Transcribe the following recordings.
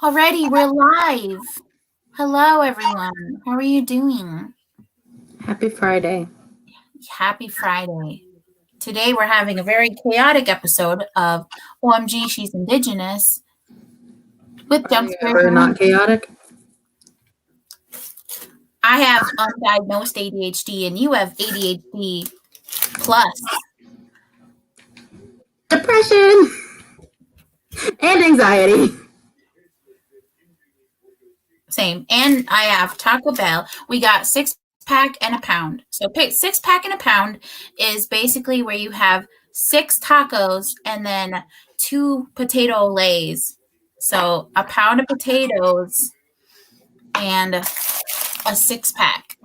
Alrighty, we're live. Hello, everyone. How are you doing? Happy Friday. Happy Friday. Today, we're having a very chaotic episode of OMG, She's Indigenous with Are you Dumpster. ever not chaotic? I have undiagnosed ADHD, and you have ADHD plus. Depression and anxiety. Same. And I have Taco Bell. We got 6-pack and a pound. So 6-pack and a pound is basically where you have 6 tacos and then 2 potato lays. So a pound of potatoes and a 6-pack.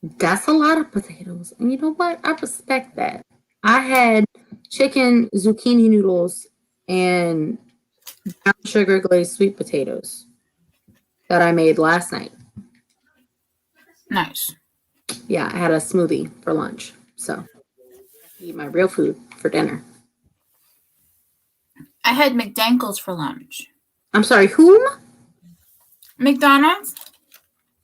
That's a lot of potatoes. And you know what? I respect that. I had chicken zucchini noodles and brown sugar glazed sweet potatoes that I made last night. Nice. Yeah, I had a smoothie for lunch. So I eat my real food for dinner. I had McDankles for lunch. I'm sorry, whom? McDonald's?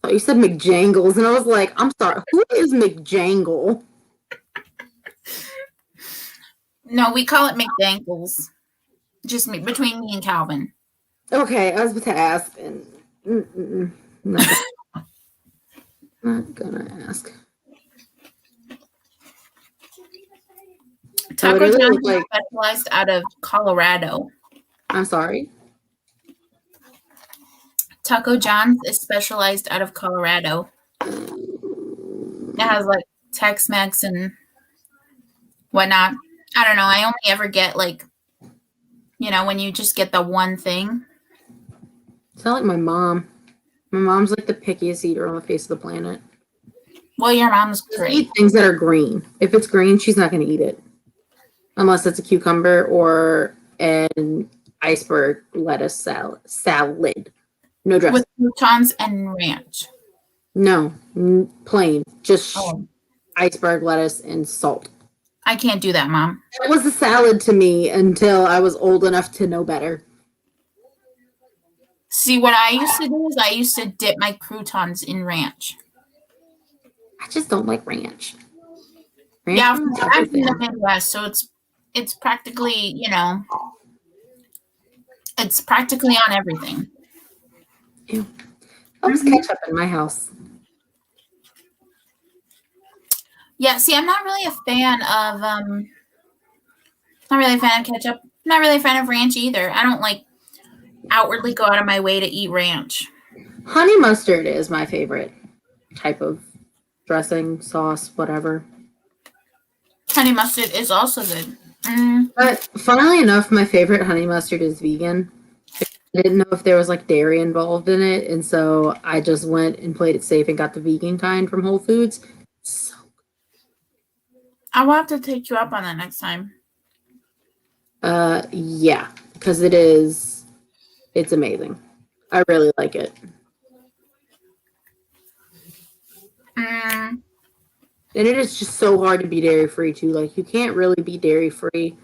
Oh, you said McJangles, and I was like, I'm sorry, who is McJangle? No, we call it McDankles. Just between me and Calvin. Okay, I was about to ask, and not gonna ask. Taco John's is specialized out of Colorado. I'm sorry? Taco John's is specialized out of Colorado. It has like Tex-Mex and whatnot. I don't know. I only ever get when you just get the one thing. Sound like my mom. My mom's like the pickiest eater on the face of the planet. Well, your mom's great. Eat things that are green. If it's green, she's not going to eat it. Unless it's a cucumber or an iceberg lettuce salad. No dressing. With croutons and ranch. No, plain. Just iceberg lettuce and salt. I can't do that, Mom. It was a salad to me until I was old enough to know better. See, what I used to do is I used to dip my croutons in ranch. I just don't like ranch. Yeah, I'm from the Midwest, so it's practically, it's practically on everything. Ew. I'll just ketchup in my house. Yeah, see, I'm not really a fan of ketchup. Not really a fan of ranch either. I don't outwardly go out of my way to eat ranch. Honey mustard is my favorite type of dressing, sauce, whatever. Honey mustard is also good. But funnily enough, my favorite honey mustard is vegan. I didn't know if there was dairy involved in it, and so I just went and played it safe and got the vegan kind from Whole Foods. So I will have to take you up on that next time. Yeah, because it's amazing. I really like it. And it is just so hard to be dairy free too. You can't really be dairy free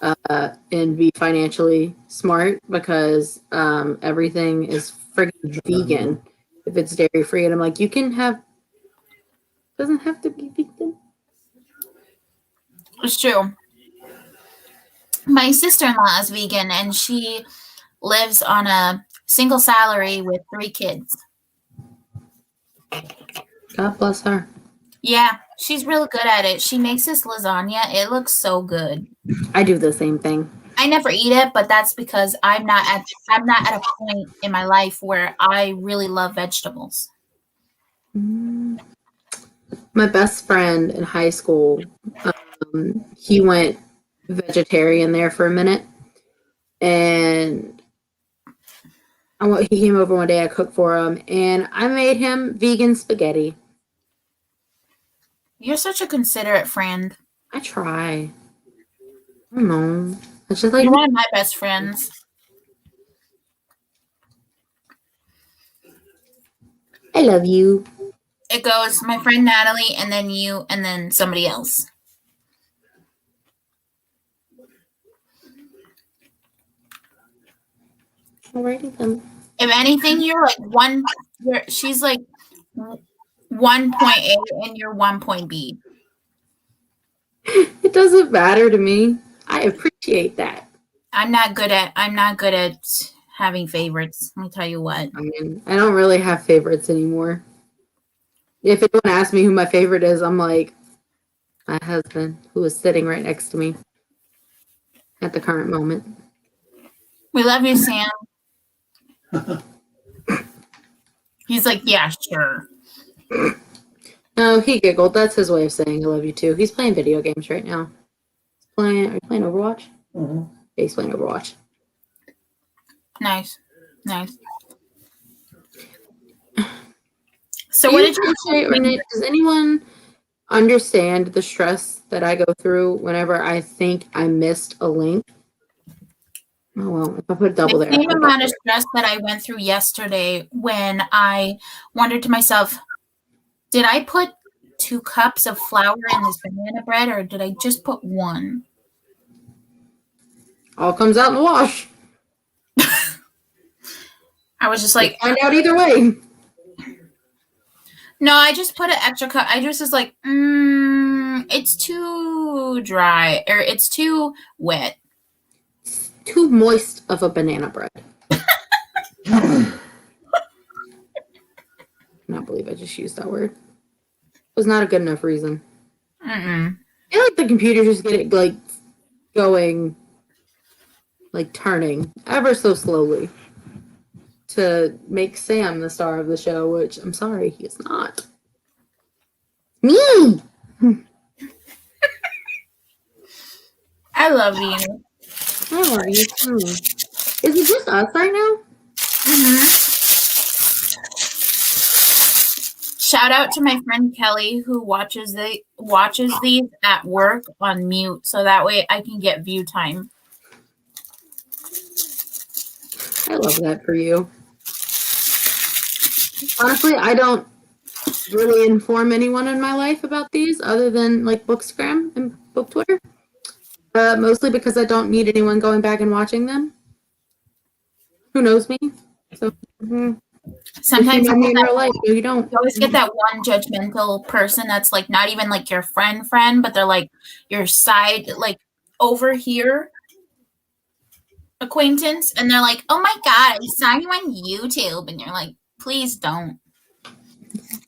and be financially smart because everything is friggin' vegan if it's dairy free. And I'm like, doesn't have to be vegan. It's true. My sister-in-law is vegan, and she lives on a single salary with 3 kids. God bless her. Yeah, she's real good at it. She makes this lasagna. It looks so good. I do the same thing. I never eat it, but that's because I'm not at a point in my life where I really love vegetables. My best friend in high school, he went vegetarian there for a minute, and he came over one day. I cooked for him, and I made him vegan spaghetti. You're such a considerate friend. I try. I don't know. It's just You're one of my best friends. I love you. It goes my friend Natalie, and then you, and then somebody else. Alrighty then. If anything, you're like she's like 1.A and you're 1.B. It doesn't matter to me. I appreciate that. I'm not good at having favorites. Let me tell you what. I mean, I don't really have favorites anymore. If anyone asks me who my favorite is, I'm like, my husband, who is sitting right next to me at the current moment. We love you, Sam. He's like, yeah, sure. No, he giggled. That's his way of saying I love you too. He's playing video games right now. Are you playing Overwatch? Mm-hmm. Yeah, he's playing Overwatch. Nice. So what did you say, Renee? Does anyone understand the stress that I go through whenever I think I missed a link? Oh well, if I put double there. The same amount of stress that I went through yesterday when I wondered to myself, did I put 2 cups of flour in this banana bread or did I just put 1? All comes out in the wash. I was just like, find out either way. No, I just put an extra cup. I just was like, it's too dry or it's too wet. It's too moist of a banana bread. I cannot believe I just used that word. It was not a good enough reason. I feel like the computer just get it like going, like turning ever so slowly to make Sam the star of the show, which I'm sorry, he is not. Me! I love you. I love you too. Is it just us right now? Shout out to my friend Kelly who watches these at work on mute so that way I can get view time. I love that for you. Honestly, I don't really inform anyone in my life about these other than like Bookstagram and Book Twitter. Mostly because I don't need anyone going back and watching them. Who knows me? So sometimes you know me in real life, no, you don't. You always get that one judgmental person that's like not even like your friend, but they're like your side, like over here acquaintance, and they're like, "Oh my god, I saw you on YouTube," and you're like, "Please don't.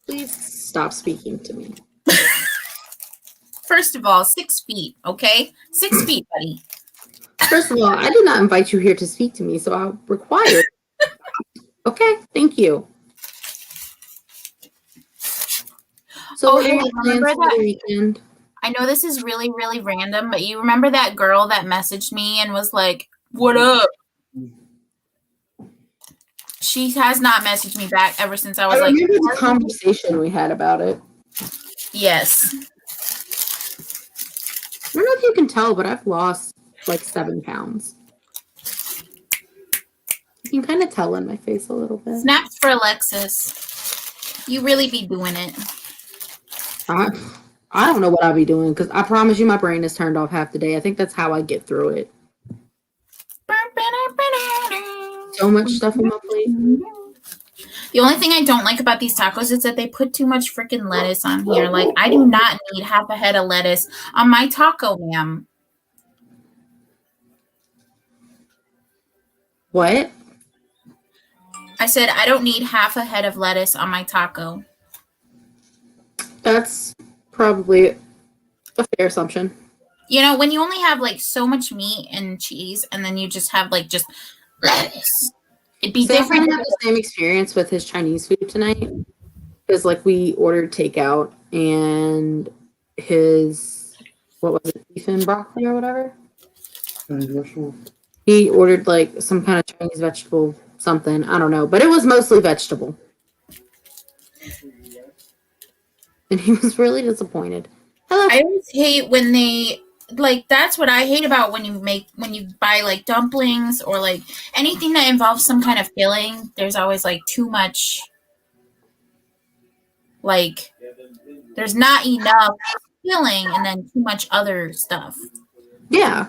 Please stop speaking to me." First of all, 6 feet, okay? 6 feet, buddy. First of all, I did not invite you here to speak to me, so I'll require. Okay, thank you. So what are your plans for the weekend? I know this is really, really random, but you remember that girl that messaged me and was like, "What up?" She has not messaged me back ever since I was like. Remember the conversation we had about it? Yes. I don't know if you can tell, but I've lost like 7 pounds. You can kind of tell in my face a little bit. Snaps for Alexis. You really be doing it. I don't know what I'll be doing because I promise you my brain is turned off half the day. I think that's how I get through it. So much stuff on my plate. The only thing I don't like about these tacos is that they put too much freaking lettuce on here. Like, I do not need half a head of lettuce on my taco, ma'am. What? I said I don't need half a head of lettuce on my taco. That's probably a fair assumption. You know, when you only have like so much meat and cheese and then you just have like just lettuce. It'd be different. I had the same experience with his Chinese food tonight. Because like we ordered takeout and his, what was it, beef and broccoli or whatever? Chinese vegetable. He ordered like some kind of Chinese vegetable something. I don't know. But it was mostly vegetable. And he was really disappointed. Hello. I always hate when they like that's what I hate about when you buy like dumplings or like anything that involves some kind of filling. There's always like too much, like there's not enough filling and then too much other stuff. Yeah.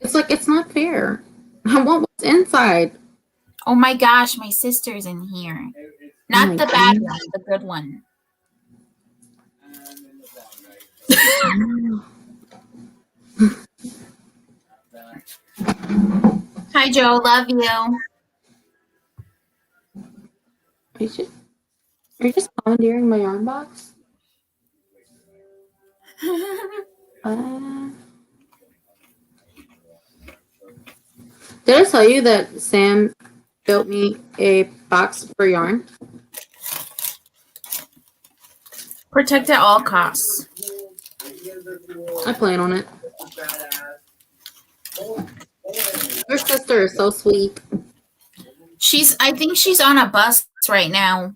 It's like it's not fair. I want what's inside. Oh my gosh, my sister's in here. Not the bad one, the good one. Hi, Joe. Love you. Are you just commandeering my yarn box? Did I tell you that Sam built me a box for yarn? Protect at all costs. I plan on it. Your sister is so sweet. I think she's on a bus right now.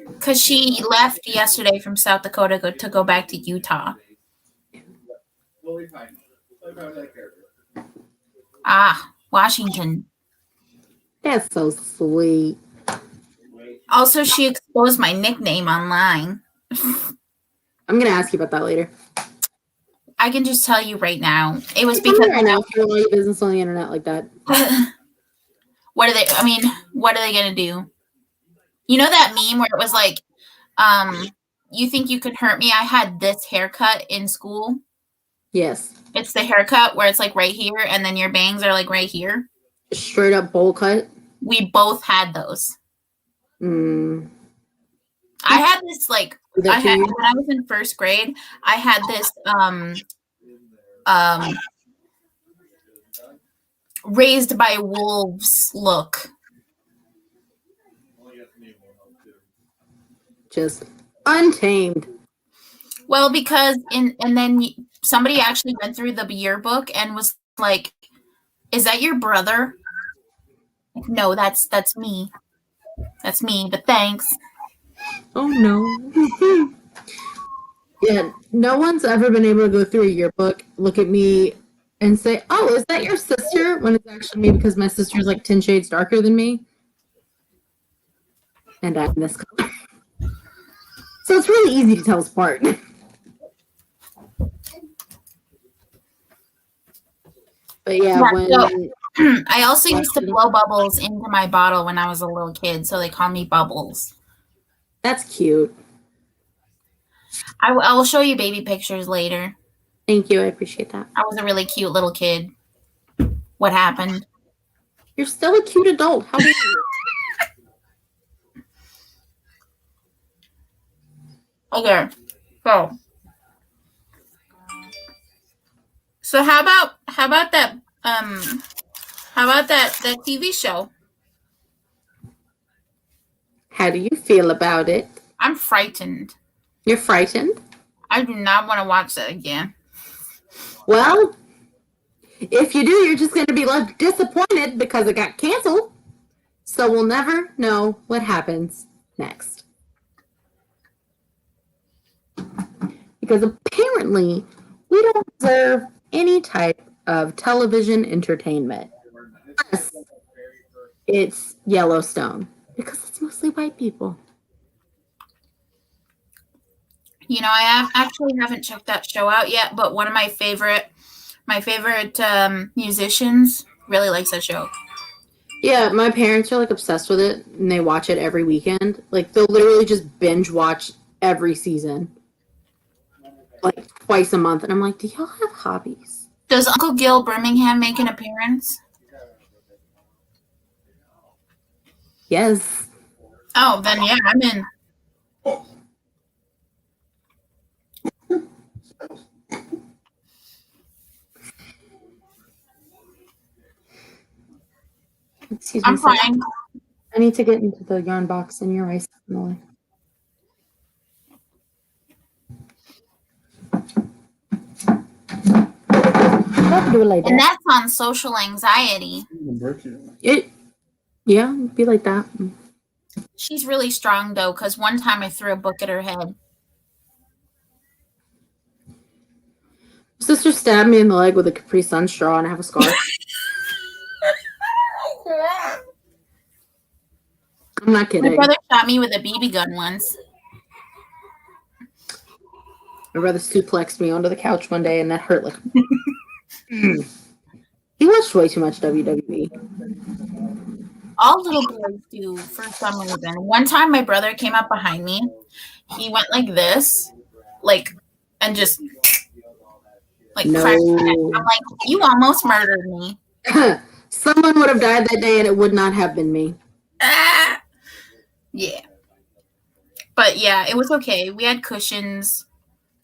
Because she left yesterday from South Dakota to go back to Utah. Ah, Washington. That's so sweet. Also, she exposed my nickname online. I'm going to ask you about that later. I can just tell you right now. It was because right now, if you want your business on the internet like that. What are they going to do? You know that meme where it was like, you think you could hurt me? I had this haircut in school. Yes. It's the haircut where it's like right here and then your bangs are like right here. Straight up bowl cut? We both had those. I had this like when I was in first grade, I had this raised by wolves look. Just untamed. Well, because and then somebody actually went through the yearbook and was like, "Is that your brother?" Like, no, that's me. That's me, but thanks. Oh no. Yeah, no one's ever been able to go through a yearbook, look at me, and say, "Oh, is that your sister?" When it's actually me because my sister's like 10 shades darker than me, and I'm this color. So it's really easy to tell us apart. But yeah, I also used to blow bubbles into my bottle when I was a little kid, so they call me Bubbles. That's cute. I will show you baby pictures later. Thank you. I appreciate that. I was a really cute little kid. What happened? You're still a cute adult. How dare you? Okay. So how about that TV show? How do you feel about it? I'm frightened. You're frightened? I do not want to watch that again. Well, if you do, you're just going to be left disappointed because it got canceled. So we'll never know what happens next. Because apparently, we don't deserve any type of television entertainment. Unless it's Yellowstone. Because it's mostly white people. You know, I actually haven't checked that show out yet, but one of my favorite musicians really likes that show. Yeah, my parents are like obsessed with it, and they watch it every weekend. Like they'll literally just binge watch every season, like twice a month. And I'm like, do y'all have hobbies? Does Uncle Gil Birmingham make an appearance? Yes. Oh, then yeah, I'm in. Excuse me. I'm fine. I need to get into the yarn box and your rice. And that's on social anxiety. Yeah, be like that. She's really strong though, because one time I threw a book at her head. Sister stabbed me in the leg with a Capri Sun straw, and I have a scar. I'm not kidding. My brother shot me with a BB gun once. My brother suplexed me onto the couch one day, and that hurt like. He He watched way too much WWE. All little boys do for some reason. One time my brother came up behind me. He went like this, and just cracked my neck. I'm like, you almost murdered me. Someone would have died that day and it would not have been me. Yeah. But yeah, it was okay. We had cushions.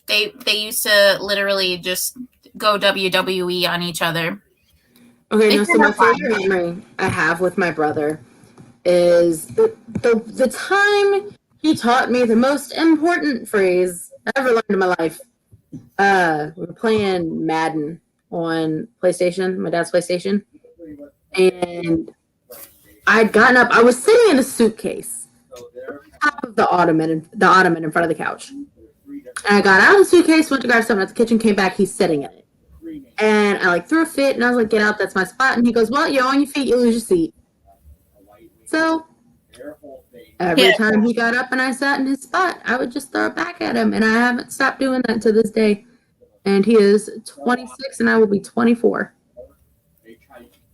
They used to literally just go WWE on each other. Okay, so my favorite memory I have with my brother is the time he taught me the most important phrase I ever learned in my life. We were playing Madden on PlayStation, my dad's PlayStation, and I'd gotten up. I was sitting in a suitcase, top of the ottoman in front of the couch. And I got out of the suitcase, went to grab something at the kitchen, came back, he's sitting in it. And I threw a fit and I was like, get out, that's my spot. And he goes, well, you're on your feet, you lose your seat. So every time he got up and I sat in his spot, I would just throw it back at him. And I haven't stopped doing that to this day. And he is 26 and I will be 24.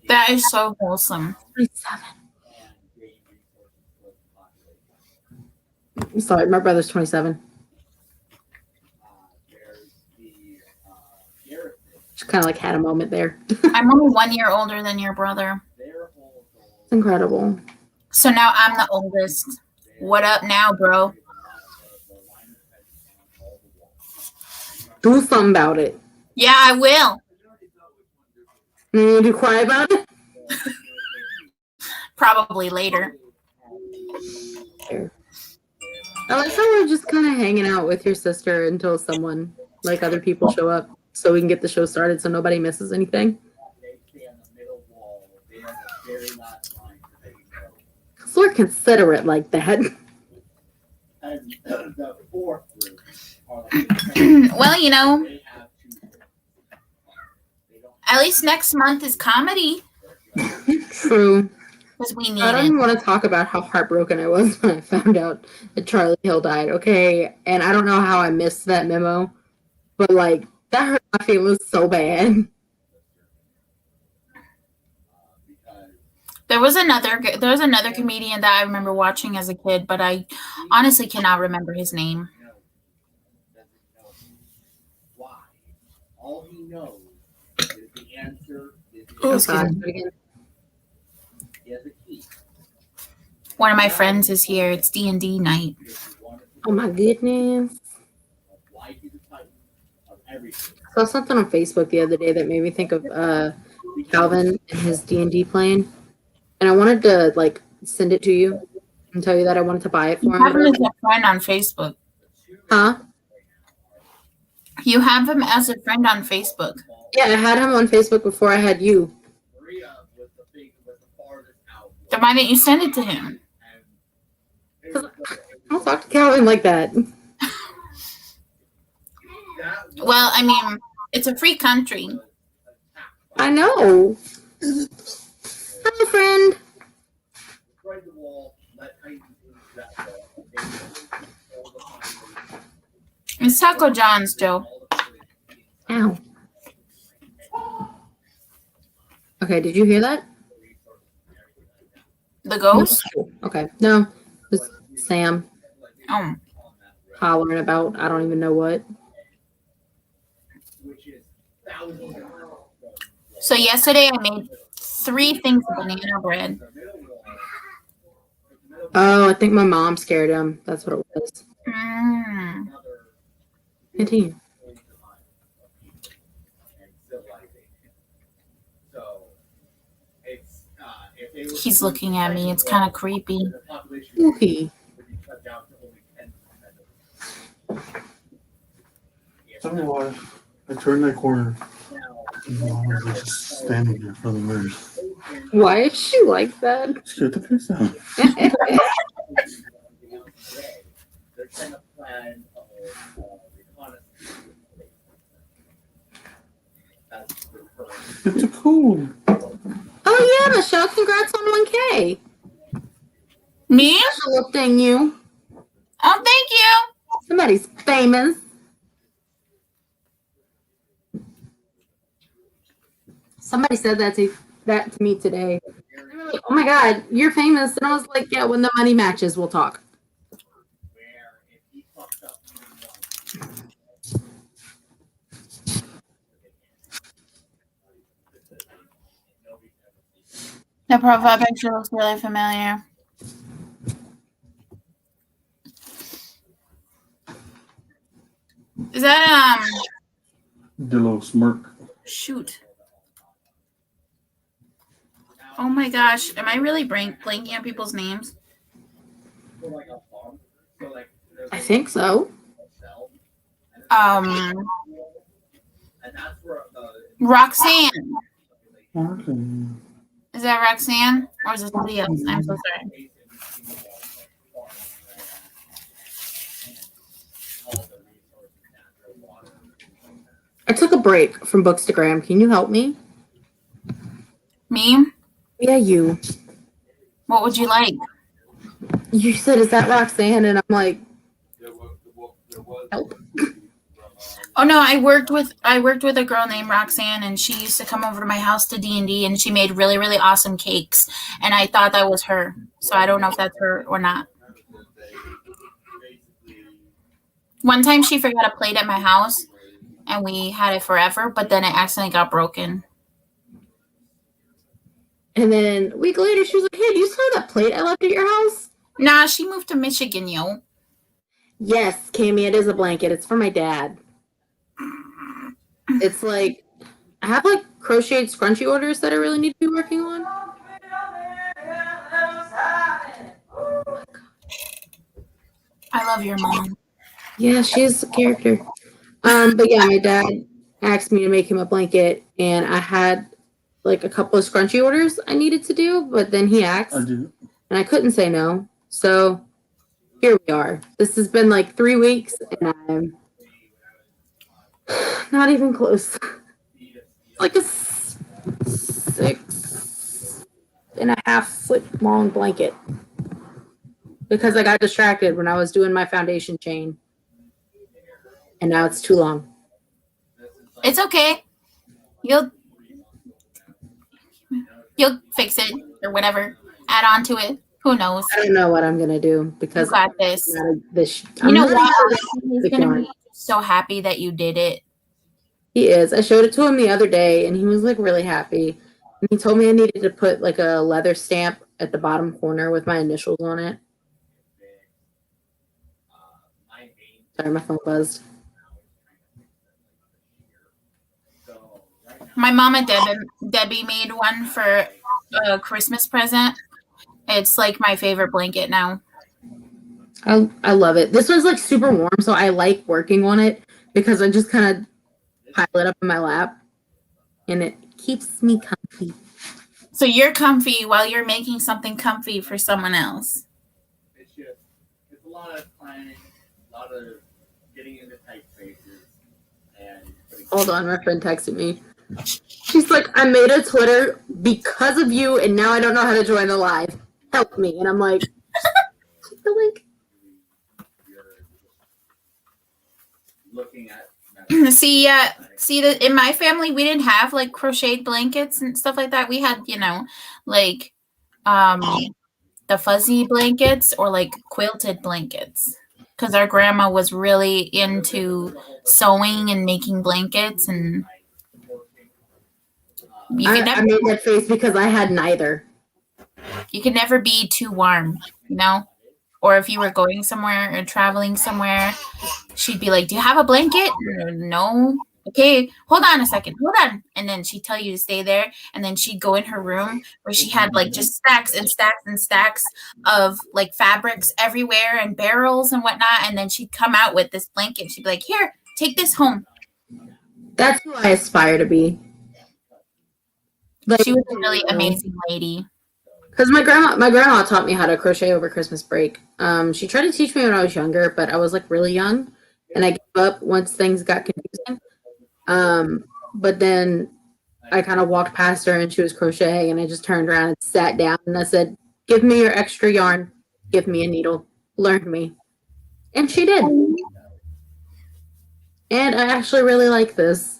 That is so wholesome. 27. I'm sorry, my brother's 27. Just kind of had a moment there. I'm only 1 year older than your brother. It's incredible. So now I'm the oldest. What up now, bro? Do something about it. Yeah, I will. You need to cry about it? Probably later. I like how we're just kind of hanging out with your sister until someone, other people, show up so we can get the show started so nobody misses anything. So we're considerate like that. Well, at least next month is comedy. True. Because we need I don't even want to talk about how heartbroken I was when I found out that Charlie Hill died, okay? And I don't know how I missed that memo, but that hurt my feelings so bad. There was another comedian that I remember watching as a kid, but I honestly cannot remember his name. All he knows is the answer is One of my friends is here. It's D&D night. Oh my goodness. I saw something on Facebook the other day that made me think of Calvin and his D&D playing. And I wanted to send it to you and tell you that I wanted to buy it for him. You have him as a friend on Facebook. Huh? You have him as a friend on Facebook. Yeah, I had him on Facebook before I had you. Then why didn't you send it to him? I don't talk to Calvin like that. Well, I mean, it's a free country. I know. Hello, friend. It's Taco John's, Joe. Ow. Okay, did you hear that? The ghost? Okay. No, it was Sam Oh. hollering about I don't even know what. So yesterday I made 3 things of banana bread. Oh, I think my mom scared him. That's what it was. Continue. He's looking at me. It's kind of creepy. Spooky. Tell me why I turned that corner and mom was just standing there in front of the mirrors. Why is she like that? Scared the piss out. It's a cool. Oh yeah, Michelle, congrats on 1K. Me? Special lifting you. Oh, thank you. Somebody's famous. Somebody said that to me today. They were like, "Oh my God, you're famous," and I was like, "Yeah, when the money matches, we'll talk." Where if he fucked up, The profile picture looks really familiar. Is that Dillo smirk. shoot? Oh my gosh, am I really blanking on people's names? I think so. Um, and that's where Roxanne. Okay. Is that Roxanne or is it somebody else? I'm so sorry. I took a break from Bookstagram. Can you help me? Me? Yeah, you. What would you like? You said, "Is that Roxanne?" And I'm like, "Help." Oh no, I worked with a girl named Roxanne, and she used to come over to my house to D&D, and she made really, really awesome cakes, and I thought that was her. So I don't know if that's her or not. One time she forgot a plate at my house, and we had it forever, but then it accidentally got broken. And then a week later, she was like, "Hey, do you still have that plate I left at your house?" Nah, she moved to Michigan, yo. Yes, Cammy, it is a blanket. It's for my dad. It's like, I have like crocheted scrunchie orders that I really need to be working on. I love your mom. Yeah, she's a character. But yeah, my dad asked me to make him a blanket, and I had like a couple of scrunchie orders I needed to do, but then he asked, I do. and I couldn't say no. So here we are. This has been like 3 weeks, and I'm not even close. Like a 6.5-foot long blanket because I got distracted when I was doing my foundation chain, and now it's too long. It's okay. You'll fix it or whatever. Add on to it. Who knows? I don't know what I'm gonna do You because got this. I'm You know not what? even He's gonna be so happy that you did it. He is. I showed it to him the other day, and he was like really happy. And he told me I needed to put like a leather stamp at the bottom corner with my initials on it. Sorry, my phone buzzed. My mom and Debbie made one for a Christmas present. It's like my favorite blanket now. I love it. This one's like super warm, so I like working on it because I just kind of pile it up in my lap, and it keeps me comfy. So you're comfy while you're making something comfy for someone else. It's a lot of planning, a lot of getting into tight spaces, and Hold on, my friend texted me. She's like, "I made a Twitter because of you, and now I don't know how to join the live. Help me." And I'm like, click the link. looking at See that in my family we didn't have like crocheted blankets and stuff like that. We had, like the fuzzy blankets or like quilted blankets because our grandma was really into sewing and making blankets, and I made that face because I had neither. You could never be too warm, or if you were going somewhere or traveling somewhere, she'd be like, "Do you have a blanket?" No. Okay, hold on a second. Hold on. And then she'd tell you to stay there. And then she'd go in her room where she had like just stacks and stacks and stacks of like fabrics everywhere and barrels and whatnot. And then she'd come out with this blanket. She'd be like, "Here, take this home." That's who I aspire to be. Like, she was a really amazing lady. Because my grandma taught me how to crochet over Christmas break. She tried to teach me when I was younger, but I was like really young, and I gave up once things got confusing. But then I kind of walked past her and she was crocheting, and I just turned around and sat down and I said, "Give me your extra yarn. Give me a needle. Learn me." And she did. And I actually really like this.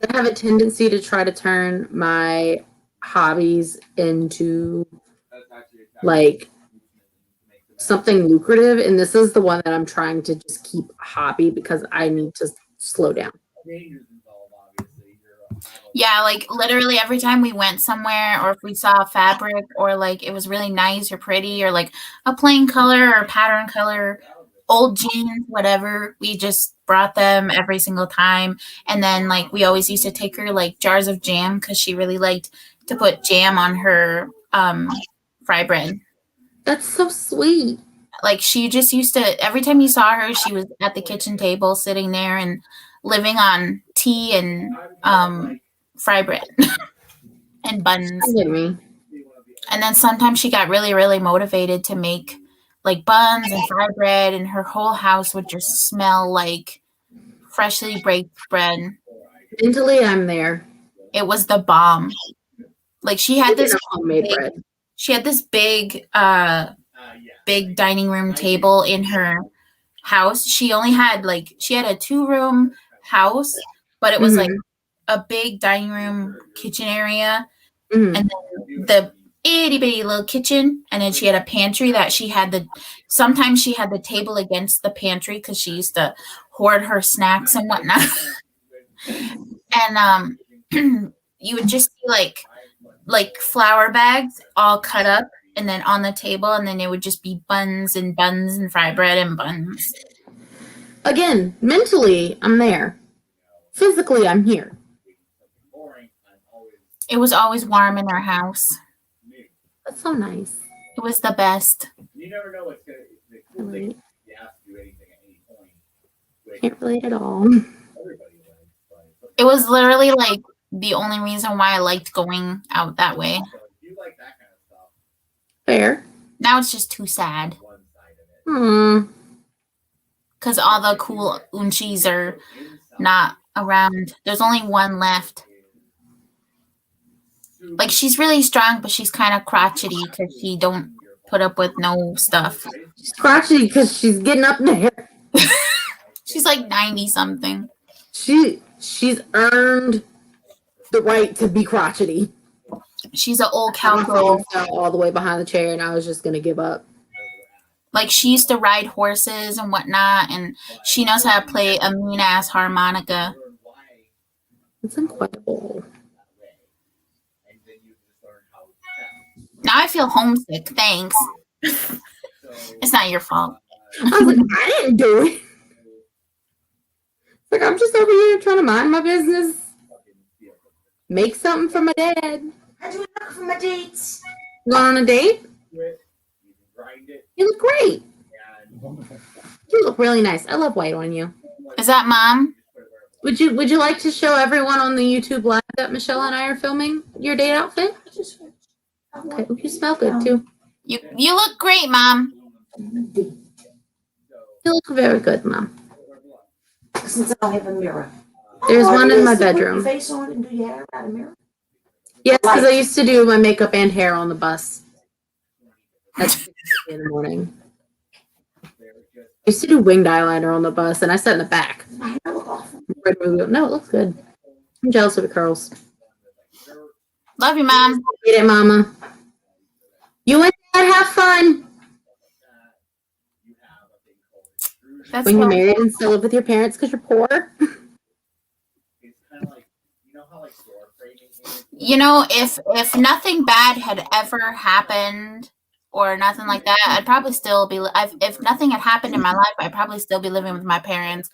I have a tendency to try to turn my hobbies into like something lucrative, and this is the one that I'm trying to just keep a hobby because I need to slow down. Yeah, like literally every time we went somewhere, or if we saw a fabric, or like it was really nice or pretty, or like a plain color or pattern color, old jeans, whatever, we just brought them every single time. And then like we always used to take her like jars of jam because she really liked to put jam on her fry bread. That's so sweet. Like she just used to, every time you saw her, she was at the kitchen table sitting there and living on tea and fry bread and buns. Look at me. And then sometimes she got really, really motivated to make like buns and fry bread, and her whole house would just smell like freshly baked bread. Mentally, I'm there. It was the bomb. Like she had this homemade bread. She had this big big dining room table in her house. She only had like, she had a 2-room house, but it was like a big dining room kitchen area, and then the itty bitty little kitchen, and then she had a pantry that she had sometimes she had the table against the pantry because she used to hoard her snacks and whatnot. And you would just see like flour bags all cut up and then on the table, and then it would just be buns and fry bread and buns. Again, mentally, I'm there. Physically, I'm here. It was always warm in our house. That's so nice. It was the best. You never know what's going to, the cool thing, you have to do anything at any point. Can't relate at all. It was literally like the only reason why I liked going out that way. You like that kind of stuff. Fair. Now it's just too sad. Because all the cool unchis are not around. There's only one left. Like, she's really strong, but she's kind of crotchety because she don't put up with no stuff. She's crotchety because she's getting up there. She's like 90 something. She's earned the right to be crotchety. She's an old cowgirl. All the way behind the chair, and I was just gonna give up. Like, she used to ride horses and whatnot, and she knows how to play a mean ass harmonica. It's incredible. Now I feel homesick. Thanks. It's not your fault. I was like, I didn't do it. Like, I'm just over here trying to mind my business. Make something for my dad. I do it for my dates. Going on a date? You look great. You look really nice. I love white on you. Is that Mom? Would you like to show everyone on the YouTube live that Michelle and I are filming your date outfit? Okay, you smell good too. You look great, Mom. You look very good, Mom. Since I don't have a mirror. There's one in my bedroom. Put your face on it and do your hair without a mirror? Yes, because I used to do my makeup and hair on the bus. That's in the morning. I used to do winged eyeliner on the bus, and I sat in the back. My hair look awful. No, it looks good. I'm jealous of the curls. Love you, Mom. Get it, Mama. You and Dad have fun. That's When you're married and still live with your parents because you're poor. You know, if nothing bad had ever happened or nothing like that, I'd probably still be. If nothing had happened in my life, I'd probably still be living with my parents.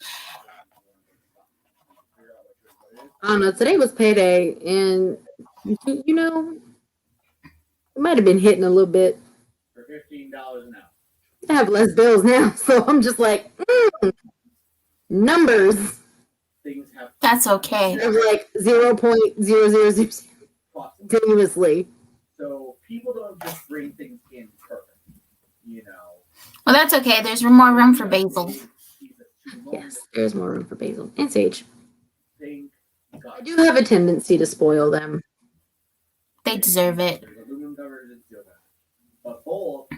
I don't know. Today was payday, and you know, it might have been hitting a little bit. For $15 an hour. I have less bills now, so I'm just like, numbers. That's okay. Of like 0.0000 continuously. So people don't just bring things in perfect, you know. Well, that's okay. There's more room for basil. Yes, there's more room for basil and sage. I do have a tendency to spoil them. They deserve it. But both,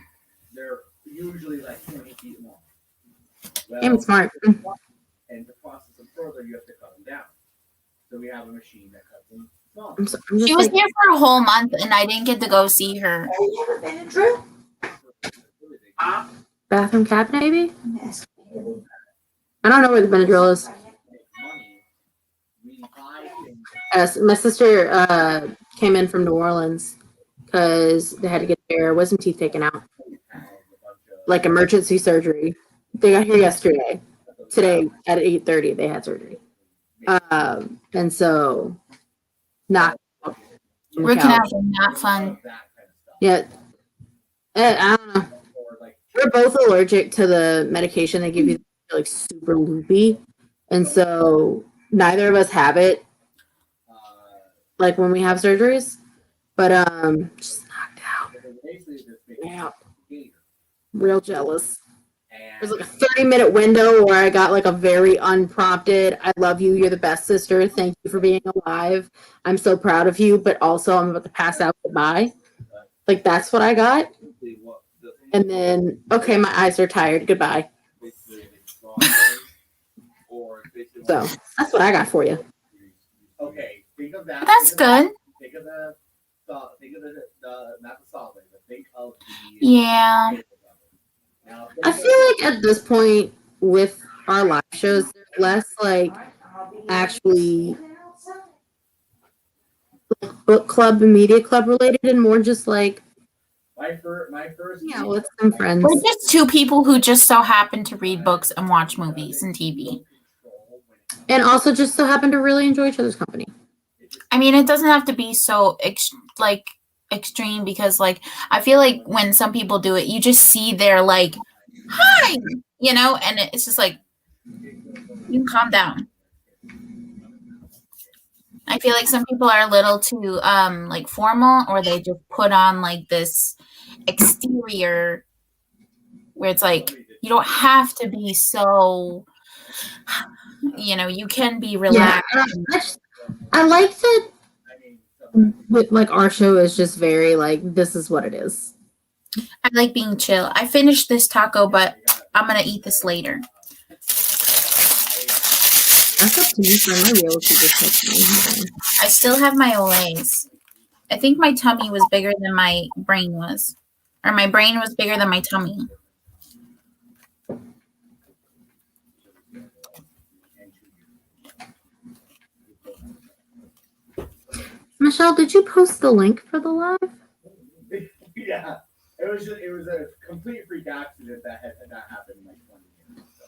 they're usually like 20 feet long. I'm smart. And to process them further, you have to cut them down. So we have a machine that cuts them small. I'm just She was like, here for a whole month, and I didn't get to go see her. Have you ever been to Drew? bathroom cabinet, maybe? Yes. I don't know where the Benadryl is. Money, we buy things. Yes, my sister came in from New Orleans because they had to get their wisdom teeth taken out, like emergency surgery. They got here yesterday. Today at 8:30, they had surgery. And so, not Root canals are not fun. yeah. I don't know. We're both allergic to the medication they give you, like super loopy, and so neither of us have it. Like when we have surgeries, but just knocked out. Yeah, real jealous. There's like a 30-minute window where I got like a very unprompted, I love you, you're the best sister, thank you for being alive, I'm so proud of you, but also I'm about to pass out, goodbye. Like that's what I got. And then, okay, my eyes are tired, goodbye. So that's what I got for you. Okay, think of that. That's good. Think of the not the solid, but think of the. Yeah. Now, I feel like at this point with our live shows, there's less like actually book club and media club related and more just like, my first. yeah, with some friends. We're just two people who just so happen to read books and watch movies and TV. And also just so happen to really enjoy each other's company. I mean, it doesn't have to be so extreme because like I feel like when some people do it, you just see their like, hi, and it's just like you can calm down. I feel like some people are a little too like formal, or they just put on like this exterior where it's like you don't have to be so, you can be relaxed. Yeah, I like that. With like our show is just very like this is what it is. I like being chill. I finished this taco, but I'm gonna eat this later. That's up to you for my real estate. I still have my Olays. I think my tummy was bigger than my brain was, or my brain was bigger than my tummy. Michelle, did you post the link for the live? Yeah, it was a complete freak accident that happened in like 20 years. So.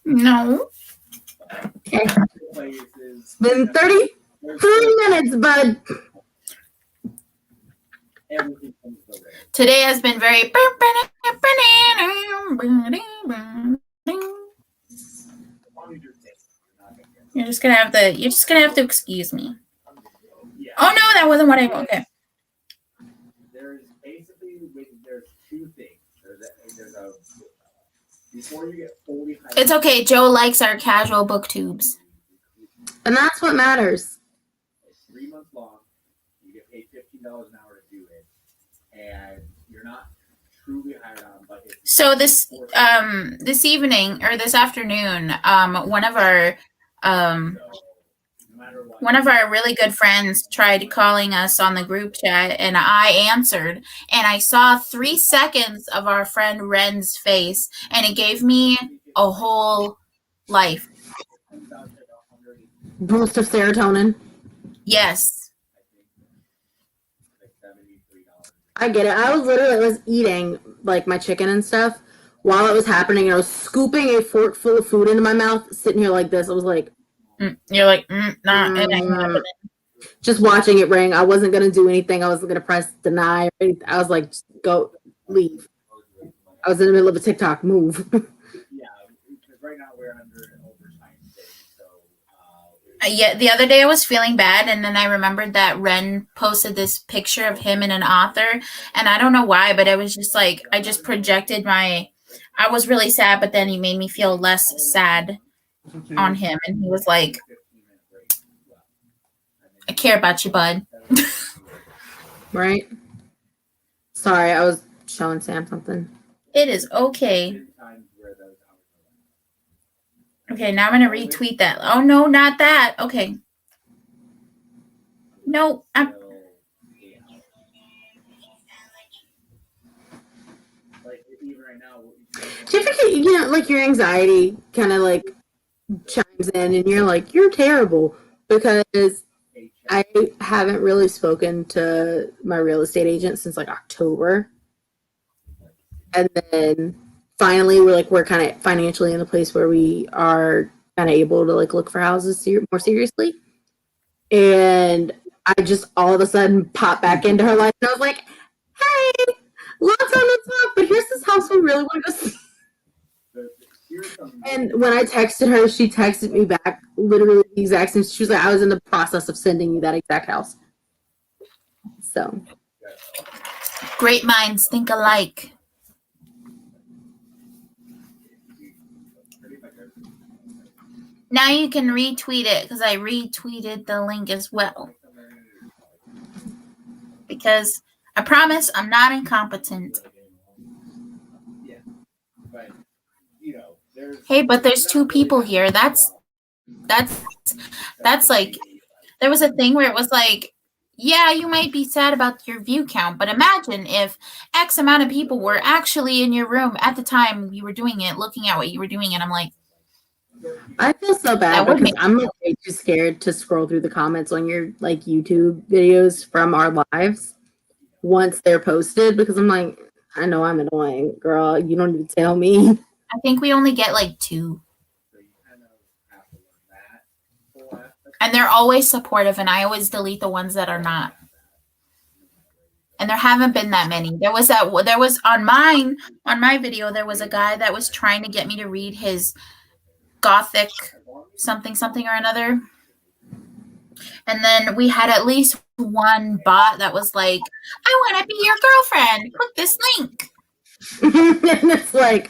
No. Okay. Places, It's been 33 minutes, bud. everything comes the way. Today has been very. You're just gonna have to excuse me. Yeah. Oh no, that wasn't what I. Okay. There's two things. There's a before you get fully. It's okay. Joe likes our casual booktubes. And that's what matters. It's 3 months long. You get paid $15 an hour to do it, and you're not truly hired on. But So this evening or this afternoon, one of our really good friends tried calling us on the group chat, and I answered, and I saw 3 seconds of our friend Ren's face, and it gave me a whole life. Boost of serotonin. Yes. I get it. I was eating like my chicken and stuff while it was happening, and I was scooping a fork full of food into my mouth, sitting here like this. I was like, you're like, nah, it ain't happening. Just watching it ring. I wasn't gonna do anything. I wasn't gonna press deny or anything. I was like, just go, leave. I was in the middle of a TikTok move. Yeah, because right now we're under an overtime stage, so. Yeah, the other day I was feeling bad, and then I remembered that Ren posted this picture of him and an author, and I don't know why, but it was just like I just projected I was really sad, but then he made me feel less sad on him, and he was like, I care about you, bud. Right? Sorry, I was showing Sam something. It is okay. Okay, now I'm going to retweet that. Oh, no, not that. Okay. No, I'm, till 8 hours. Like even right now, Do you ever get, like your anxiety kind of like chimes in and you're like, you're terrible because I haven't really spoken to my real estate agent since like October. And then finally we're kind of financially in a place where we are kind of able to like look for houses more seriously. And I just all of a sudden popped back into her life and I was like, hey, long time no talk, but here's this house we really want to see. And when I texted her, she texted me back literally the exact same. She was like, I was in the process of sending you that exact house. So great minds think alike. Now you can retweet it because I retweeted the link as well. Because I promise I'm not incompetent. Hey, but there's 2 people here. That's like, there was a thing where it was like, yeah, you might be sad about your view count, but imagine if X amount of people were actually in your room at the time you were doing it, looking at what you were doing, and I'm like, I feel so bad because I'm like way too scared to scroll through the comments on your like YouTube videos from our lives once they're posted because I'm like, I know I'm annoying, girl. You don't need to tell me. I think we only get like 2. And they're always supportive, and I always delete the ones that are not. And there haven't been that many. There was on my video, there was a guy that was trying to get me to read his Gothic something or another. And then we had at least one bot that was like, I want to be your girlfriend. Click this link. And it's like,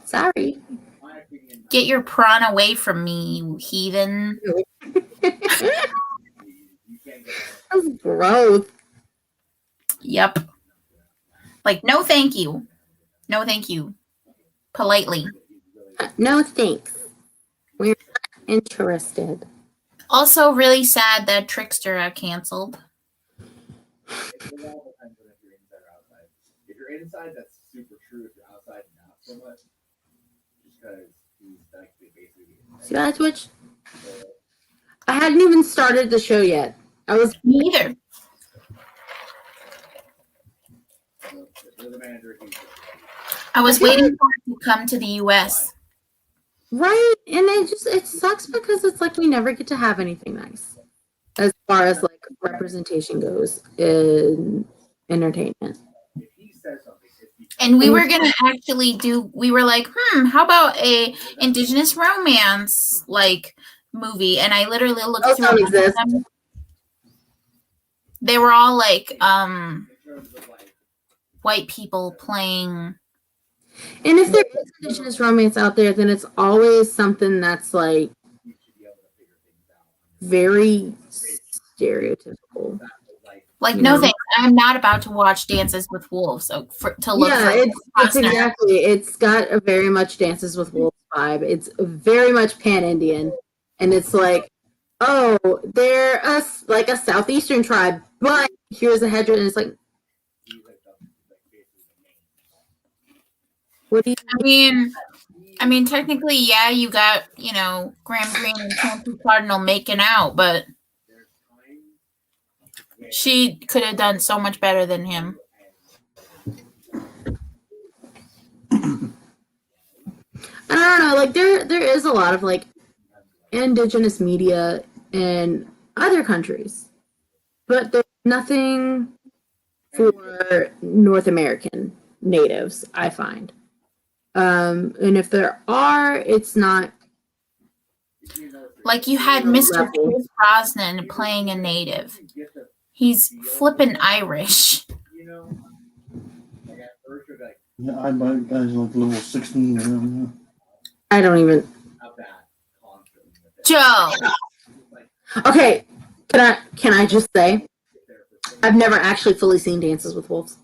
sorry. Get your prawn away from me, you heathen. That's gross. Yep. Like, no thank you. No thank you. Politely. No thanks. We're not interested. Also, really sad that Trickster got canceled. If you're inside, that's super true. If you're outside, not so much. Just because he's like basically. See that Twitch? I hadn't even started the show yet. Me either. I was waiting for it to come to the US. Right, and it sucks because it's like we never get to have anything nice as far as like representation goes in entertainment. And we were gonna actually we were like, how about a Indigenous romance like movie? And I literally looked through them. They were all like white people playing. And if there is Indigenous romance out there, then it's always something that's like very stereotypical. Like, no thanks. I'm not about to watch Dances with Wolves. So to look for it's exactly. It's got a very much Dances with Wolves vibe. It's very much pan-Indian, and it's like, oh, they're a southeastern tribe, but here's a headset, and it's like, what do you? I mean, technically, yeah, you got Graham Greene and Chauncey Cardinal making out, but she could have done so much better than him. I don't know. Like there is a lot of like Indigenous media in other countries, but there's nothing for North American natives, I find. And if there are, it's not. Like you had Mr. Pierce Brosnan playing a native. He's flippin' Irish. Yeah, I buy guys like level 16. I don't even. Joe. Okay, can I just say, I've never actually fully seen Dances with Wolves.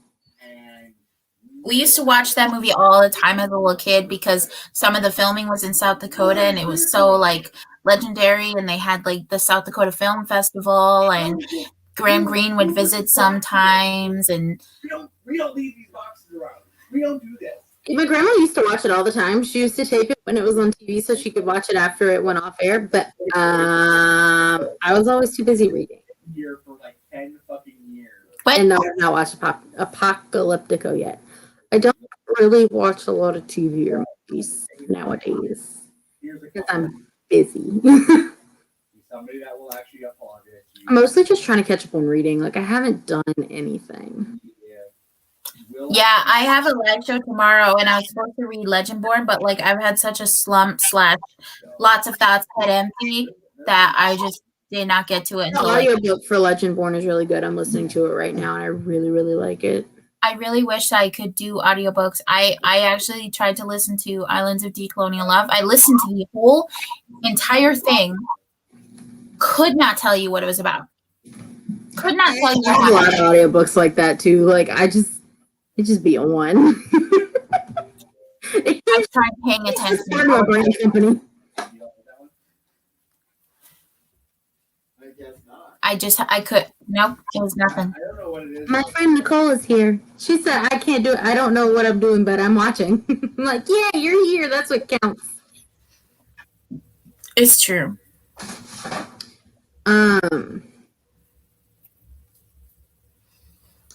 We used to watch that movie all the time as a little kid because some of the filming was in South Dakota and it was so like legendary, and they had like the South Dakota Film Festival, and Graham Greene would visit sometimes, and We don't leave these boxes around. We don't do this. My grandma used to watch it all the time. She used to tape it when it was on TV so she could watch it after it went off air. But I was always too busy reading. Here for like 10 fucking years. And no, I've not watched Apocalyptico yet. I don't really watch a lot of TV or movies nowadays because I'm busy. Somebody that will actually applaud it. I'm mostly just trying to catch up on reading. Like, I haven't done anything. Yeah, I have a live show tomorrow, and I was supposed to read Legendborn, but like I've had such a slump / lots of thoughts head empty that I just did not get to it. The audiobook for Legendborn is really good. I'm listening to it right now, and I really, really like it. I really wish I could do audiobooks. I actually tried to listen to Islands of Decolonial Love. I listened to the whole entire thing. Could not tell you what it was about. Could not tell you. I have a lot of audiobooks like that too. Like it just be on one. I tried paying attention. Part of a brand company. I could. Nope, it was nothing. I don't know what it is. My friend Nicole is here. She said, I can't do it. I don't know what I'm doing, but I'm watching. I'm like, yeah, you're here. That's what counts. It's true. I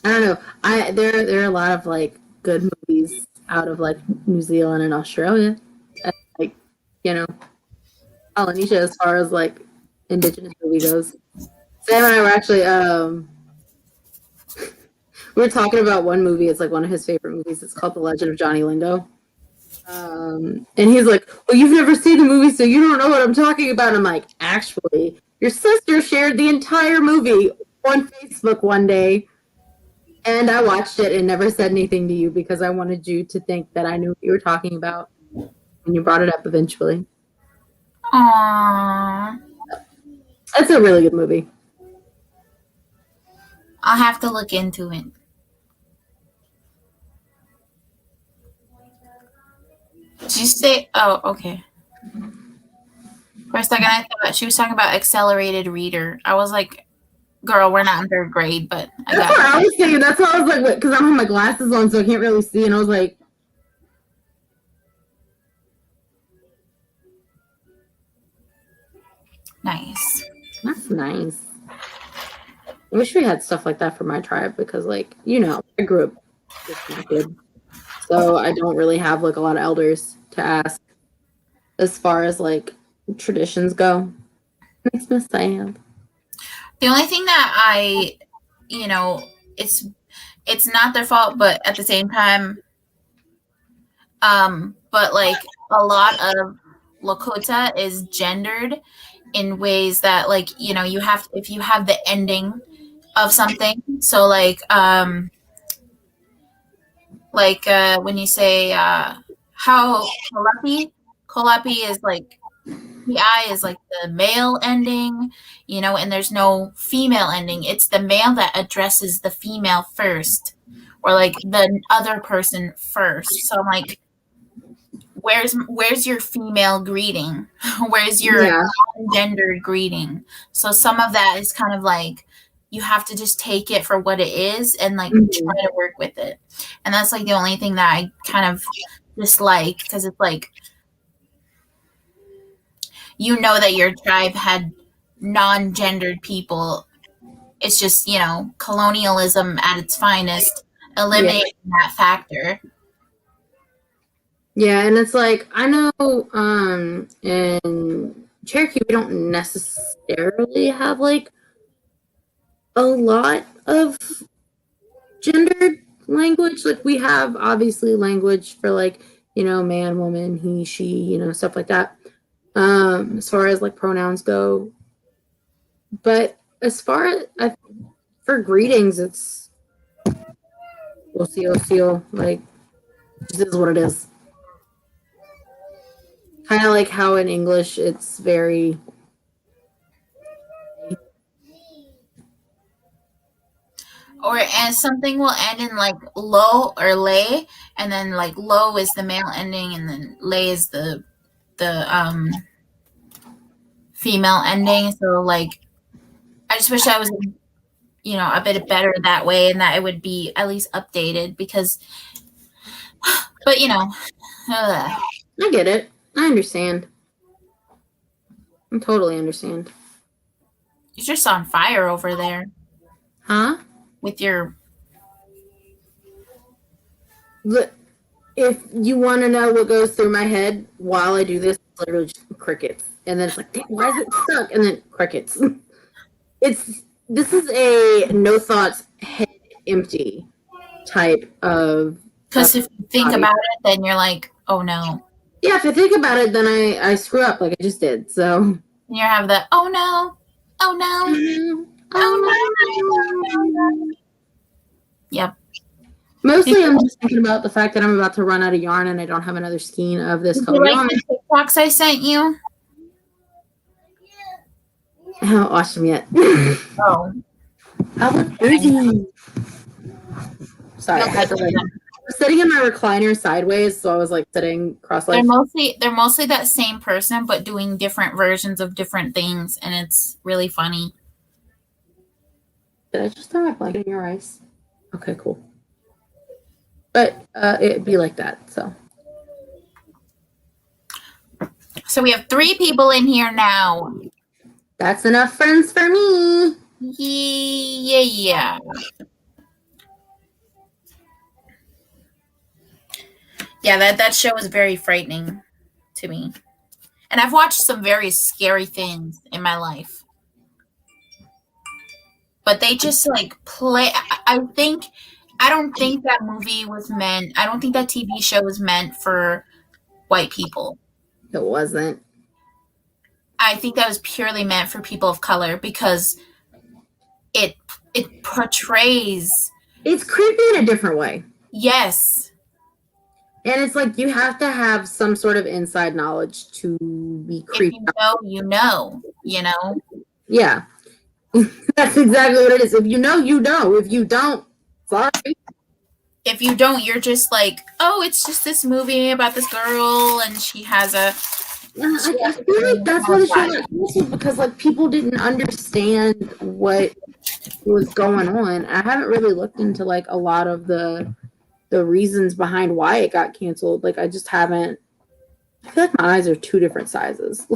don't know. There are a lot of like good movies out of like New Zealand and Australia. And, like, you know, Polynesia as far as like Indigenous movie goes. Sam and I were actually we were talking about one movie. It's like one of his favorite movies. It's called The Legend of Johnny Lingo. And he's like, well, you've never seen the movie, so you don't know what I'm talking about. And I'm like, actually, your sister shared the entire movie on Facebook one day, and I watched it and never said anything to you because I wanted you to think that I knew what you were talking about, and you brought it up eventually. Aww. It's a really good movie. I'll have to look into it. Did you say? Oh, okay. For a second, I thought she was talking about accelerated reader. I was like, girl, we're not in 3rd grade, but I That's got what I was thinking. That's why I was like, because I don't have my glasses on, so I can't really see. And I was like, nice. that's nice. I wish we had stuff like that for my tribe because, like, you know, I grew up disconnected. So I don't really have, like, a lot of elders to ask as far as, like, traditions go. Makes me sad. The only thing that it's not their fault, but at the same time, but like a lot of Lakota is gendered in ways that, like, you know, if you have the ending of something, so like when you say how Kolapi is like, the I is like the male ending, you know, and there's no female ending. It's the male that addresses the female first, or like the other person first. So I'm like, where's your female greeting? Where's your gendered greeting? So some of that is kind of like, you have to just take it for what it is and like try to work with it. And that's like the only thing that I kind of dislike, because it's like, you know that your tribe had non-gendered people. It's just, you know, colonialism at its finest, eliminating that factor. Yeah, and it's like, I know in Cherokee we don't necessarily have like a lot of gendered language. Like, we have obviously language for like, you know, man, woman, he, she, you know, stuff like that. As far as like pronouns go, but as far as for greetings, it's osio, like, this is what it is. Kind of like how in English it's very, and something will end in like lo or lay, and then like lo is the male ending, and then lay is the female ending. So like, I just wish I was, a bit better that way, and that it would be at least updated because. But I get it. I understand. I totally understand. you're just on fire over there Huh? with your. Look, if you want to know what goes through my head while I do this, it's literally just crickets. And then it's like, "Damn, why is it stuck?" And then crickets. This is a no thoughts, head empty type of. Because if you think about it, then you're like, oh no. Yeah, if I think about it, then I screw up like I just did. So. And you have the oh no, oh no, oh no. Yep. Mostly, I'm just thinking about the fact that I'm about to run out of yarn and I don't have another skein of this Did color. you like the TikToks I sent you? I haven't watched them yet. Oh. I was busy. Sorry, I had to like. I was sitting in my recliner sideways, so I was like sitting cross-legged. They're mostly that same person, but doing different versions of different things, and it's really funny. Did I just throw my blanket in your rice? Okay, cool. But it'd be like that, so. So we have 3 people in here now. That's enough friends for me. Yeah. Yeah, that show was very frightening to me. And I've watched some very scary things in my life. But they just like play. I don't think that movie was meant, I don't think that TV show was meant for white people. It wasn't. I think that was purely meant for people of color because it portrays. It's creepy in a different way. Yes. And it's like you have to have some sort of inside knowledge to be creepy. If you know. Yeah. That's exactly what it is. If you know, you know. If you don't, sorry. If you don't, you're just like, oh, it's just this movie about this girl and she has a. I feel like that's why the show got canceled because like people didn't understand what was going on. I haven't really looked into like a lot of the reasons behind why it got canceled. Like I just haven't. I feel like my eyes are 2 different sizes.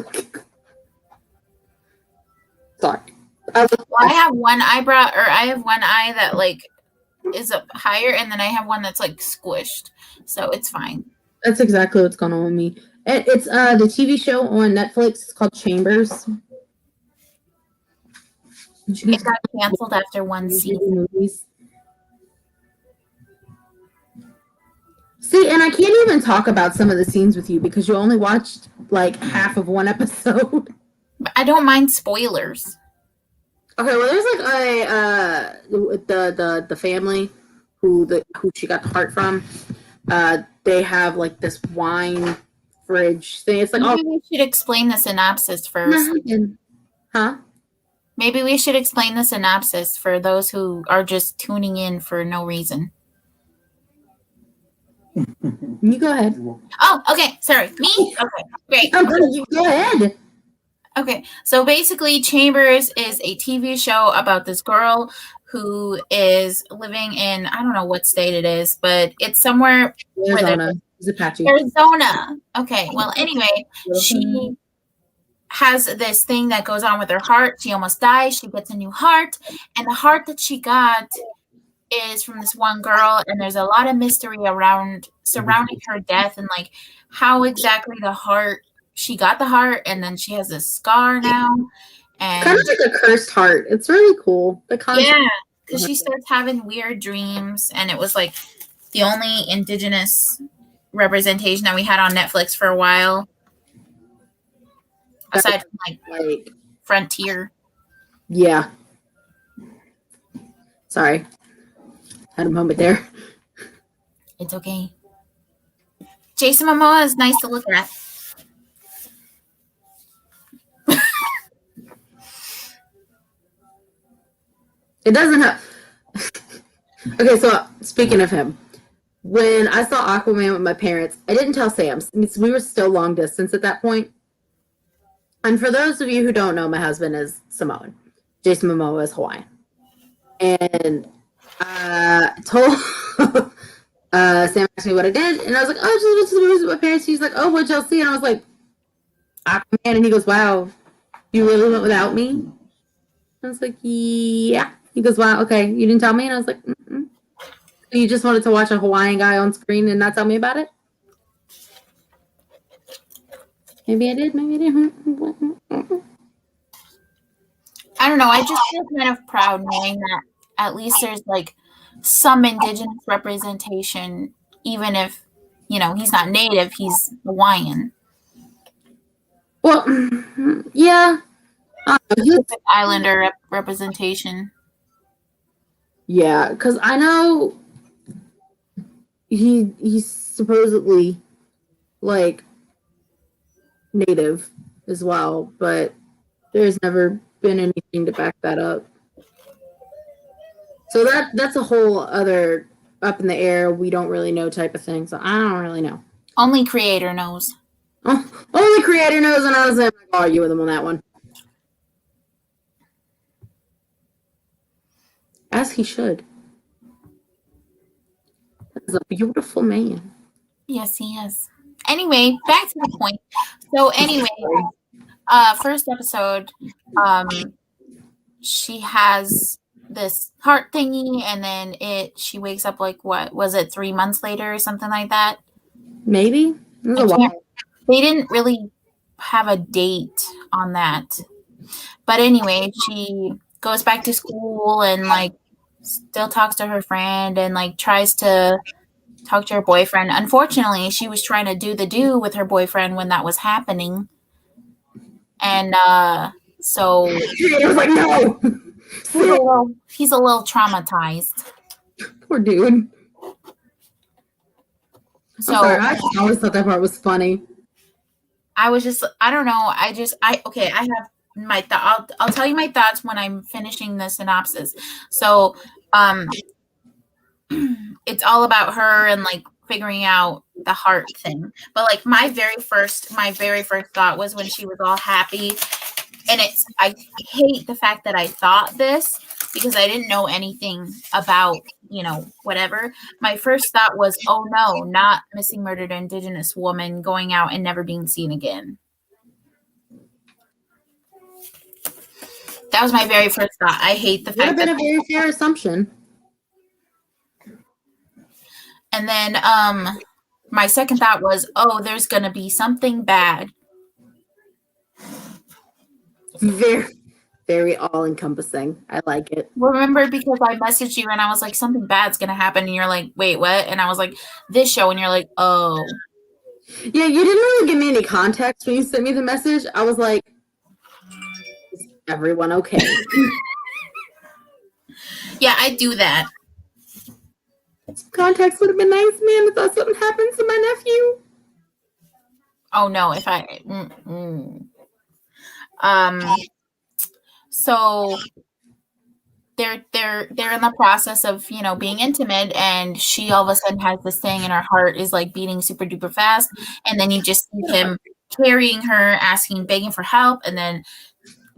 Sorry. I have one eyebrow, or I have one eye that like is up higher, and then I have one that's like squished, so it's fine. That's exactly what's going on with me. It's the TV show on Netflix. It's called Chambers. It got canceled after one season. See, and I can't even talk about some of the scenes with you because you only watched like half of one episode. I don't mind spoilers. Okay, well, there's like the family who she got the heart from. They have like this wine fridge thing. It's like maybe we should explain the synopsis first. Huh? Maybe we should explain the synopsis for those who are just tuning in for no reason. You go ahead. Oh, okay. Sorry, me. Okay, great. You go ahead. Okay, so basically, Chambers is a TV show about this girl who is living in, I don't know what state it is, but it's somewhere. Arizona. It's Apache. Arizona. Okay, well, anyway, she has this thing that goes on with her heart. She almost dies. She gets a new heart, and the heart that she got is from this one girl, and there's a lot of mystery surrounding her death and like how exactly she got the heart, and then she has this scar now, and kind of like a cursed heart. It's really cool. Yeah, because she starts having weird dreams, and it was like the only Indigenous representation that we had on Netflix for a while, aside from like Frontier. Yeah. Sorry, had a moment there. It's okay. Jason Momoa is nice to look at. It doesn't have. Okay, so speaking of him, when I saw Aquaman with my parents, I didn't tell Sam. We were still long distance at that point. And for those of you who don't know, my husband is Samoan. Jason Momoa is Hawaiian. And told Sam asked me what I did, and I was like, oh, I just went to the movies with my parents. He's like, oh, what'd y'all see? And I was like, Aquaman. And he goes, wow, you really went without me? I was like, yeah. He goes, wow, okay, you didn't tell me? And I was like, mm-mm. You just wanted to watch a Hawaiian guy on screen and not tell me about it? Maybe I did, maybe I didn't. I don't know. I just feel kind of proud knowing that at least there's like some Indigenous representation, even if, you know, he's not Native, he's Hawaiian. Well, yeah. Pacific Islander representation. Yeah, because I know he's supposedly like Native as well, but there's never been anything to back that up. So that's a whole other up in the air, we don't really know type of thing. So I don't really know. Only Creator knows. Oh, only Creator knows, and honestly, I'm not gonna argue with him on that one. As he should. He's a beautiful man. Yes, he is. Anyway, back to the point. So anyway, first episode, she has this heart thingy, and then she wakes up like, what was it, 3 months later or something like that? Maybe. It was a while. They didn't really have a date on that. But anyway, she goes back to school and like still talks to her friend and like tries to talk to her boyfriend. Unfortunately, she was trying to do with her boyfriend when that was happening. And so I was like, no. He's a little traumatized. Poor dude. So I'm sorry, I always thought that part was funny. I was just, I don't know. I have my thought. I'll tell you my thoughts when I'm finishing the synopsis. So, it's all about her and like figuring out the heart thing. But like my very first thought was when she was all happy. And I hate the fact that I thought this because I didn't know anything about, you know, whatever. My first thought was, oh no, not missing murdered Indigenous woman going out and never being seen again. That was my very first thought. I hate the fact that would have been a very fair assumption. And then my second thought was, oh, there's gonna be something bad. Very, very all-encompassing. I like it. Remember, because I messaged you and I was like, something bad's gonna happen, and you're like, wait, what? And I was like, this show, and you're like, oh. Yeah, you didn't really give me any context when you sent me the message. I was like, is everyone okay? Yeah, I do that. Context would have been nice, man. I thought something happened to my nephew. Oh no, so they're in the process of, you know, being intimate, and she all of a sudden has this thing and her heart is like beating super duper fast, and then you just see him carrying her, begging for help, and then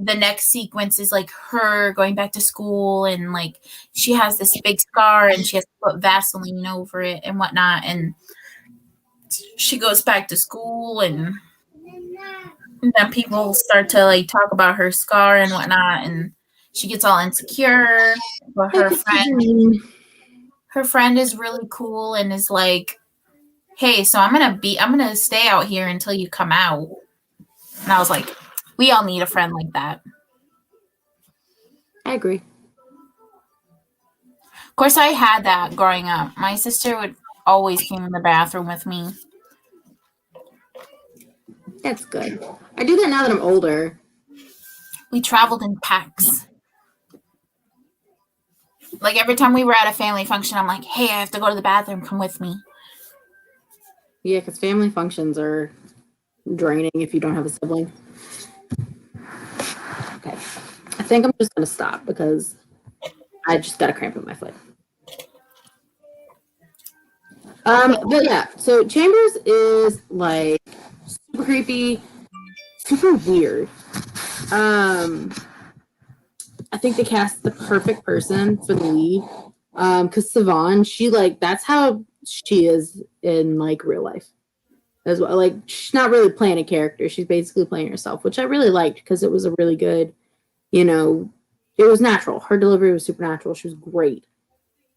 the next sequence is like her going back to school, and like she has this big scar and she has to put Vaseline over it and whatnot, and she goes back to school, and then people start to like talk about her scar and whatnot, and she gets all insecure. But her friend is really cool and is like, hey, so I'm gonna stay out here until you come out. And I was like, we all need a friend like that. I agree. Of course, I had that growing up. My sister would always came in the bathroom with me. That's good. I do that now that I'm older. We traveled in packs. Like every time we were at a family function, I'm like, hey, I have to go to the bathroom. Come with me. Yeah, because family functions are draining if you don't have a sibling. Okay. I think I'm just going to stop because I just got a cramp in my foot. But yeah, so Chambers is like super creepy, super weird. I think they cast the perfect person for the lead. Because Savon, she like that's how she is in like real life as well. Like she's not really playing a character; she's basically playing herself, which I really liked because it was a really good, you know, it was natural. Her delivery was supernatural. She was great.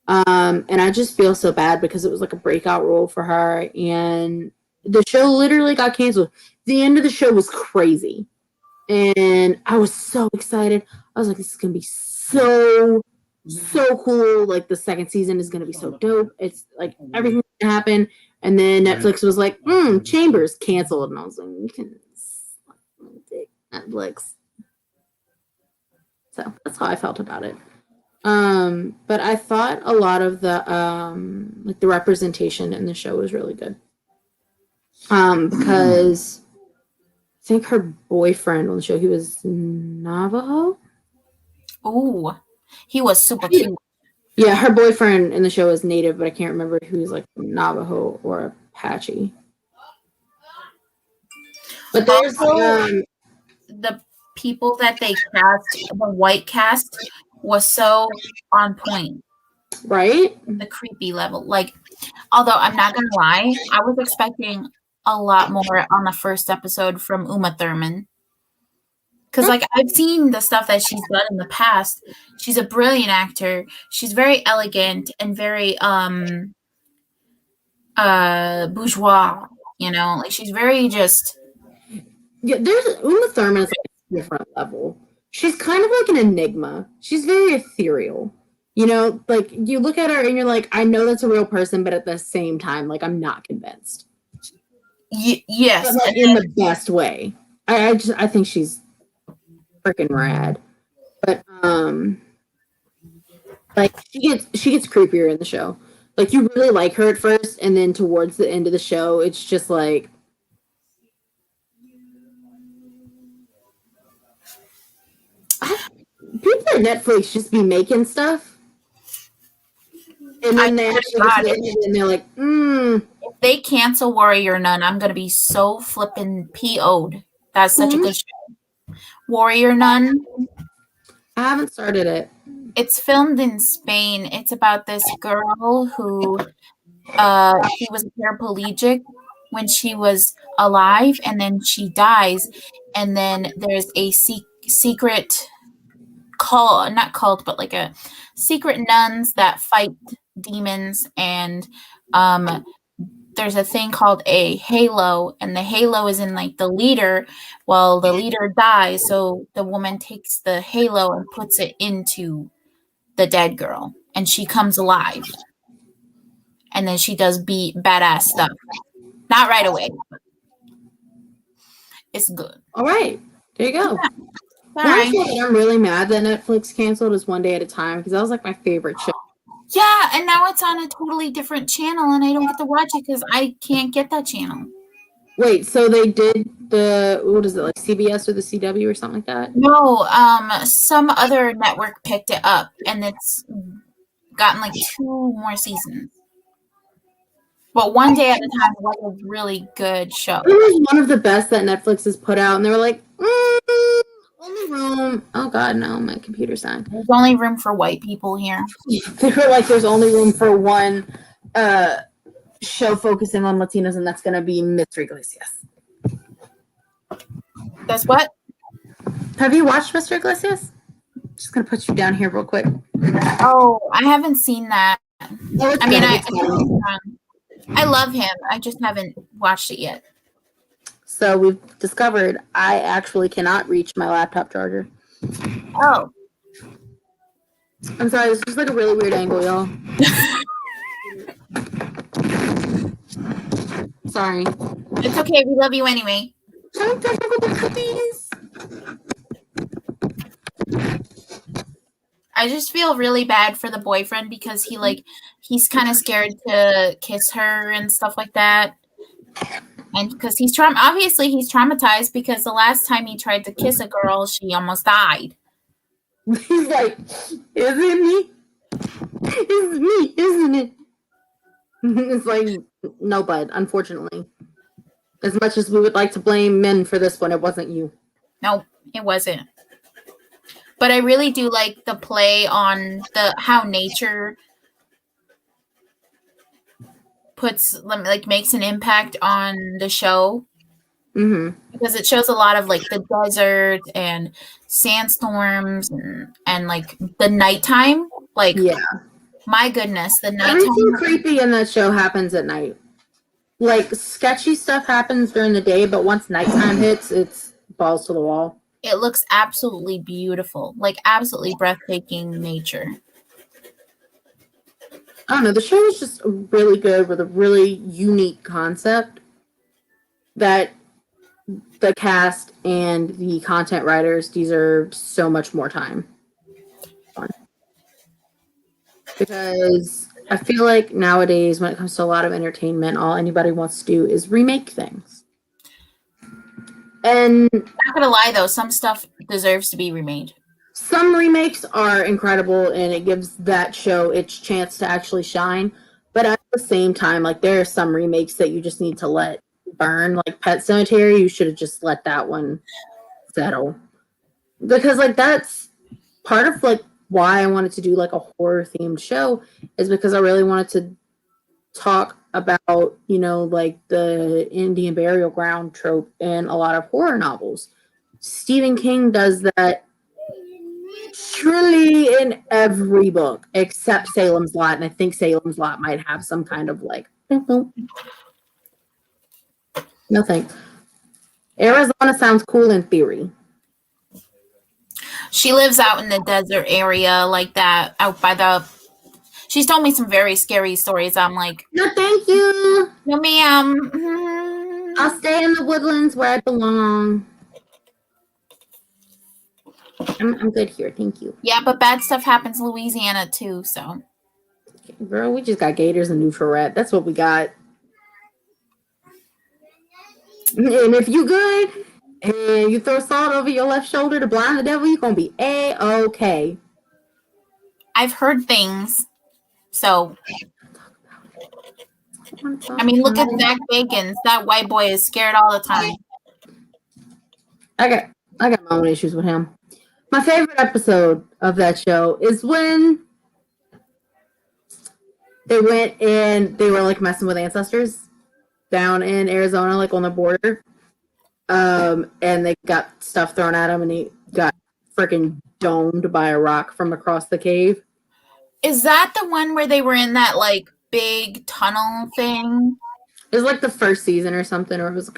And I just feel so bad because it was like a breakout role for her, and the show literally got canceled. The end of the show was crazy, and I was so excited. I was like, "This is gonna be so cool! Like the second season is gonna be so dope. It's like everything's gonna happen." And then Netflix was like, "Chambers canceled," and I was like, "You can suck my dick, Netflix." So that's how I felt about it. But I thought a lot of the like the representation in the show was really good. Because I think her boyfriend on the show, he was Navajo. Ooh, he was super cute. Yeah, her boyfriend in the show is Native, but I can't remember if he was like Navajo or Apache. But there's Also, the people that they cast, the white cast, was so on point. right? The creepy level. Like, although I'm not gonna lie, I was expecting a lot more on the first episode from Uma Thurman. Because like I've seen the stuff that she's done in the past. She's a brilliant actor. She's very elegant and very bourgeois, you know, like she's very just Yeah, there's Uma Thurman is like a different level. She's kind of like an enigma. She's very ethereal. You know, like you look at her and you're like, I know that's a real person, but at the same time, like I'm not convinced. yes. But like, in the best way. I think she's freaking rad. But like she gets creepier in the show. Like you really like her at first, and then towards the end of the show, it's just like people at Netflix just be making stuff, and then they actually get to the end and they're like, If they cancel Warrior Nun, I'm gonna be so flippin' PO'd. That's such a good show. Warrior Nun. I haven't started it. It's filmed in Spain. It's about this girl who she was paraplegic when she was alive, and then she dies, and then there's a secret cult, not cult, but like a secret nuns that fight demons, and there's a thing called a halo, and the halo is in like the leader. Well, the leader dies, so the woman takes the halo and puts it into the dead girl, and she comes alive, and then she does badass stuff. Not right away. It's good. All right, there you go. All right. I'm really mad that Netflix canceled is One Day at a Time because that was like my favorite show. Yeah, and now it's on a totally different channel, and I don't get to watch it because I can't get that channel. Wait, so they did what is it, like CBS or the CW or something like that? No, some other network picked it up, and it's gotten like 2 more seasons. But One Day at a Time was a really good show. It was one of the best that Netflix has put out, and they were like, only room. Oh God, no, my computer's dying. There's only room for white people here. They were like, there's only room for one show focusing on Latinos, and that's gonna be Mr. Iglesias. That's what? Have you watched Mr. Iglesias? Just gonna put you down here real quick. Oh, I haven't seen that. Oh, I mean, I love him. I just haven't watched it yet. So we've discovered I actually cannot reach my laptop charger. Oh. I'm sorry, this is like a really weird angle, y'all. Sorry. It's okay. We love you anyway. I just feel really bad for the boyfriend because he's kind of scared to kiss her and stuff like that. And because he's obviously he's traumatized because the last time he tried to kiss a girl, she almost died. He's like, is it me? It's me, isn't it? It's like, no, bud, unfortunately. As much as we would like to blame men for this one, it wasn't you. Nope. It wasn't. But I really do like the play on the how nature makes an impact on the show. Mm-hmm. Because it shows a lot of like the desert and sandstorms and like the nighttime. Like, Yeah. my goodness, the Everything nighttime. creepy in that show happens at night. Like, sketchy stuff happens during the day, but once nighttime hits, it's balls to the wall. It looks absolutely beautiful, like absolutely breathtaking nature. I don't know. The show is just really good with a really unique concept that the cast and the content writers deserve so much more time on. Because I feel like nowadays, when it comes to a lot of entertainment, all anybody wants to do is remake things. And Not gonna lie though, some stuff deserves to be remade. some remakes are incredible and it gives that show its chance to actually shine. But at the same time, like there are some remakes that you just need to let burn. Like Pet Cemetery, you should have just let that one settle. Because like that's part of like why I wanted to do like a horror themed show is because I really wanted to talk about, you know, like the Indian burial ground trope in a lot of horror novels. Stephen King does that truly in every book except Salem's Lot, and I think Salem's Lot might have some kind of like no thanks. Arizona sounds cool in theory. She lives out in the desert area like that, out by the. She's told me some very scary stories. I'm like, No, thank you. no, ma'am. I'll stay in the woodlands where I belong. I'm good here, thank you. Yeah, but bad stuff happens in Louisiana too. So, Girl, we just got gators and neutral rat. That's what we got. And if you good and you throw salt over your left shoulder to blind the devil, you're gonna be A-okay. I've heard things. So, I mean, look at Zach Bagans. That white boy is scared all the time. I got my own issues with him. My favorite episode of that show is when they went and they were like messing with ancestors down in Arizona, like on the border. And they got stuff thrown at him and he got freaking domed by a rock from across the cave. Is that the one where they were in that like big tunnel thing? It was like the first season or something, or it was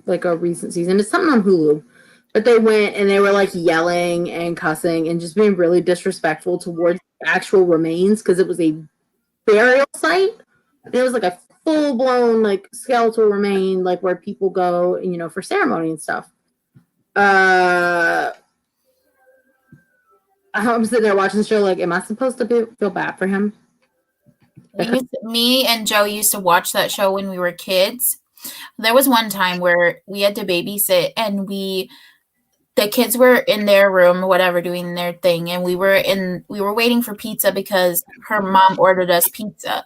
like a recent season. It's something on Hulu. But they went and they were like yelling and cussing and just being really disrespectful towards actual remains because it was a burial site. And it was like a full blown like skeletal remain, like where people go, you know, for ceremony and stuff. I'm sitting there watching the show, like, am I supposed to feel bad for him? Me and Joe used to watch that show when we were kids. There was one time where we had to babysit and the kids were in their room or whatever doing their thing, and we were waiting for pizza because her mom ordered us pizza,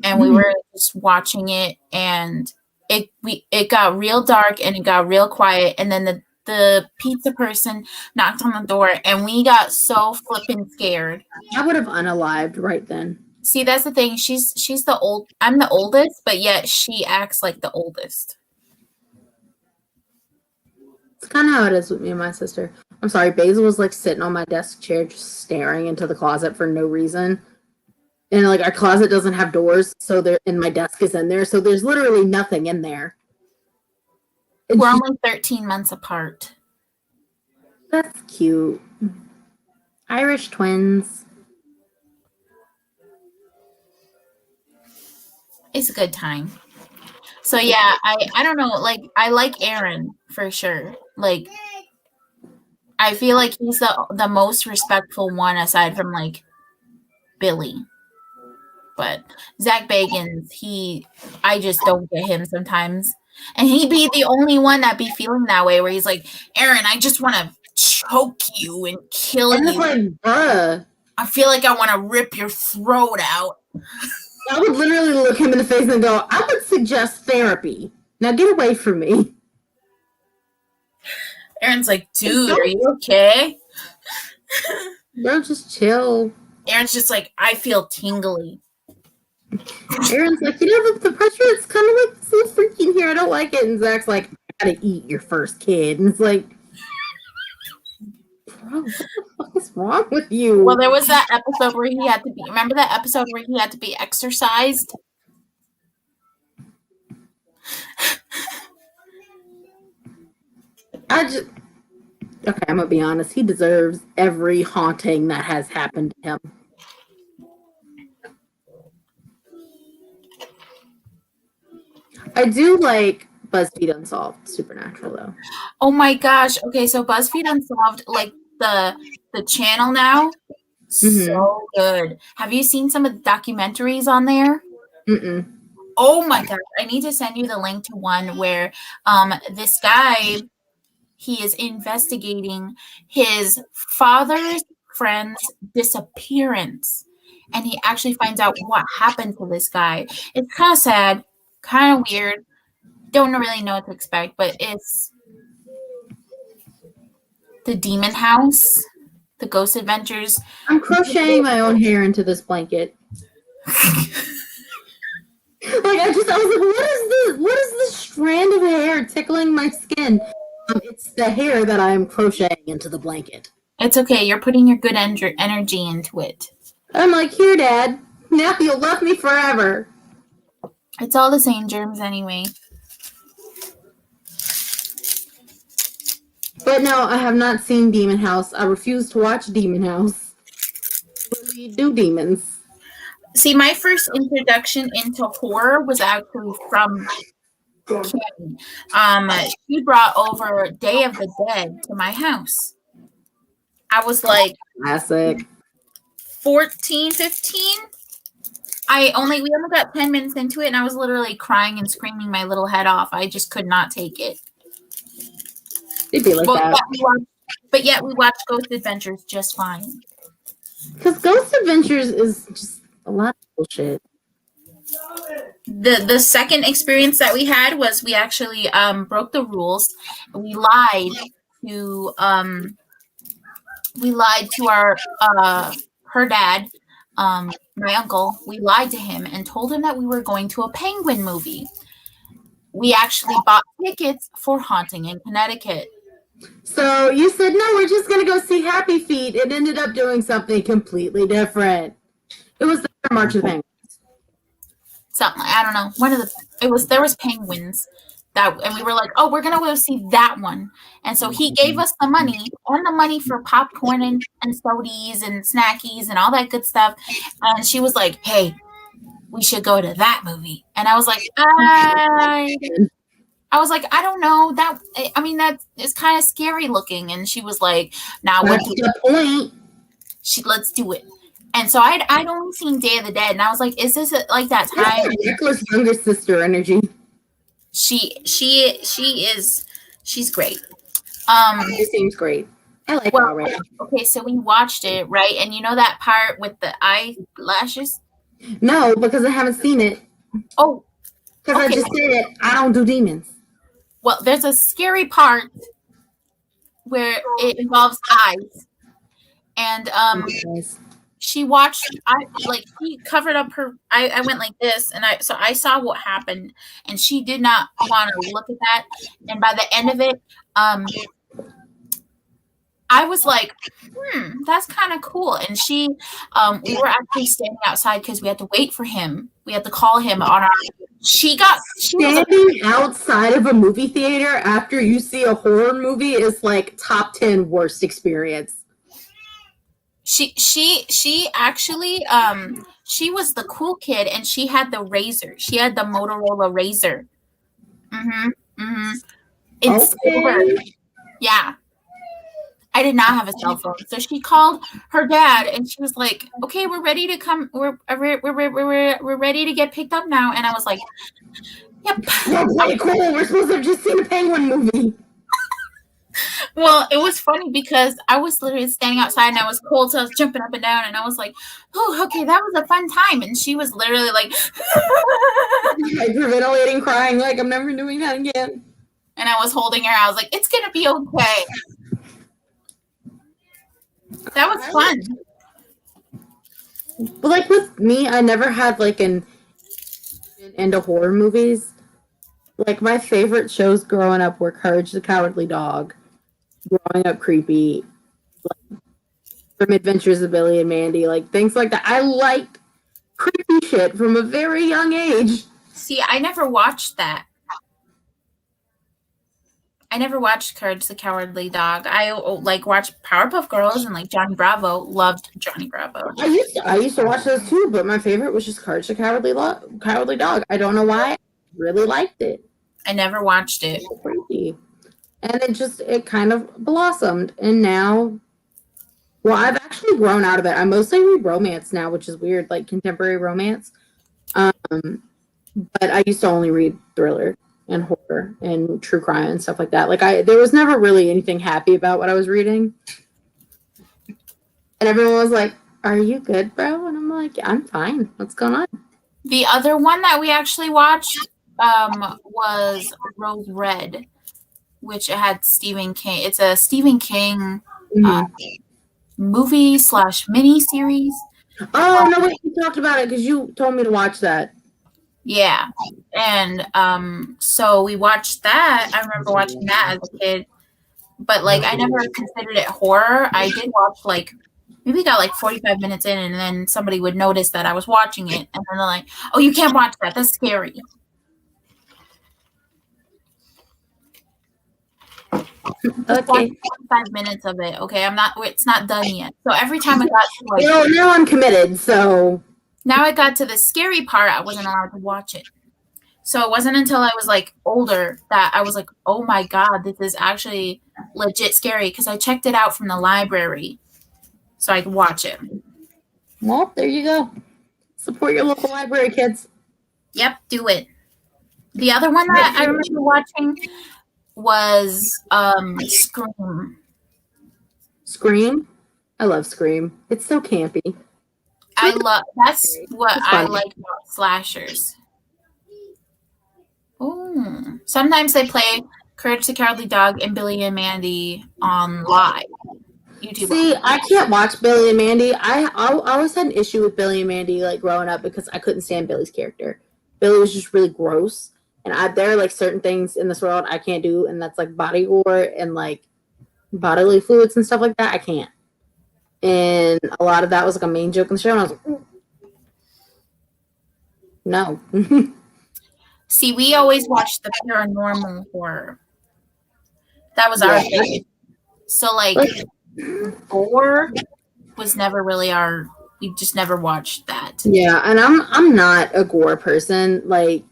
and we were just watching it, and it got real dark and it got real quiet, and then the pizza person knocked on the door and we got so flippin' scared. I would have unalived right then. See, that's the thing. I'm the oldest, but yet she acts like the oldest. It's kind of how it is with me and my sister. I'm sorry, Basil was like sitting on my desk chair just staring into the closet for no reason. And like our closet doesn't have doors, and my desk is in there, so there's literally nothing in there. And we're only 13 months apart. That's cute. Irish twins. It's a good time. So yeah, I don't know, like I like Aaron for sure. Like I feel like he's the most respectful one aside from like Billy. But Zach Bagans, I just don't get him sometimes. And he'd be the only one that be feeling that way where he's like, Aaron, I just want to choke you and kill you. Like, bruh. I feel like I want to rip your throat out. I would literally look him in the face and go, I would suggest therapy. Now get away from me. Aaron's like, dude, are you okay? Bro, just chill. Aaron's just like, I feel tingly. Aaron's like, the pressure is kind of like so freaking here. I don't like it. And Zach's like, I gotta eat your first kid. And it's like, bro, what the fuck is wrong with you? Well, there was that episode where he had to be. Remember that episode where he had to be exercised? Okay, I'm gonna be honest. He deserves every haunting that has happened to him. I do like BuzzFeed Unsolved Supernatural though. Oh my gosh. Okay, so BuzzFeed Unsolved, like the channel now, so good. Have you seen some of the documentaries on there? Mm-mm. Oh my gosh. I need to send you the link to one where this guy, he is investigating his father's friend's disappearance. And he actually finds out what happened to this guy. It's kind of sad, kind of weird. Don't really know what to expect, but it's the Demon House, the Ghost Adventures. I'm crocheting my own hair into this blanket. I was like, what is this? What is this strand of hair tickling my skin? It's the hair that I'm crocheting into the blanket. It's okay. You're putting your good energy into it. I'm like, here, Dad. Now you'll love me forever. It's all the same germs anyway. But no, I have not seen Demon House. I refuse to watch Demon House. We do demons. See, my first introduction into horror was actually from Kim. She brought over Day of the Dead to my house. I was like Classic. 14, 15. We only got 10 minutes into it, and I was literally crying and screaming my little head off. I just could not take it. It'd be like that. But yet we watched Ghost Adventures just fine. Because Ghost Adventures is just a lot of bullshit. The second experience that we had was we actually broke the rules. We lied to our her dad, my uncle. We lied to him and told him that we were going to a Penguin movie. We actually bought tickets for Haunting in Connecticut. So you said, no, we're just going to go see Happy Feet. It ended up doing something completely different. It was the March of the Penguins. Something, I don't know. There was penguins and we were like, oh, we're going to go see that one. And so he gave us the money for popcorn and sodies and snackies and all that good stuff. And she was like, hey, we should go to that movie. And I was like, I don't know. That is kind of scary looking. And she was like, nah, That's the point. Let's do it. And so I'd only seen Day of the Dead, and I was like, is this like that time? Nicholas' younger sister energy. She's great. She seems great. I like her already. Okay, so we watched it, right? And you know that part with the eyelashes? No, because I haven't seen it. Oh. Because I just said I don't do demons. Well, there's a scary part where it involves eyes. And she watched, she covered up her, I went like this, and I saw what happened, and she did not want to look at that. And by the end of it, I was like, that's kind of cool. And we were actually standing outside because we had to wait for him. We had to call him on our, standing outside of a movie theater after you see a horror movie is like top 10 worst experience. She actually she was the cool kid, and she had the Razor. She had the Motorola Razor. In silver. Yeah. I did not have a cell phone, so she called her dad, and she was like, "Okay, we're ready to come. We're ready to get picked up now." And I was like, "Yep." Okay, cool. We're supposed to have just seen a Penguin movie. Well, it was funny because I was literally standing outside and I was cold, so I was jumping up and down, and I was like, "Oh, okay, that was a fun time." And she was literally like, hyperventilating, crying, like I'm never doing that again. And I was holding her. I was like, it's going to be okay. That was fun. But like with me, I never had like an into horror movies. Like my favorite shows growing up were Courage the Cowardly Dog, Growing Up Creepy, like, From Adventures of Billy and Mandy, like things like that. I liked creepy shit from a very young age. See, I never watched that. I never watched Courage the Cowardly Dog. I like watched Powerpuff Girls and like Johnny Bravo. Loved Johnny Bravo. I used to watch those too, but my favorite was just Courage the Cowardly Dog. I don't know why. I really liked it. I never watched it. So creepy. And it kind of blossomed. And now, well, I've actually grown out of it. I mostly read romance now, which is weird, like contemporary romance. But I used to only read thriller and horror and true crime and stuff like that. Like there was never really anything happy about what I was reading. And everyone was like, "Are you good, bro?" And I'm like, yeah, "I'm fine. What's going on?" The other one that we actually watched was Rose Red, which had Stephen King. It's a Stephen King movie / mini series. Oh no, wait, you talked about it because you told me to watch that. Yeah, and so we watched that. I remember watching that as a kid, but like I never considered it horror. I did watch like maybe got like 45 minutes in, and then somebody would notice that I was watching it, and then they're like, "Oh, you can't watch that. That's scary." Okay. 5 minutes of it. Okay, it's not done yet. So every time I got to like, Now I'm committed. So now I got to the scary part, I wasn't allowed to watch it. So it wasn't until I was like older that I was like, oh my God, this is actually legit scary, because I checked it out from the library so I could watch it. well, there you go. Support your local library, kids. Yep, do it. The other one that I remember watching was Scream. Scream. I love Scream. It's so campy. That's what It's I fun. like about slashers. Oh, sometimes they play Courage the Cowardly Dog and Billy and Mandy on live YouTube. See, I can't watch Billy and Mandy. I always had an issue with Billy and Mandy like growing up because I couldn't stand Billy's character. Billy was just really gross, and there are like certain things in this world I can't do, and that's like body gore and like bodily fluids and stuff like that. I can't. And a lot of that was like a main joke in the show, and I was like, no. See, we always watched the paranormal horror. That was our thing. So like gore was never really we just never watched that. Yeah, and I'm not a gore person. Like,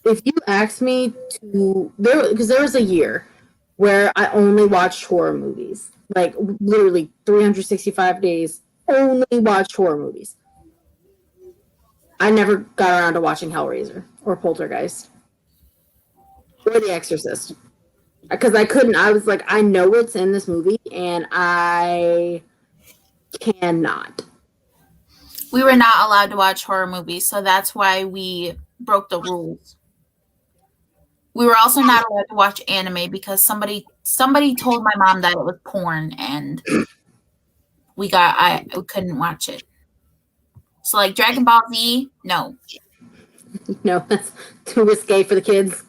if you asked me to, because there was a year where I only watched horror movies, like literally 365 days, only watched horror movies. I never got around to watching Hellraiser or Poltergeist or The Exorcist because I couldn't. I was like, I know what's in this movie, and I cannot. We were not allowed to watch horror movies, so that's why we broke the rules. We were also not allowed to watch anime because somebody told my mom that it was porn, and we couldn't watch it. So like Dragon Ball Z, no. No, that's too risque for the kids.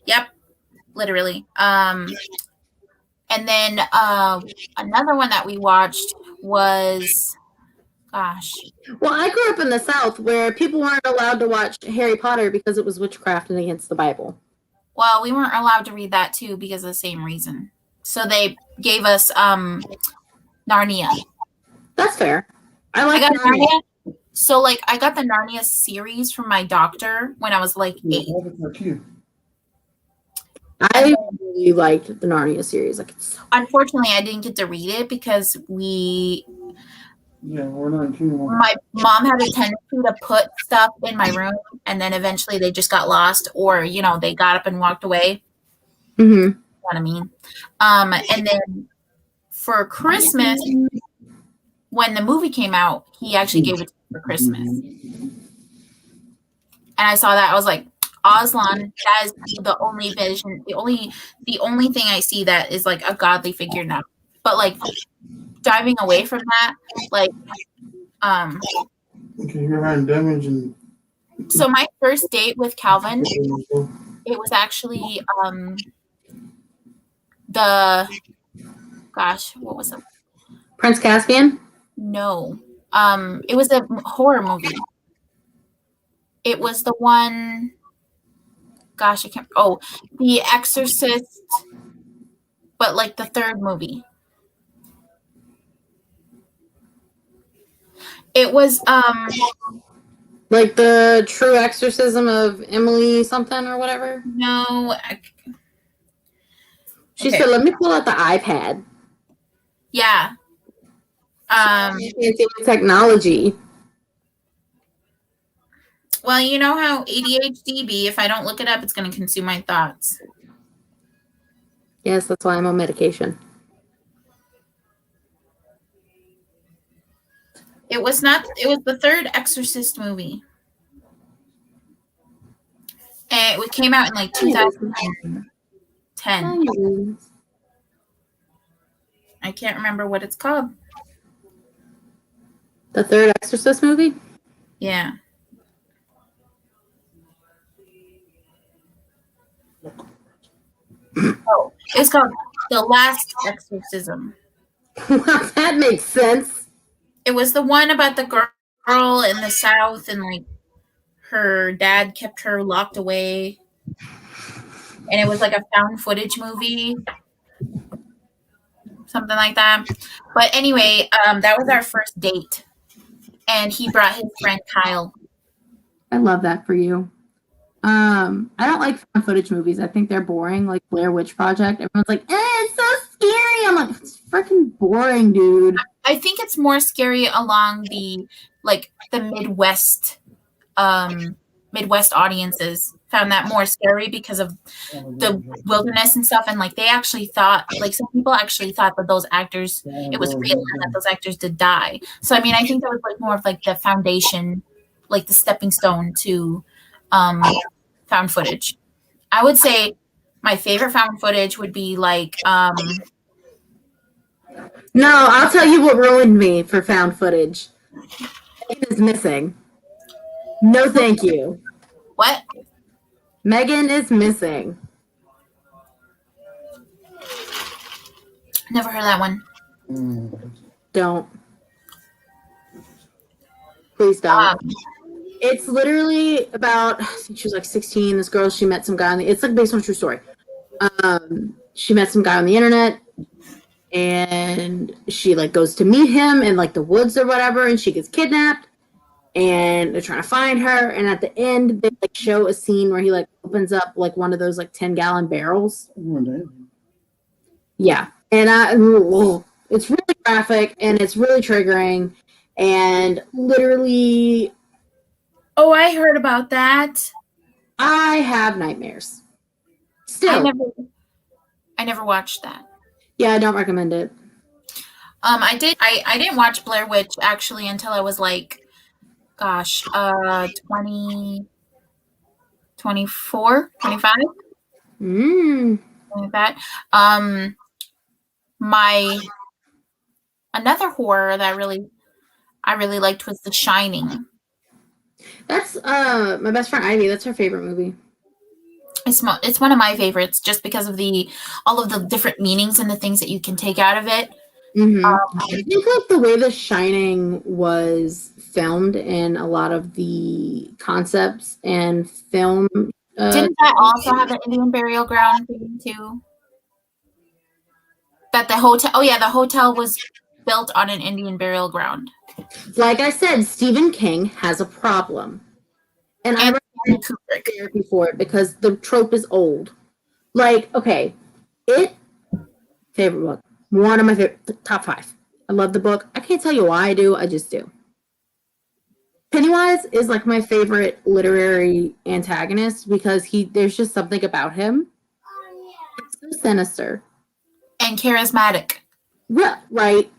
Yep, literally. And then another one that we watched was, gosh. Well, I grew up in the South where people weren't allowed to watch Harry Potter because it was witchcraft and against the Bible. Well, we weren't allowed to read that too because of the same reason. So they gave us Narnia. That's fair. I like Narnia. So like I got the Narnia series from my doctor when I was like 8. I really liked the Narnia series. Like, unfortunately, I didn't get to read it because we're not my mom had a tendency to put stuff in my room, and then eventually they just got lost, or they got up and walked away. Mm-hmm. You know what I mean? And then for Christmas, when the movie came out, he actually gave it to me for Christmas. And I saw that, I was like, Aslan, that is the only vision, the only thing I see that is like a godly figure now. But like diving away from that, like Okay, you're having damage and so my first date with Calvin, it was actually the what was it? Prince Caspian? No. It was a horror movie. It was the one, I can't, The Exorcist, but like the third movie. It was Like the true exorcism of Emily something or whatever? no, She okay. said, let me pull out the iPad. Yeah. Fancy with technology. Well, you know how ADHD be, if I don't look it up, it's going to consume my thoughts. Yes, that's why I'm on medication. It was the third Exorcist movie. And it came out in like 2010. I can't remember what it's called. The third Exorcist movie? Yeah. Oh, it's called The Last Exorcism. Well, that makes sense. It was the one about the girl in the South and like her dad kept her locked away. And it was like a found footage movie. Something like that. But anyway, that was our first date. And he brought his friend Kyle. I love that for you. I don't like found footage movies. I think they're boring, like Blair Witch Project. Everyone's like, it's so scary. I'm like, it's freaking boring, dude. I think it's more scary along the Midwest audiences found that more scary because of the wilderness and stuff, and like they actually thought, like some people actually thought that those actors, it was real and that those actors did die. So I mean, I think that was like more of like the foundation, like the stepping stone to found footage. I would say my favorite found footage would be like No, I'll tell you what ruined me for found footage. Megan is missing. No, thank you. what? Megan is missing. Never heard that one. Don't. Please don't. It's literally about, I think she was like 16. This girl, she met some guy it's like based on a true story. She met some guy on the internet and she like goes to meet him in like the woods or whatever, and she gets kidnapped and they're trying to find her, and at the end they like show a scene where he like opens up like one of those like 10-gallon barrels. Yeah. And it's really graphic and it's really triggering and literally Oh, I heard about that. I have nightmares. Still. I never watched that. Yeah, I don't recommend it. I didn't watch Blair Witch actually until I was like 20, 24, 25. Like that. Another horror that I really liked was The Shining. That's my best friend Ivy. That's her favorite movie. It's one of my favorites just because of all of the different meanings and the things that you can take out of it. I think like the way The Shining was filmed and a lot of the concepts and film. Didn't that also have an Indian burial ground thing too? That the hotel. Oh yeah, the hotel was built on an Indian burial ground. Like I said, Stephen King has a problem, and I recommend therapy for it because the trope is old. Like, okay, favorite book, one of my favorite, top 5. I love the book. I can't tell you why I do. I just do. Pennywise is like my favorite literary antagonist because there's just something about him. It's so sinister and charismatic. Yeah, right.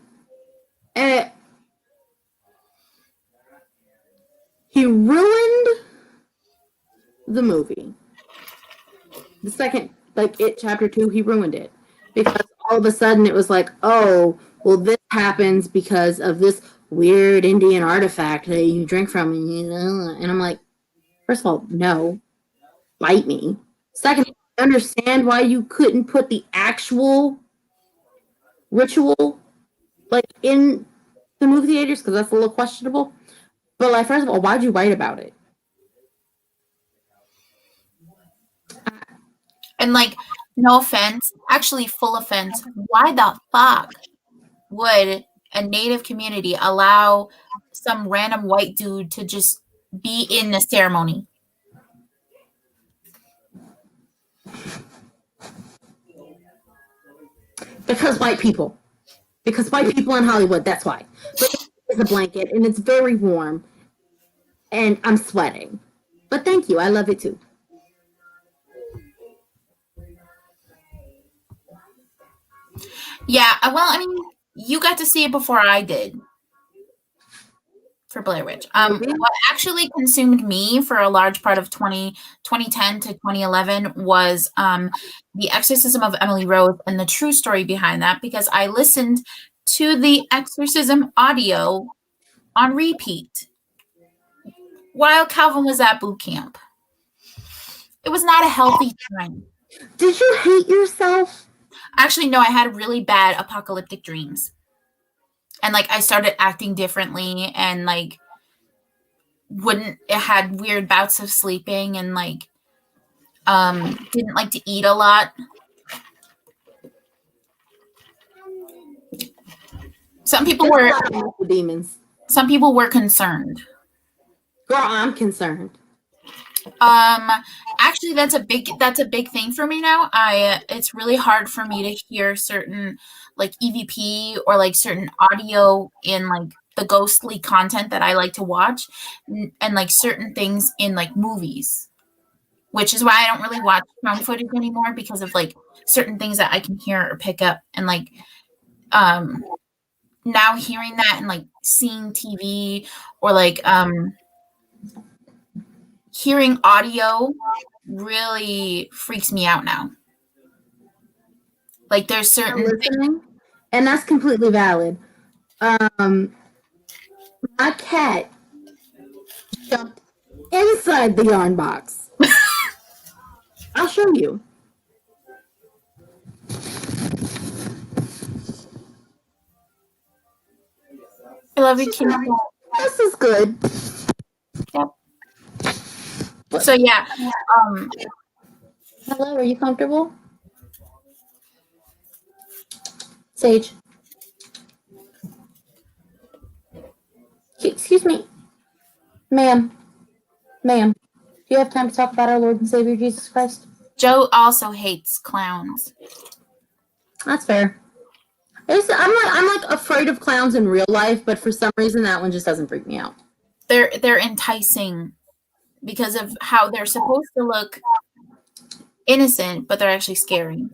He ruined the movie, the second, like It Chapter 2, he ruined it. Because all of a sudden it was like, oh, well, this happens because of this weird Indian artifact that you drink from. And I'm like, first of all, no, bite me. Second, I understand why you couldn't put the actual ritual like in the movie theaters because that's a little questionable. But like, first of all, why'd you write about it? And like, no offense, actually full offense, why the fuck would a native community allow some random white dude to just be in the ceremony? Because white people. Because white people in Hollywood, that's why. But it's a blanket and it's very warm. And I'm sweating. But thank you. I love it too. Yeah, well, I mean, you got to see it before I did for Blair Witch. What actually consumed me for a large part of 2010 to 2011 was The Exorcism of Emily Rose and the true story behind that, because I listened to the exorcism audio on repeat while Calvin was at boot camp. It was not a healthy time. Did you hate yourself? Actually, no, I had really bad apocalyptic dreams. And like I started acting differently and like it had weird bouts of sleeping and like didn't like to eat a lot. Some people were demons. Some people were concerned. Girl, I'm concerned. Actually that's a big thing for me now. It's really hard for me to hear certain like EVP or like certain audio in like the ghostly content that I like to watch and like certain things in like movies, which is why I don't really watch found footage anymore because of like certain things that I can hear or pick up. And like now hearing that and like seeing TV or like hearing audio really freaks me out now. Like there's certain listening, and that's completely valid. My cat jumped inside the yarn box. I'll show you. I love you, Kim. This is good. Yep. So yeah. Hello, are you comfortable? Sage. Excuse me. Ma'am. Do you have time to talk about our Lord and Savior Jesus Christ? Joe also hates clowns. That's fair. I'm like afraid of clowns in real life, but for some reason that one just doesn't freak me out. They're enticing because of how they're supposed to look innocent, but they're actually scary.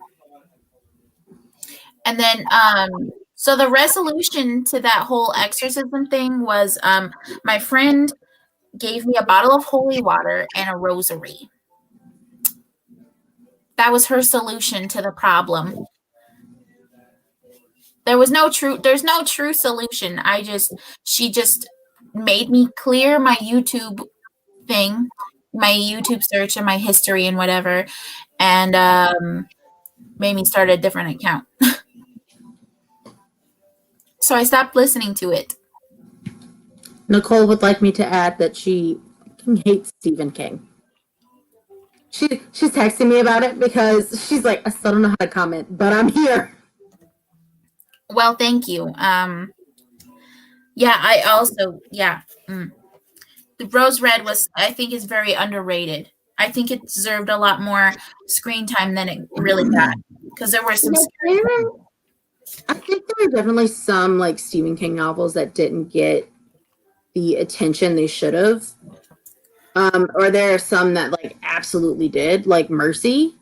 And then so the resolution to that whole exorcism thing was my friend gave me a bottle of holy water and a rosary. That was her solution to the problem. There's no true solution. She just made me clear my YouTube thing, my YouTube search and my history and whatever, and made me start a different account. So I stopped listening to it. Nicole would like me to add that she hates Stephen King. She's texting me about it because she's like, I still don't know how to comment, but I'm here. Well, thank you. The Rose Red I think is very underrated. I think it deserved a lot more screen time than it really got because there were some. I think there were definitely some like Stephen King novels that didn't get the attention they should have. Or there are some that like absolutely did, like Mercy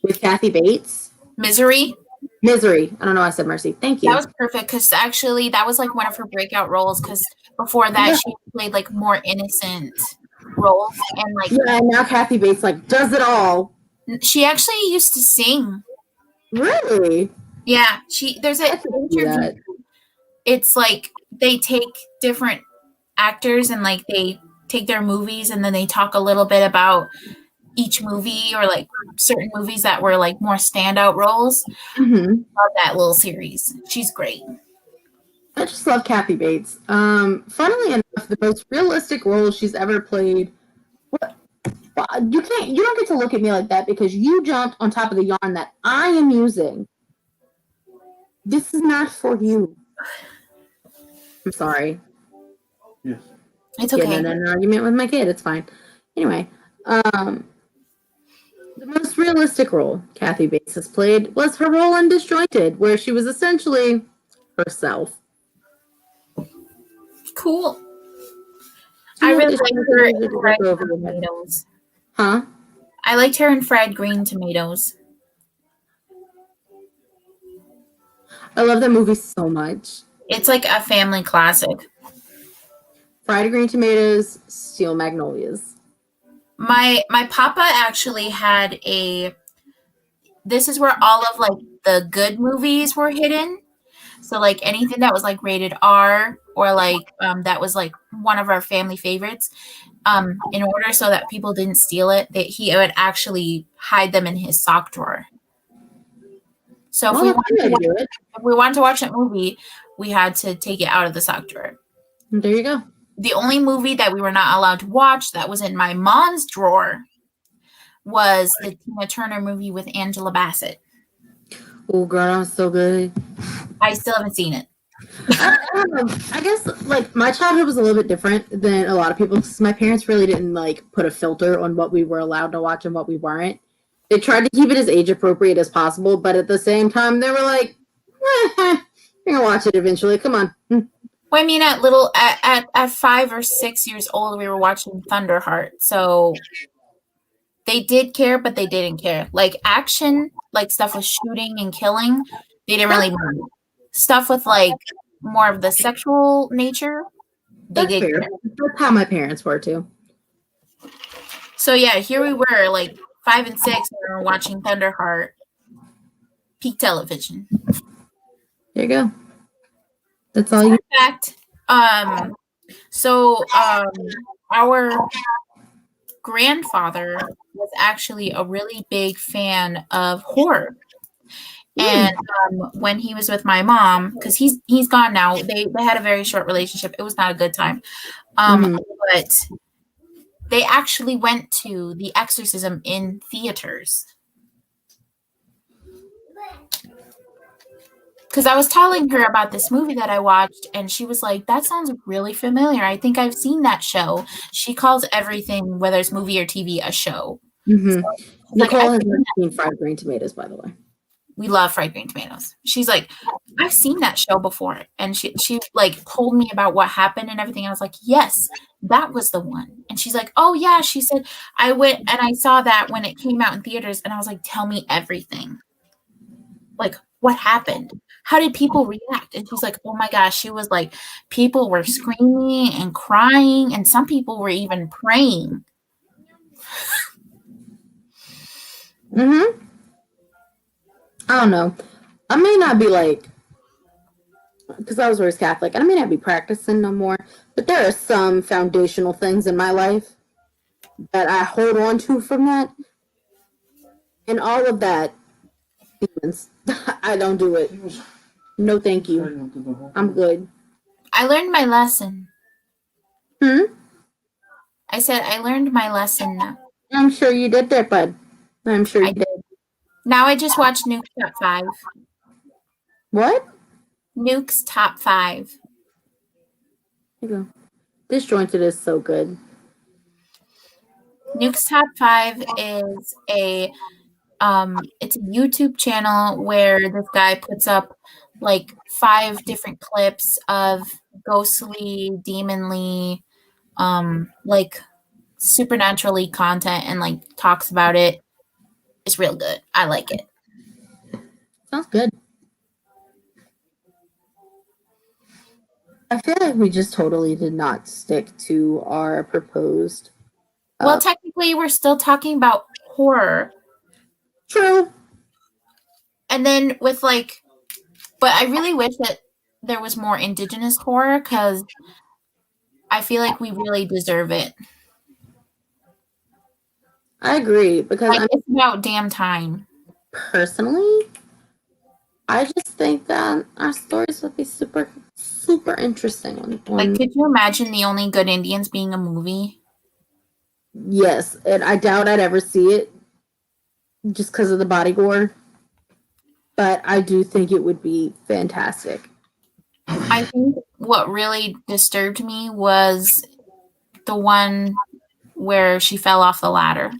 with Kathy Bates. Misery. I don't know why I said Mercy. Thank you. That was perfect because actually that was like one of her breakout roles because before that she played like more innocent roles, and like Yeah, and now Kathy Bates like does it all. she actually used to sing. Really? Yeah, there's I an could see interview. that. It's like they take different actors and like they take their movies and then they talk a little bit about each movie or like certain movies that were like more standout roles. Mm-hmm. Love that little series. She's great. I just love Kathy Bates. Funnily enough, the most realistic role she's ever played. Well, you don't get to look at me like that because you jumped on top of the yarn that I am using. This is not for you. I'm sorry. Yes. It's Getting okay. in an argument with my kid. It's fine. Anyway, the most realistic role Kathy Bates has played was her role in Disjointed, where she was essentially herself. Cool. I really liked her in Fried Over Green your head. Tomatoes. Huh? I liked her in Fried Green Tomatoes. I love that movie so much. It's like a family classic. Fried green tomatoes, steel magnolias. My papa actually had a. This is where all of like the good movies were hidden. So like anything that was like rated R or like that was like one of our family favorites. In order so that people didn't steal it, he would actually hide them in his sock drawer. So Well, that's a good way to do it. if we wanted to watch that movie, we had to take it out of the sock drawer. There you go. The only movie that we were not allowed to watch that was in my mom's drawer was the Tina Turner movie with Angela Bassett. Oh, girl, that was so good. I still haven't seen it. I guess like my childhood was a little bit different than a lot of people because my parents really didn't like put a filter on what we were allowed to watch and what we weren't. They tried to keep it as age appropriate as possible, but at the same time, they were like, you're gonna watch it eventually. Come on. Well, I mean, at 5 or 6 years old, we were watching Thunderheart, so they did care, but they didn't care. Like action, like stuff with shooting and killing, they didn't really mind. Stuff with like more of the sexual nature, they That's did fair. care. That's how my parents were too. So yeah, here we were, like 5 and 6, and we were watching Thunderheart, peak television. There you go. That's all you. In fact, our grandfather was actually a really big fan of horror. And when he was with my mom, because he's gone now, they had a very short relationship. It was not a good time. But they actually went to The Exorcism in theaters. Because I was telling her about this movie that I watched, and she was like, that sounds really familiar. I think I've seen that show. She calls everything, whether it's movie or TV, a show. Mm-hmm. So, Nicole has never seen Fried Green Tomatoes, by the way. We love Fried Green Tomatoes. She's like, I've seen that show before. And she like told me about what happened and everything. I was like, yes, that was the one. And she's like, oh yeah. She said, I went and I saw that when it came out in theaters. And I was like, tell me everything. Like, what happened? How did people react? And she's like, oh my gosh. She was like, people were screaming and crying. And some people were even praying. Mm-hmm. I don't know. I may not be like, because I was raised Catholic, and I may not be practicing no more, but there are some foundational things in my life that I hold on to from that. And all of that, demons. I don't do it. No, thank you. I'm good. I learned my lesson. I said, I learned my lesson now. I'm sure you did that, bud. I'm sure you did. Now I just watched Nuke's Top 5. What? Nuke's Top 5. Here you go. Disjointed is so good. Nuke's Top 5 is it's a YouTube channel where this guy puts up like 5 different clips of ghostly, demonly, like supernaturally content and like talks about it. It's real good. I like it. Sounds good. I feel like we just totally did not stick to our proposed Well, technically, we're still talking about horror. True. And then with like, but I really wish that there was more Indigenous horror because I feel like we really deserve it. I agree because Like, it's about damn time. personally, I just think that our stories would be super, super interesting. Like, could you imagine The Only Good Indians being a movie? Yes, and I doubt I'd ever see it just because of the body gore. But I do think it would be fantastic. I think what really disturbed me was the one where she fell off the ladder.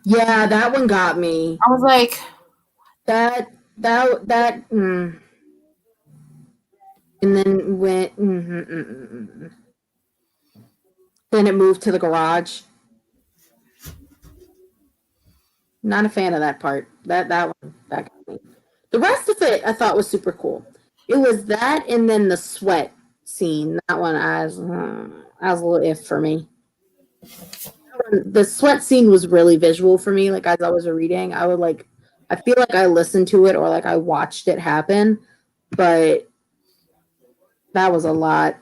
Yeah, that one got me. I was like, that, and then went, then it moved to the garage. Not a fan of that part. That one, that got me. The rest of it I thought was super cool. It was that and then the sweat scene. That one I was a little if for me. The sweat scene was really visual for me. Like as I was reading, I feel like I listened to it or like I watched it happen, but that was a lot.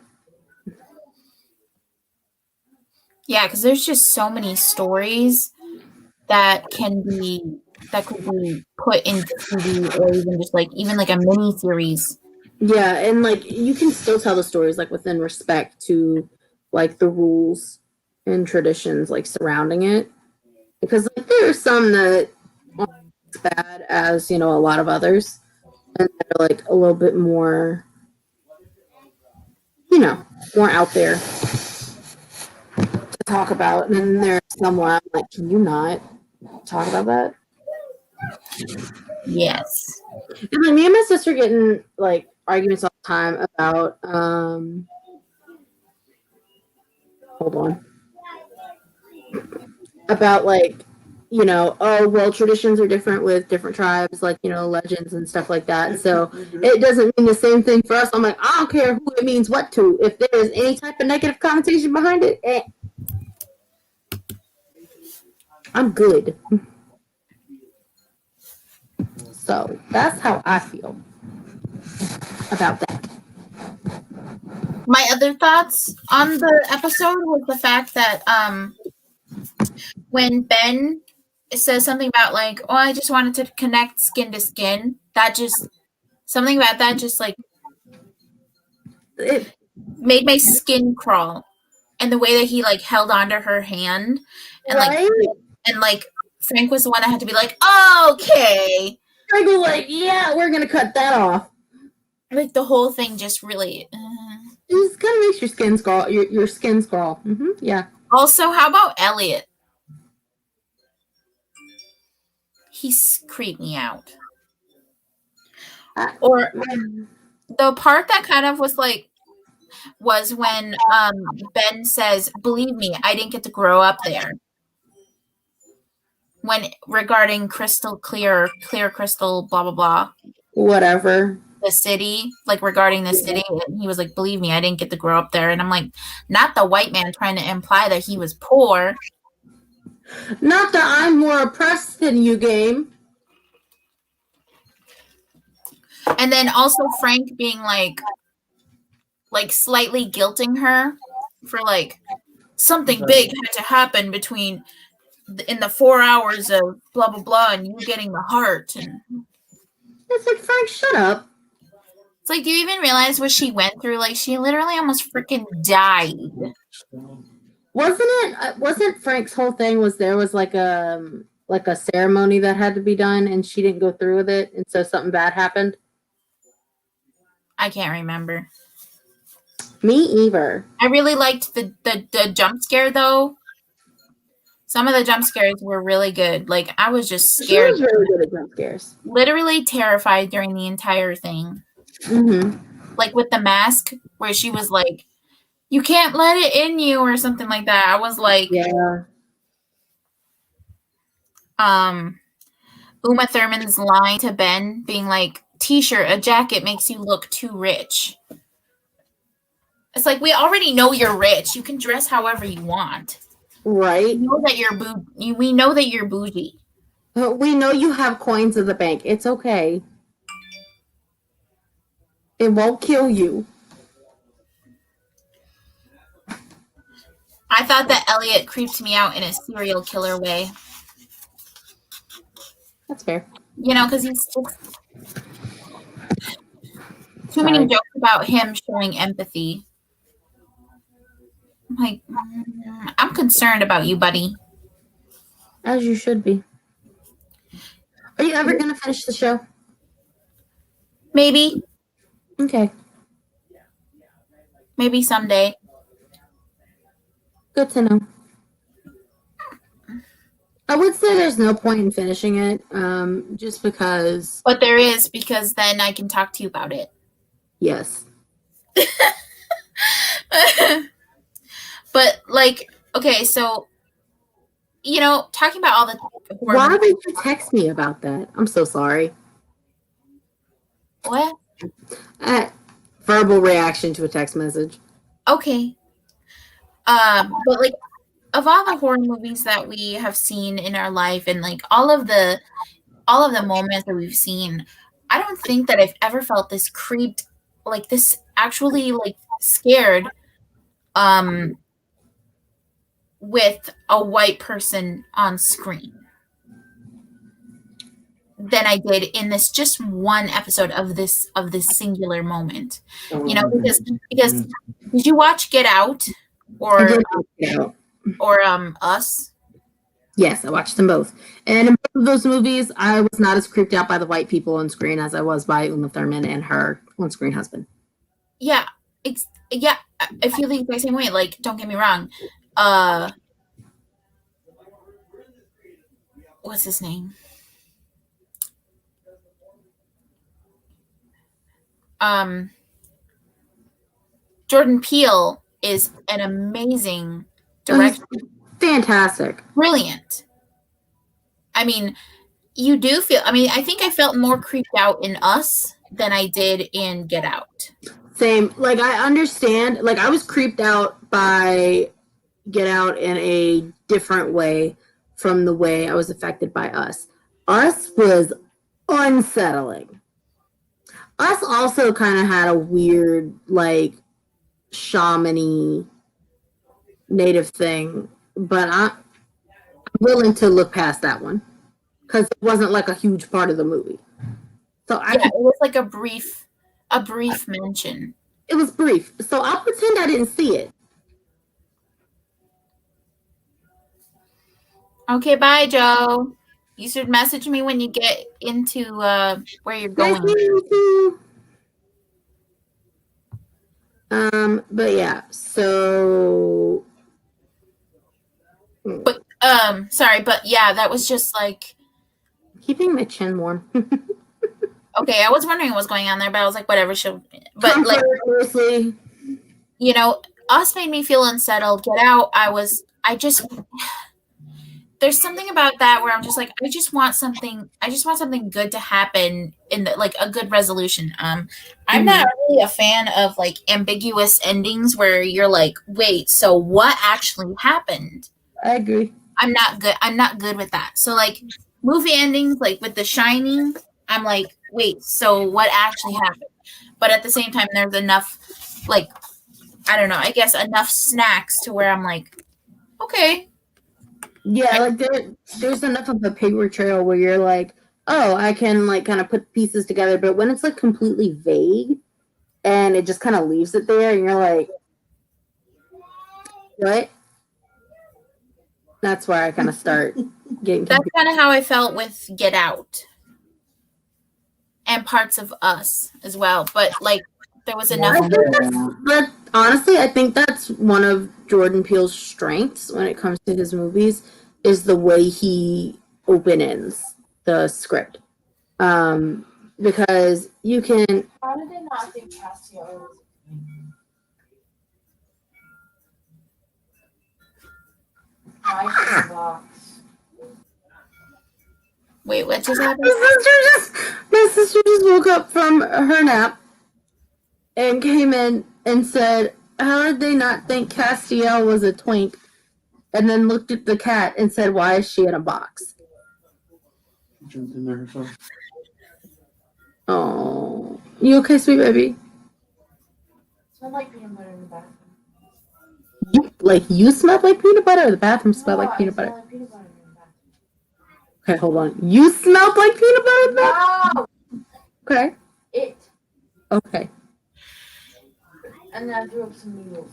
yeah, because there's just so many stories that could be put into TV or even just like even like a mini series. Yeah, and like you can still tell the stories like within respect to like the rules and traditions like surrounding it. Because like there are some that aren't as bad as, a lot of others. And they're like a little bit more, more out there to talk about. And then there's some where I'm like, can you not talk about that? Yes. And like me and my sister getting like arguments all the time about hold on. About like, oh well traditions are different with different tribes, like, legends and stuff like that. So it doesn't mean the same thing for us. I'm like, I don't care who it means what to. If there is any type of negative connotation behind it, I'm good. So that's how I feel about that. My other thoughts on the episode was the fact that when Ben says something about like, oh, I just wanted to connect skin to skin, that just something about that just like It made my skin crawl. And the way that he like held onto her hand and right? like Frank was the one that had to be like, okay. I go like, yeah, we're gonna cut that off. Like the whole thing just really It just kind of makes your skin crawl. Your skin crawl. Yeah. Also, how about Elliot? He's creeped me out. Or the part that kind of was like was when Ben says, "Believe me, I didn't get to grow up there." When regarding crystal clear crystal, blah blah blah. Whatever. The city, like regarding the city, and he was like, "Believe me, I didn't get to grow up there." And I'm like, not the white man trying to imply that he was poor. Not that I'm more oppressed than you, game. And then also Frank being like slightly guilting her for like something big had to happen between in the 4 hours of blah blah blah and you getting the heart. And it's like, Frank, shut up. It's like, do you even realize what she went through? Like, she literally almost freaking died. Wasn't Frank's whole thing was there was like a ceremony that had to be done and she didn't go through with it, and so something bad happened? I can't remember. Me either. I really liked the jump scare though. Some of the jump scares were really good. Like, I was just scared. She was really good at jump scares. Literally terrified during the entire thing. Like with the mask, where she was like, "You can't let it in you," or something like that. I was like, yeah. Uma Thurman's line to Ben being like, "T-shirt, a jacket makes you look too rich." It's like, we already know you're rich. You can dress however you want. Right? We know that we know that you're bougie. But we know you have coins in the bank. It's okay. It won't kill you. I thought that Elliot creeped me out in a serial killer way. That's fair. You know, because he's just too Sorry. many jokes about him showing empathy. I'm like, I'm concerned about you, buddy. As you should be. Are you ever going to finish the show? Maybe. Okay. Maybe someday. Good to know. I would say there's no point in finishing it, just because. But there is, because then I can talk to you about it. Yes. But, like, okay, so, you know, talking about all the horror Why movies- would you text me about that? I'm so sorry. What? Verbal reaction to a text message. Okay. But, like, of all the horror movies that we have seen in our life, and like all of the moments that we've seen, I don't think that I've ever felt this creeped, like this actually like scared with a white person on screen than I did in this just one episode of this singular moment. You know, because did you watch Get Out I or did watch Get Out. or Us? Yes, I watched them both. And in both of those movies, I was not as creeped out by the white people on screen as I was by Uma Thurman and her on-screen husband. Yeah, I feel the exact same way. Like, don't get me wrong. What's his name? Jordan Peele is an amazing director. Fantastic. Brilliant. I mean, you do feel, I mean, I think I felt more creeped out in Us than I did in Get Out. Same. Like, I understand. Like, I was creeped out by Get Out in a different way from the way I was affected by Us. Us was unsettling. Us also kind of had a weird, like, shaman-y native thing, but I'm willing to look past that one because it wasn't like a huge part of the movie. So It was like a brief mention. It was brief, so I'll pretend I didn't see it. Okay, bye, Joe. You should message me when you get into where you're going. Nice meeting you. But yeah, so. But sorry, but yeah, that was just like Keeping my chin warm. okay. I was wondering what was going on there, but I was like, whatever. But Comfort, like, mostly. you know, Us made me feel unsettled. Get Out, there's something about that where I'm just like, I just want something good to happen in like a good resolution. I'm not really a fan of like ambiguous endings where you're like, wait, so what actually happened? I agree. I'm not good with that. So like movie endings, like with The Shining, I'm like, wait, so what actually happened? But at the same time, there's enough, like, I don't know, I guess enough snacks to where I'm like, okay. Yeah, like there's enough of a paper trail where you're like, oh, I can like kind of put pieces together. But when it's like completely vague and it just kind of leaves it there and you're like, what? That's where I kind of start getting That's confused. kind of how I felt with Get Out and parts of Us as well. But like, there was enough. But honestly, I think that's one of Jordan Peele's strengths when it comes to his movies is the way he open ends the script. Because you can. How did they not think Castiel was? Wait, what just happened? My sister just woke up from her nap and came in and said, "How did they not think Castiel was a twink?" and then looked at the cat and said, "Why is she in a box?" Jumped in there herself. Oh, you okay, sweet baby? Smelled like peanut butter in the bathroom. You smelled like peanut butter, or the bathroom smelled like I peanut butter? smelled like peanut butter in the bathroom. Okay, hold on. You smelled like peanut butter in the bathroom? No! Okay. It. Okay. And then I threw up some noodles.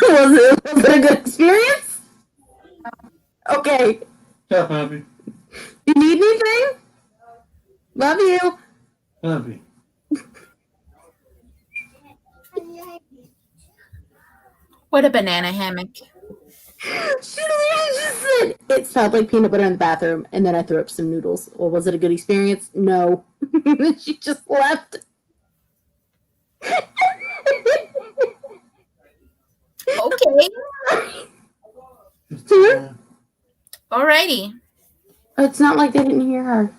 Was it a good experience? Okay. Yeah, happy. You need anything? Love you. Happy. What a banana hammock. She literally just said it smelled like peanut butter in the bathroom, and then I threw up some noodles. Well, was it a good experience? No. She just left. Okay. Hmm? Alrighty. It's not like they didn't hear her.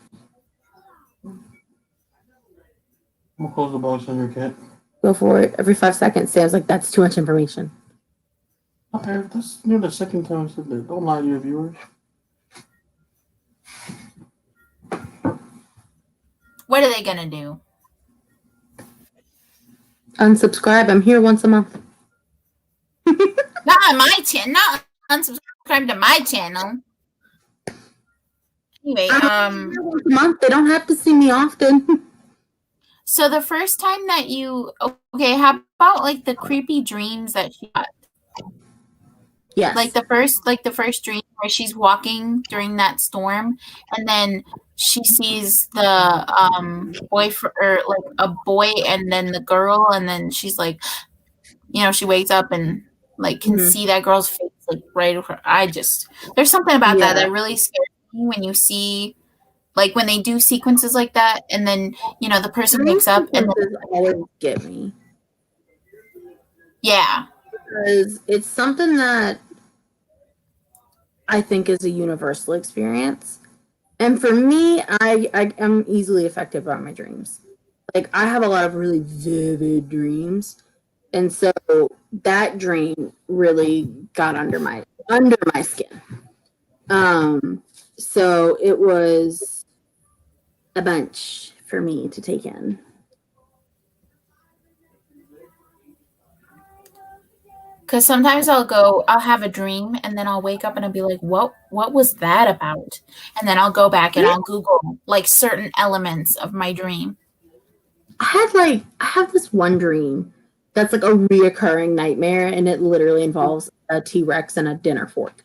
We'll close the box on your cat. Go for it. Every 5 seconds, Sam's like, "That's too much information." Okay, that's near the second time I said that. Don't lie to your viewers. What are they gonna do? Unsubscribe. I'm here once a month. Not on my channel. Not unsubscribe to my channel. Anyway, I'm here once a month. They don't have to see me often. so the first time that you how about like the creepy dreams that she got? Yes. Like the first dream where she's walking during that storm, and then she sees the boyfriend, or like a boy, and then the girl, and then she's like, she wakes up and like can see that girl's face like right over. There's something about that really scares me when you see, like, when they do sequences like that, and then the person wakes up and then, always get me. yeah. Because it's something that I think is a universal experience. And for me, I am easily affected by my dreams. Like, I have a lot of really vivid dreams. And so that dream really got under my skin. So it was a bunch for me to take in. Because sometimes I'll have a dream, and then I'll wake up and I'll be like, what was that about? And then I'll go back and I'll Google like certain elements of my dream. I have this one dream that's like a reoccurring nightmare, and it literally involves a T-Rex and a dinner fork.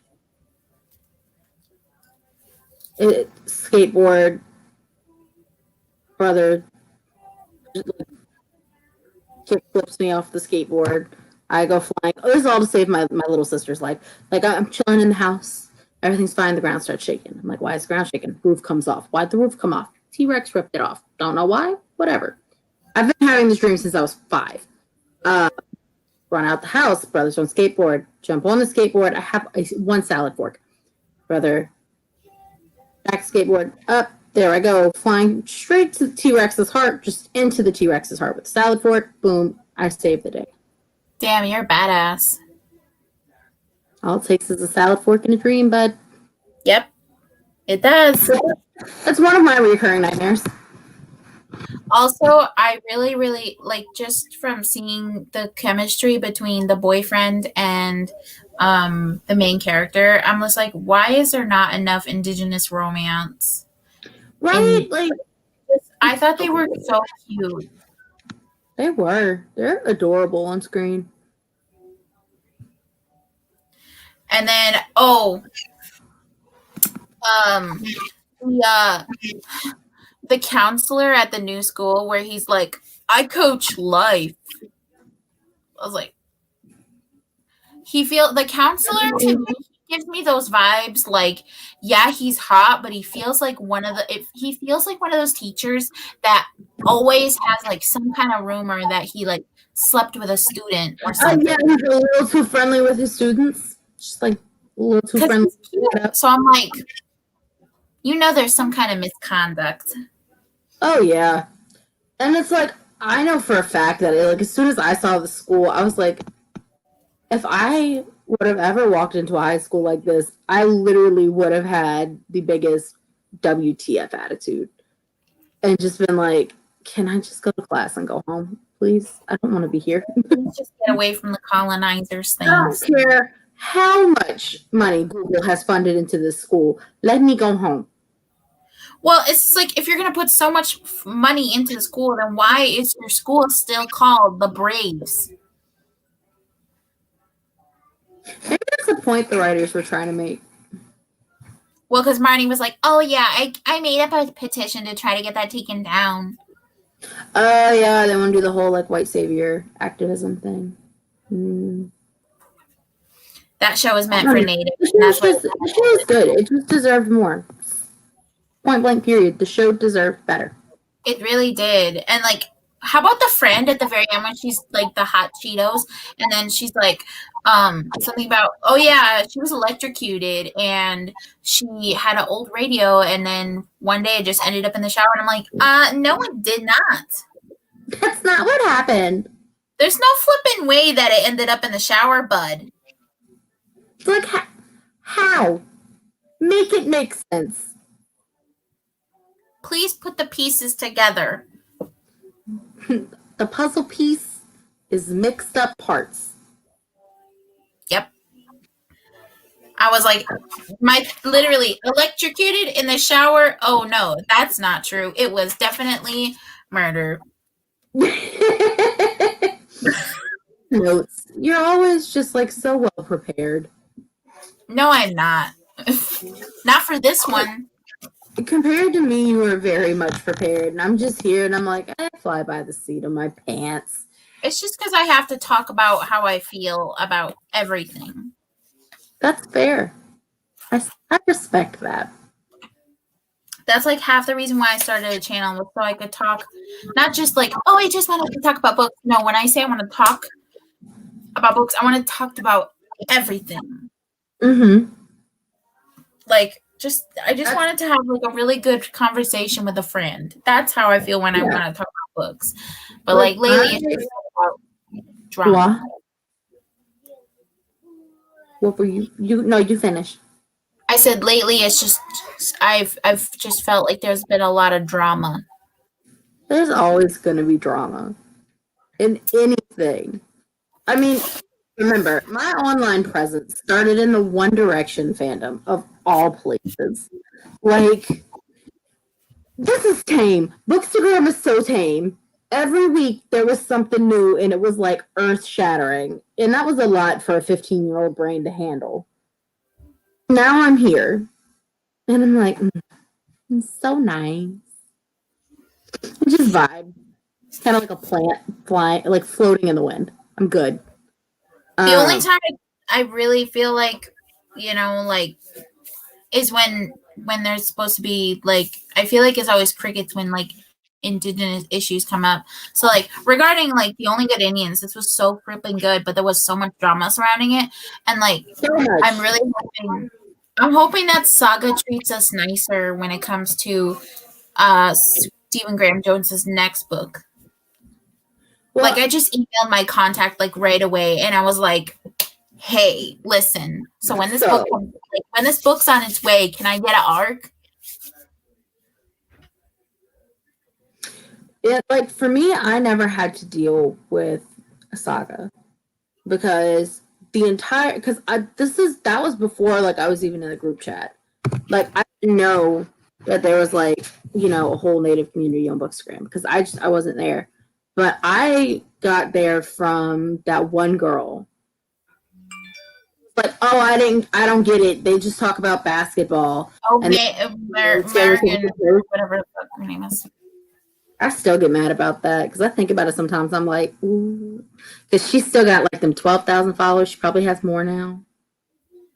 Skateboard, brother kick flips me off the skateboard. I go flying. Oh, this is all to save my little sister's life. Like, I'm chilling in the house. Everything's fine. The ground starts shaking. I'm like, why is the ground shaking? Roof comes off. Why'd the roof come off? T-Rex ripped it off. Don't know why. Whatever. I've been having this dream since I was 5. Run out the house. Brother's on skateboard. Jump on the skateboard. I have one salad fork. Brother, back skateboard. Up. There I go. Flying straight to the T-Rex's heart. Just into the T-Rex's heart with the salad fork. Boom. I saved the day. Damn, you're badass. All it takes is a salad fork and a dream, bud. Yep, it does. That's one of my recurring nightmares. Also, I really, really like, just from seeing the chemistry between the boyfriend and the main character, I'm just like, why is there not enough Indigenous romance? Right? Like, I thought they were so cute. they were. They're adorable on screen. And then, the counselor at the new school, where he's like, I coach life. I was like, the counselor to me gives me those vibes, like, yeah, he's hot, but he feels like one of those teachers that always has like some kind of rumor that he like slept with a student or something. Yeah, he's a little too friendly with his students. Just like a little too friendly. So I'm like, there's some kind of misconduct. Oh yeah. And it's like, I know for a fact that as soon as I saw the school, I was like, if I would have ever walked into a high school like this, I literally would have had the biggest WTF attitude and just been like, can I just go to class and go home, please? I don't want to be here. Let's just get away from the colonizers I don't things. care how much money Google has funded into this school. Let me go home. Well, it's like if you're going to put so much money into the school, then why is your school still called the Braves? Maybe that's the point the writers were trying to make. Well, because Marnie was like, oh, yeah, I made up a petition to try to get that taken down. Oh, yeah, they want to do the whole, like, white savior activism thing. That show is meant for Native. The show is good. It just deserved more. Point blank period. The show deserved better. It really did. And, like, how about the friend at the very end when she's, like, the hot Cheetos? And then she's like, something about, oh, yeah, she was electrocuted and she had an old radio. And then one day it just ended up in the shower. And I'm like, no, it did not. That's not what happened. There's no flipping way that it ended up in the shower, bud. It's like, how? Make it make sense. Please put the pieces together. The puzzle piece is mixed up parts. Yep. I was like, literally electrocuted in the shower. Oh, no, that's not true. It was definitely murder. Notes. You're always just like so well prepared. No, I'm not. Not for this one. Compared to me, you were very much prepared, and I'm just here, and I'm like, I fly by the seat of my pants. It's just because I have to talk about how I feel about everything. That's fair. I respect that. That's like half the reason why I started a channel, was so I could talk, not just like, oh, I just want to talk about books. No, when I say I want to talk about books, I want to talk about everything. Mm-hmm. Like, I just wanted to have like a really good conversation with a friend. That's how I feel when I want to talk about books. But like lately, it's just about drama. What were you? No, you finish. I said lately, it's just I've just felt like there's been a lot of drama. There's always going to be drama in anything. I mean, remember, my online presence started in the One Direction fandom of all places. Like, this is tame. Bookstagram is so tame. Every week there was something new and it was like earth shattering. And that was a lot for a 15-year-old brain to handle. Now I'm here. And I'm like, it's so nice. I just vibe. It's kind of like a plant flying, like floating in the wind. I'm good. The only time I really feel like, like, is when there's supposed to be, like, I feel like it's always crickets when, like, Indigenous issues come up. So, like, regarding, like, The Only Good Indians, this was so flipping good, but there was so much drama surrounding it. And, like, I'm really hoping that Saga treats us nicer when it comes to Stephen Graham Jones's next book. Well, like, I just emailed my contact like right away, and I was like, "Hey, listen. So when this book's on its way, can I get an arc?" Yeah, like for me, I never had to deal with a Saga because that was before like I was even in the group chat. Like I didn't know that there was like a whole Native community on Bookstagram because I wasn't there. But I got there from that one girl. Like, oh, I don't get it. They just talk about basketball. Oh, American, whatever her name is. I still get mad about that because I think about it sometimes. I'm like, ooh, because she still got like them 12,000 followers. She probably has more now.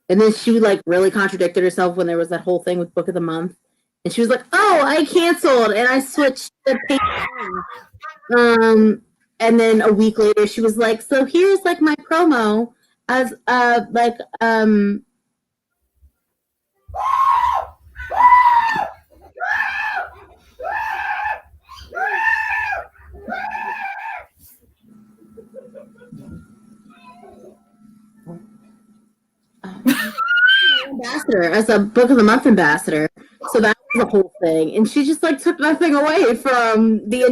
And then she like really contradicted herself when there was that whole thing with Book of the Month. And she was like, oh, I canceled and I switched the page. And then a week later she was like, so here's like my promo as ambassador, as a Book of the Month ambassador. So that was the whole thing. And she just like took nothing away from the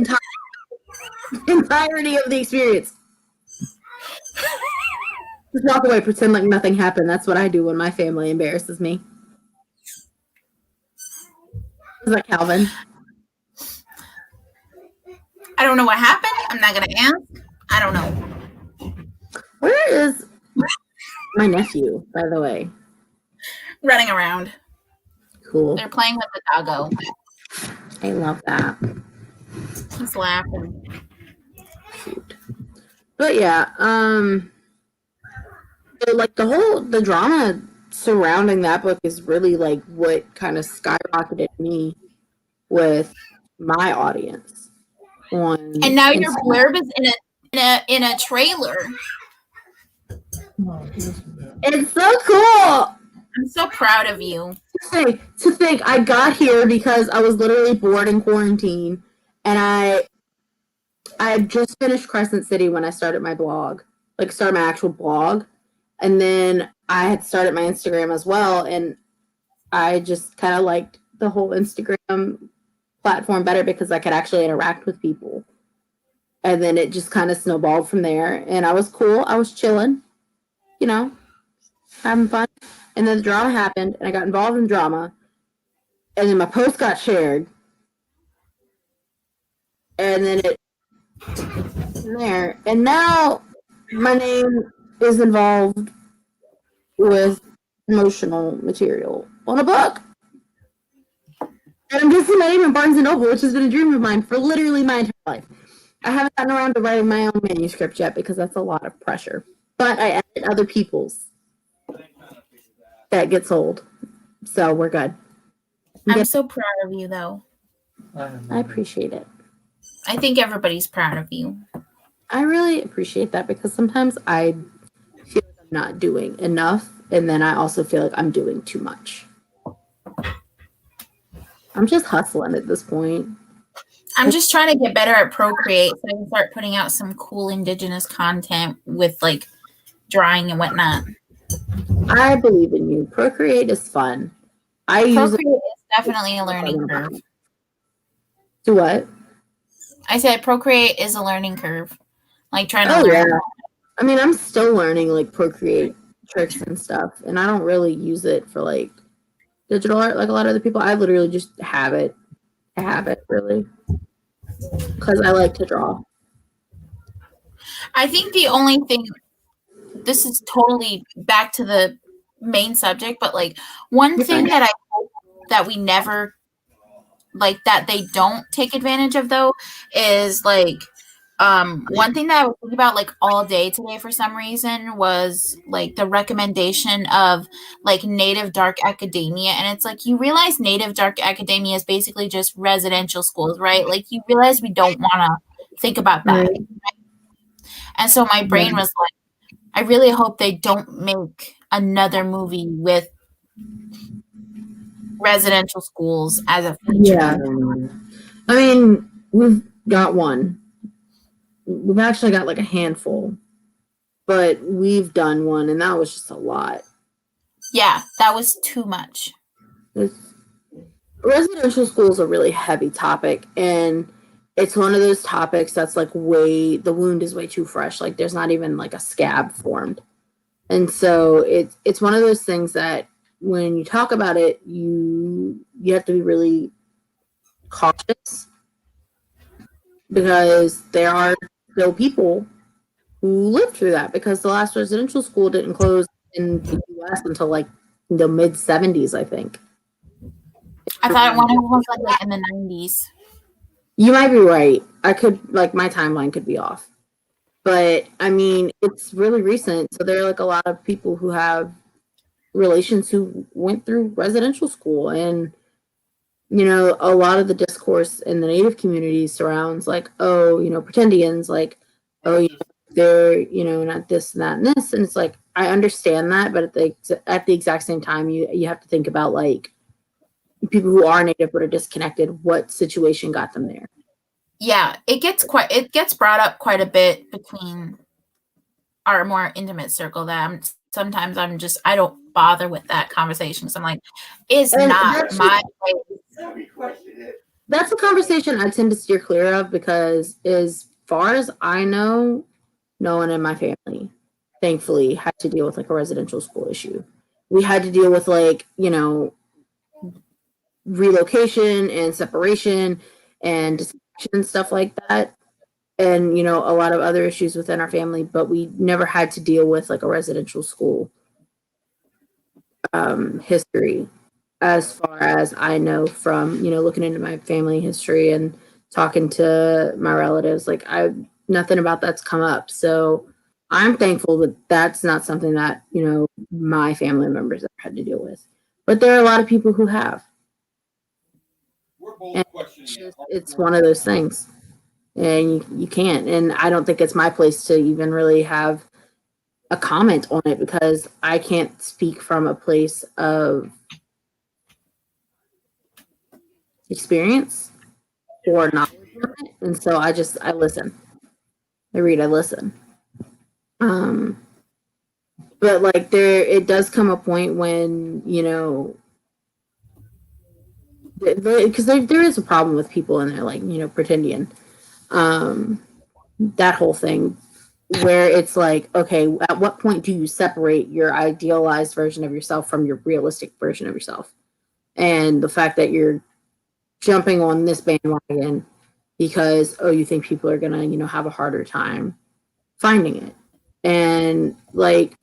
entirety of the experience. Just walk away, pretend like nothing happened. That's what I do when my family embarrasses me. Is that Calvin? I don't know what happened. I'm not going to ask. I don't know. Where is my nephew, by the way? Running around. Cool. They're playing with the doggo. I love that. He's laughing. Cute. But yeah, so like the drama surrounding that book is really like what kind of skyrocketed me with my audience. And now your blurb is in a trailer. It's so cool. I'm so proud of you. To think I got here because I was literally bored in quarantine, and I had just finished Crescent City when I started my blog, like started my actual blog, and then I had started my Instagram as well, and I just kind of liked the whole Instagram platform better because I could actually interact with people. And then it just kind of snowballed from there, and I was cool. I was chilling, you know, having fun. And then the drama happened, and I got involved in drama, and then my post got shared, and then it from there, and now my name is involved with promotional material on a book. And I'm guessing my name in Barnes & Noble, which has been a dream of mine for literally my entire life. I haven't gotten around to writing my own manuscript yet because that's a lot of pressure. But I edit other people's that gets sold. So we're good. I'm so proud of you, though. I appreciate it. I think everybody's proud of you. I really appreciate that because sometimes I feel like I'm not doing enough, and then I also feel like I'm doing too much. I'm just hustling at this point. I'm just trying to get better at Procreate so I can start putting out some cool Indigenous content with like drawing and whatnot. I believe in you. Procreate is fun. Procreate is definitely a learning curve. Do what? I said Procreate is a learning curve. Like trying to learn. Yeah. I mean, I'm still learning like Procreate tricks and stuff, and I don't really use it for like digital art like a lot of other people. I literally just have it to have it, really, because I like to draw. I think the only thing, this is totally back to the main subject, but like one thing that I hope that we never, like that they don't take advantage of though, is like one thing that I was thinking about like all day today for some reason was like the recommendation of like native dark academia. And it's like, you realize native dark academia is basically just residential schools, right? Like you realize we don't want to think about that. Right? And so my brain was like, I really hope they don't make another movie with residential schools as a feature. Yeah. I mean, we've got one. We've actually got like a handful, but we've done one, and that was just a lot. Yeah, that was too much. Residential school is a really heavy topic, and it's one of those topics that's like the wound is way too fresh. Like there's not even like a scab formed. And so it's one of those things that when you talk about it, you have to be really cautious because there are still people who lived through that because the last residential school didn't close in the US until like the mid 70s, I think. I thought one of them was like in the 90s. You might be right. I could, like, my timeline could be off. But, I mean, it's really recent. So there are, like, a lot of people who have relations who went through residential school. And, you know, a lot of the discourse in the Native community surrounds, like, oh, you know, pretendians, like, oh, you know, they're, you know, not this and that and this. And it's like, I understand that. But at the exact same time, you have to think about, like, people who are Native but are disconnected, what situation got them there. Yeah, it gets brought up quite a bit between our more intimate circle that I'm sometimes I don't bother with that conversation. So I'm like, it's And not my that's a conversation I tend to steer clear of because, as far as I know, no one in my family, thankfully, had to deal with like a residential school issue. We had to deal with like, relocation and separation and discussion and stuff like that. And, a lot of other issues within our family, but we never had to deal with like a residential school history, as far as I know from, looking into my family history and talking to my relatives. Like, nothing about that's come up. So I'm thankful that that's not something that, my family members have had to deal with. But there are a lot of people who have. And it's one of those things. And you can't. And I don't think it's my place to even really have a comment on it because I can't speak from a place of experience or knowledge on it. And so I listen. I read, I listen. But like it does come a point when, because there is a problem with people in there, like, pretending. That whole thing where it's like, okay, at what point do you separate your idealized version of yourself from your realistic version of yourself? And the fact that you're jumping on this bandwagon because, you think people are gonna, have a harder time finding it. And like,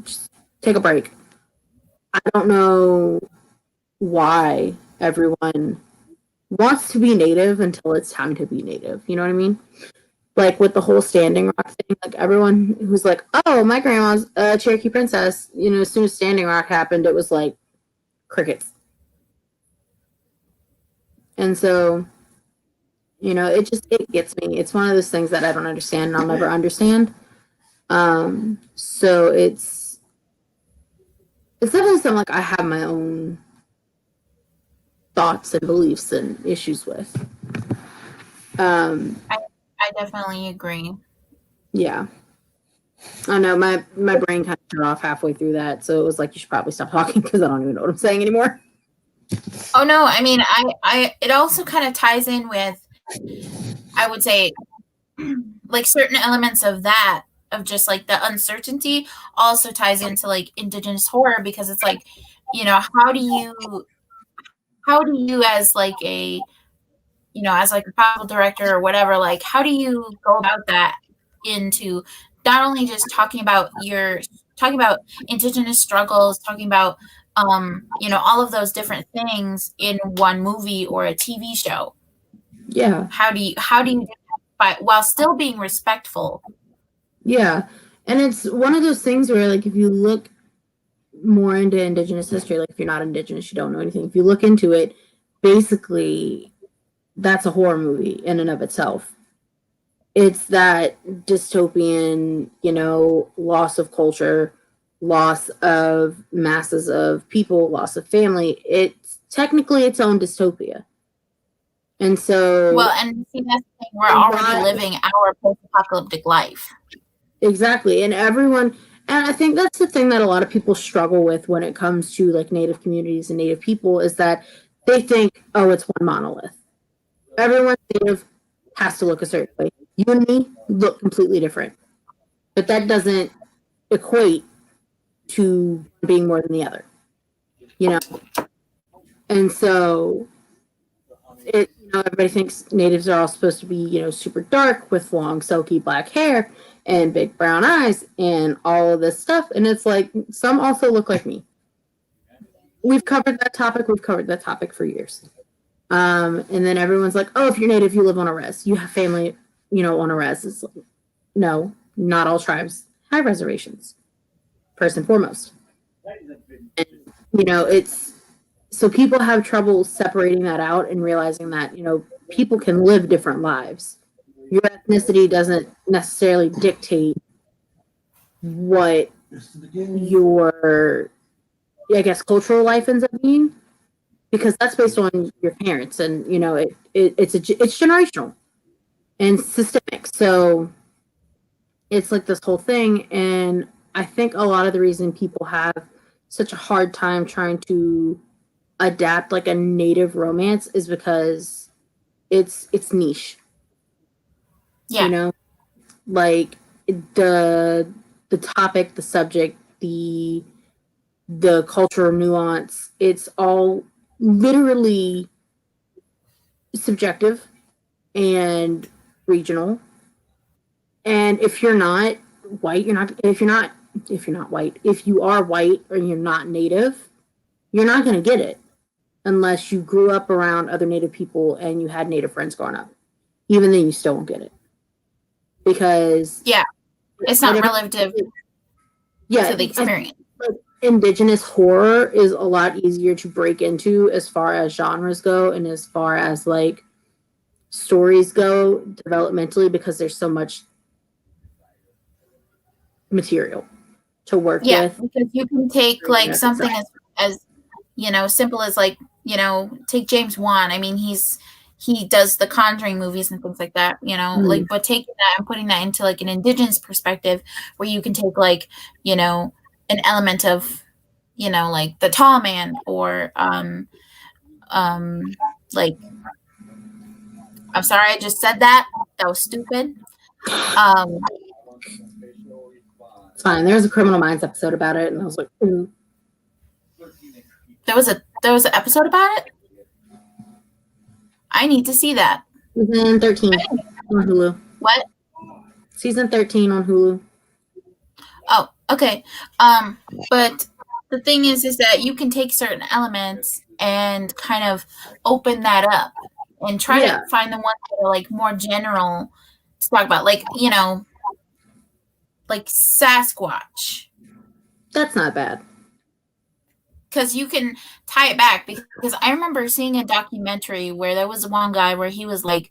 just take a break. I don't know why everyone wants to be native until it's time to be native. You know what I mean? Like with the whole Standing Rock thing, like everyone who's like, oh, my grandma's a Cherokee princess, as soon as Standing Rock happened, it was like crickets. And so, it gets me. It's one of those things that I don't understand and I'll never understand. So it's definitely something like I have my own thoughts and beliefs and issues with. I definitely agree. Yeah. I know my brain kind of turned off halfway through that, so it was like you should probably stop talking because I don't even know what I'm saying anymore. Oh no, I mean it also kind of ties in with, I would say, like certain elements of that, of just like the uncertainty also ties into like Indigenous horror, because it's like, how do you as like a as like a travel director or whatever, like how do you go about that into not only just talking about Indigenous struggles, talking about all of those different things in one movie or a TV show. Yeah. How do you do that while still being respectful? Yeah. And it's one of those things where, like, if you look more into Indigenous history, like if you're not Indigenous, you don't know anything. If you look into it, basically that's a horror movie in and of itself. It's that dystopian, loss of culture, loss of masses of people, loss of family. It's technically its own dystopia. And so, well, and see, that's the thing, we're already living our post-apocalyptic life. Exactly. And I think that's the thing that a lot of people struggle with when it comes to like Native communities and Native people, is that they think, oh, it's one monolith. Everyone Native has to look a certain way. You and me look completely different. But that doesn't equate to being more than the other. And so everybody thinks natives are all supposed to be, super dark with long, silky black hair and big brown eyes and all of this stuff. And it's like, some also look like me. We've covered that topic for years. And then everyone's like, oh, if you're native, you live on a res. You have family, on a res. It's like, no, not all tribes have reservations, first and foremost. And, it's, so people have trouble separating that out and realizing that, people can live different lives. Your ethnicity doesn't necessarily dictate what your, I guess, cultural life ends up being, because that's based on your parents, and it's generational and systemic. So it's like this whole thing. And I think a lot of the reason people have such a hard time trying to adapt like a native romance is because it's niche. Yeah. You know, like the the topic, the subject, the cultural nuance, it's all literally subjective and regional. And if you're not white, if you're not white, if you are white or you're not native, you're not going to get it unless you grew up around other native people and you had native friends growing up. Even then you still won't get it. Because Yeah. It's not relative to the experience. Indigenous horror is a lot easier to break into as far as genres go and as far as like stories go developmentally, because there's so much material to work with. Because you can take like something as simple as like, take James Wan. I mean, he does the Conjuring movies and things like that, like, but taking that and putting that into like an Indigenous perspective where you can take like, an element of, like the tall man or like, I'm sorry, I just said that. That was stupid. It's fine. There was a Criminal Minds episode about it, and I was like, ooh. There was an episode about it. I need to see that. Season 13 on Hulu. What? Season 13 on Hulu. Oh, okay. But the thing is that you can take certain elements and kind of open that up and try to find the ones that are like more general to talk about, like, like Sasquatch. That's not bad. Because you can tie it back, because I remember seeing a documentary where there was one guy where he was like,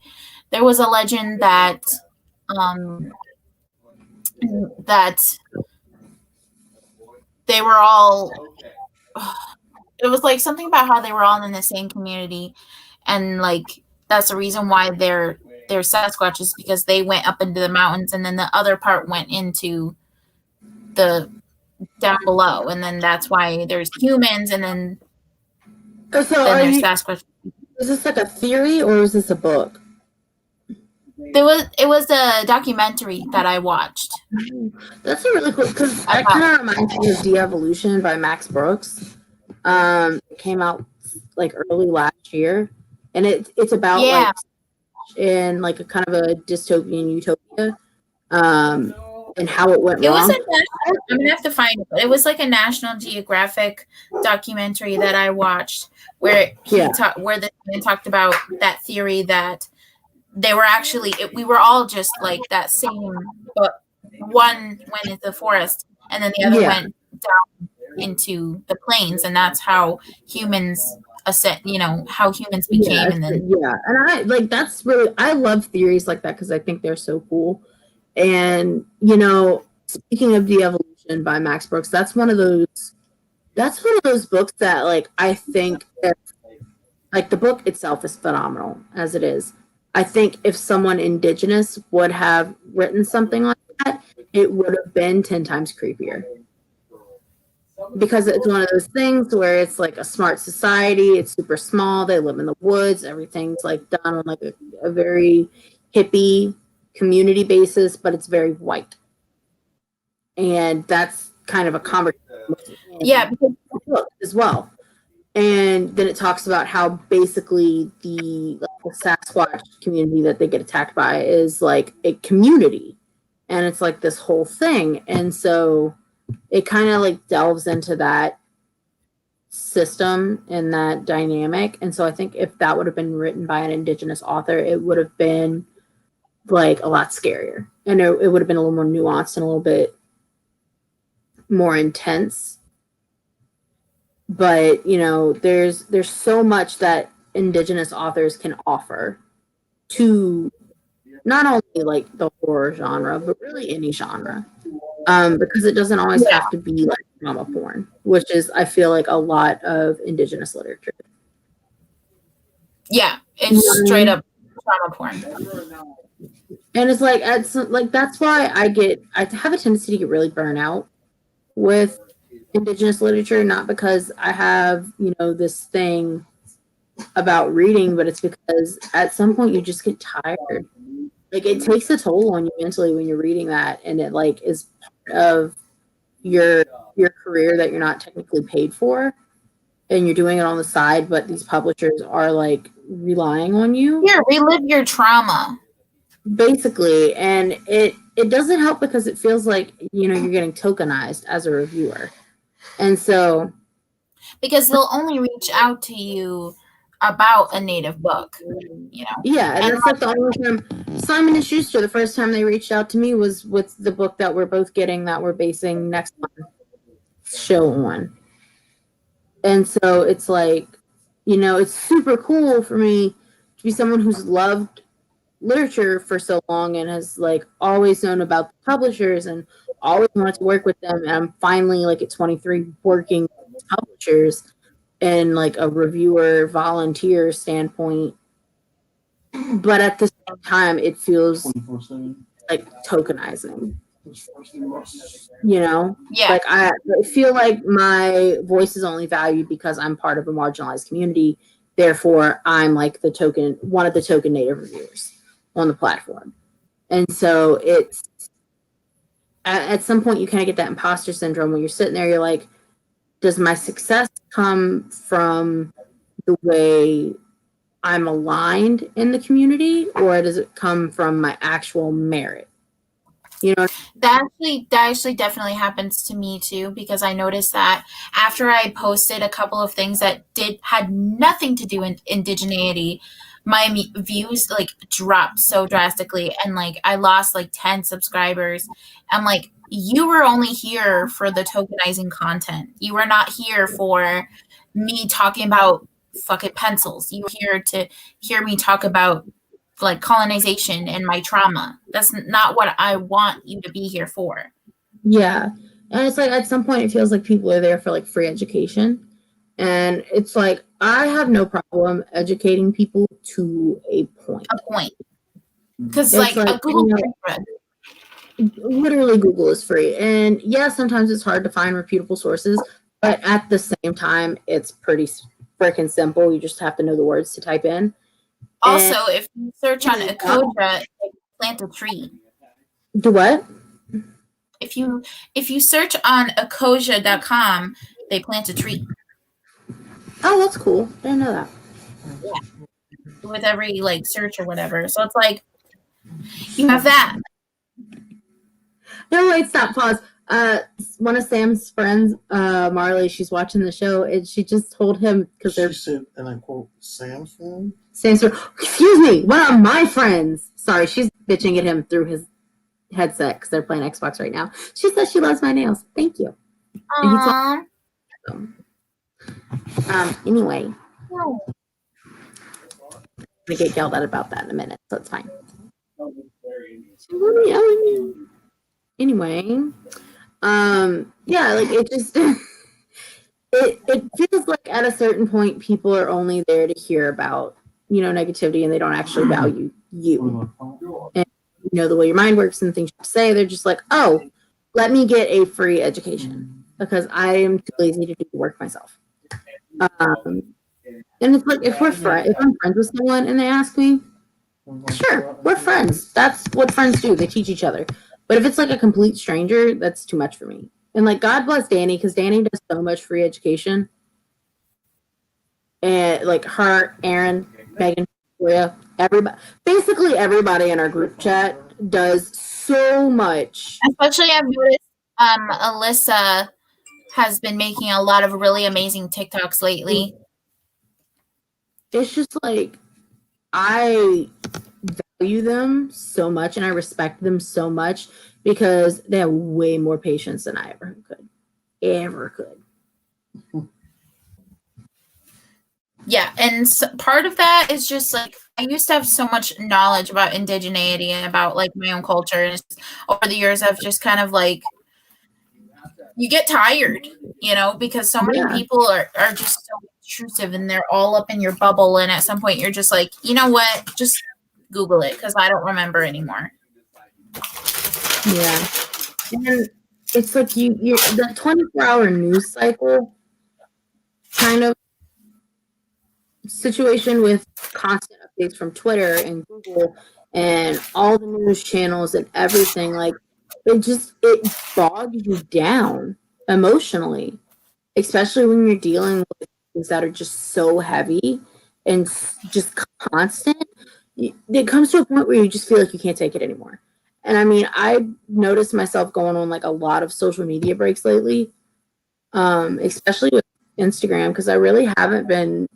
there was a legend that that they were all, it was like something about how they were all in the same community, and like that's the reason why they're Sasquatches, because they went up into the mountains and then the other part went into the down below, and then that's why there's humans, and then there's Sasquatch. Is this like a theory or is this a book? It was a documentary that I watched. That's a really cool, because that kind of reminds me of De-Evolution by Max Brooks. It came out like early last year, and it's about like in like a kind of a dystopian utopia, and how it went wrong. I'm gonna have to find it, but it was like a National Geographic documentary that I watched where where the man talked about that theory that they were actually, we were all just like that same, but one went into the forest and then the other went down into the plains, and that's how humans how humans became. And then and I like, that's really, I love theories like that because I think they're so cool. And speaking of De-Evolution by Max Brooks, that's one of those books that, like, I think if, like, the book itself is phenomenal as it is. I think if someone Indigenous would have written something like that, it would have been 10 times creepier. Because it's one of those things where it's like a smart society, it's super small, they live in the woods, everything's like done on like a very hippie community basis, but it's very white. And that's kind of a conversation as well. And then it talks about how basically the Sasquatch community that they get attacked by is like a community, and it's like this whole thing. And so it kind of like delves into that system and that dynamic. And so I think if that would have been written by an Indigenous author, it would have been like a lot scarier, and it would have been a little more nuanced and a little bit more intense. But there's so much that Indigenous authors can offer to not only like the horror genre, but really any genre, because it doesn't always have to be like trauma porn, which is, I feel like, a lot of Indigenous literature. Yeah, it's straight up trauma porn. And it's like that's why I have a tendency to get really burnt out with Indigenous literature, not because I have, this thing about reading, but it's because at some point you just get tired. Like it takes a toll on you mentally when you're reading that, and it like is part of your career that you're not technically paid for, and you're doing it on the side, but these publishers are like relying on you. Here, relive your trauma. Basically, and it doesn't help because it feels like, you're getting tokenized as a reviewer. And so because they'll only reach out to you about a native book, Yeah, and that's like the only time Simon and Schuster, the first time they reached out to me was with the book that we're both getting that we're basing next month's show on. And so it's like, it's super cool for me to be someone who's loved literature for so long and has like always known about the publishers and always wanted to work with them. And I'm finally like at 23 working with publishers in like a reviewer volunteer standpoint. But at the same time, it feels 24/7. like tokenizing, Yeah. Like I feel like my voice is only valued because I'm part of a marginalized community. Therefore, I'm like one of the token native reviewers on the platform. And so it's at some point you kind of get that imposter syndrome when you're sitting there, you're like, does my success come from the way I'm aligned in the community, or does it come from my actual merit? That actually definitely happens to me too, because I noticed that after I posted a couple of things that had nothing to do with indigeneity, my views like dropped so drastically, and like I lost like 10 subscribers. I'm like, you were only here for the tokenizing content. You were not here for me talking about fucking pencils. You were here to hear me talk about like colonization and my trauma. That's not what I want you to be here for. Yeah. And it's like at some point it feels like people are there for like free education. And it's like I have no problem educating people to a point. Because like a Google literally Google is free. And yeah, sometimes it's hard to find reputable sources, but at the same time, it's pretty freaking simple. You just have to know the words to type in. Also, if you search on Ecosia, plant a tree. Do what? If you search on ecosia.com, they plant a tree. Oh, that's cool. I didn't know that. Yeah. With every like search or whatever. So it's like you have that. No, wait, stop, pause. One of Sam's friends, Marley, she's watching the show, and she just told him because they're. She said, and I quote, Sam's friend? Sam's friend. Excuse me, one of my friends. Sorry, she's bitching at him through his headset because they're playing Xbox right now. She says she loves my nails. Thank you. Aww. Anyway. I'm gonna get yelled at about that in a minute, so it's fine. Anyway, yeah, like it just it feels like at a certain point people are only there to hear about negativity, and they don't actually value you and the way your mind works and things you say. They're just like, oh, let me get a free education because I am too lazy to do the work myself. And it's like if I'm friends with someone and they ask me, sure, we're friends. That's what friends do. They teach each other. But if it's like a complete stranger, that's too much for me. And like, God bless Danny, because Danny does so much free education. And like her, Aaron, Megan, Victoria, basically everybody in our group chat does so much. Especially I've noticed Alyssa has been making a lot of really amazing TikToks lately. It's just like I value them so much and I respect them so much because they have way more patience than I ever could. Yeah, and so part of that is just like I used to have so much knowledge about indigeneity and about like my own culture, and over the years I've just kind of like you get tired, because so many people are just so intrusive and they're all up in your bubble, and at some point you're just like, you know what, just Google it because I don't remember anymore. Yeah. And it's like you're the 24-hour news cycle kind of situation with constant updates from Twitter and Google and all the news channels and everything. Like it bogs you down emotionally, especially when you're dealing with things that are just so heavy and just constant. It comes to a point where you just feel like you can't take it anymore. And I mean, I noticed myself going on like a lot of social media breaks lately, especially with Instagram, because I really haven't been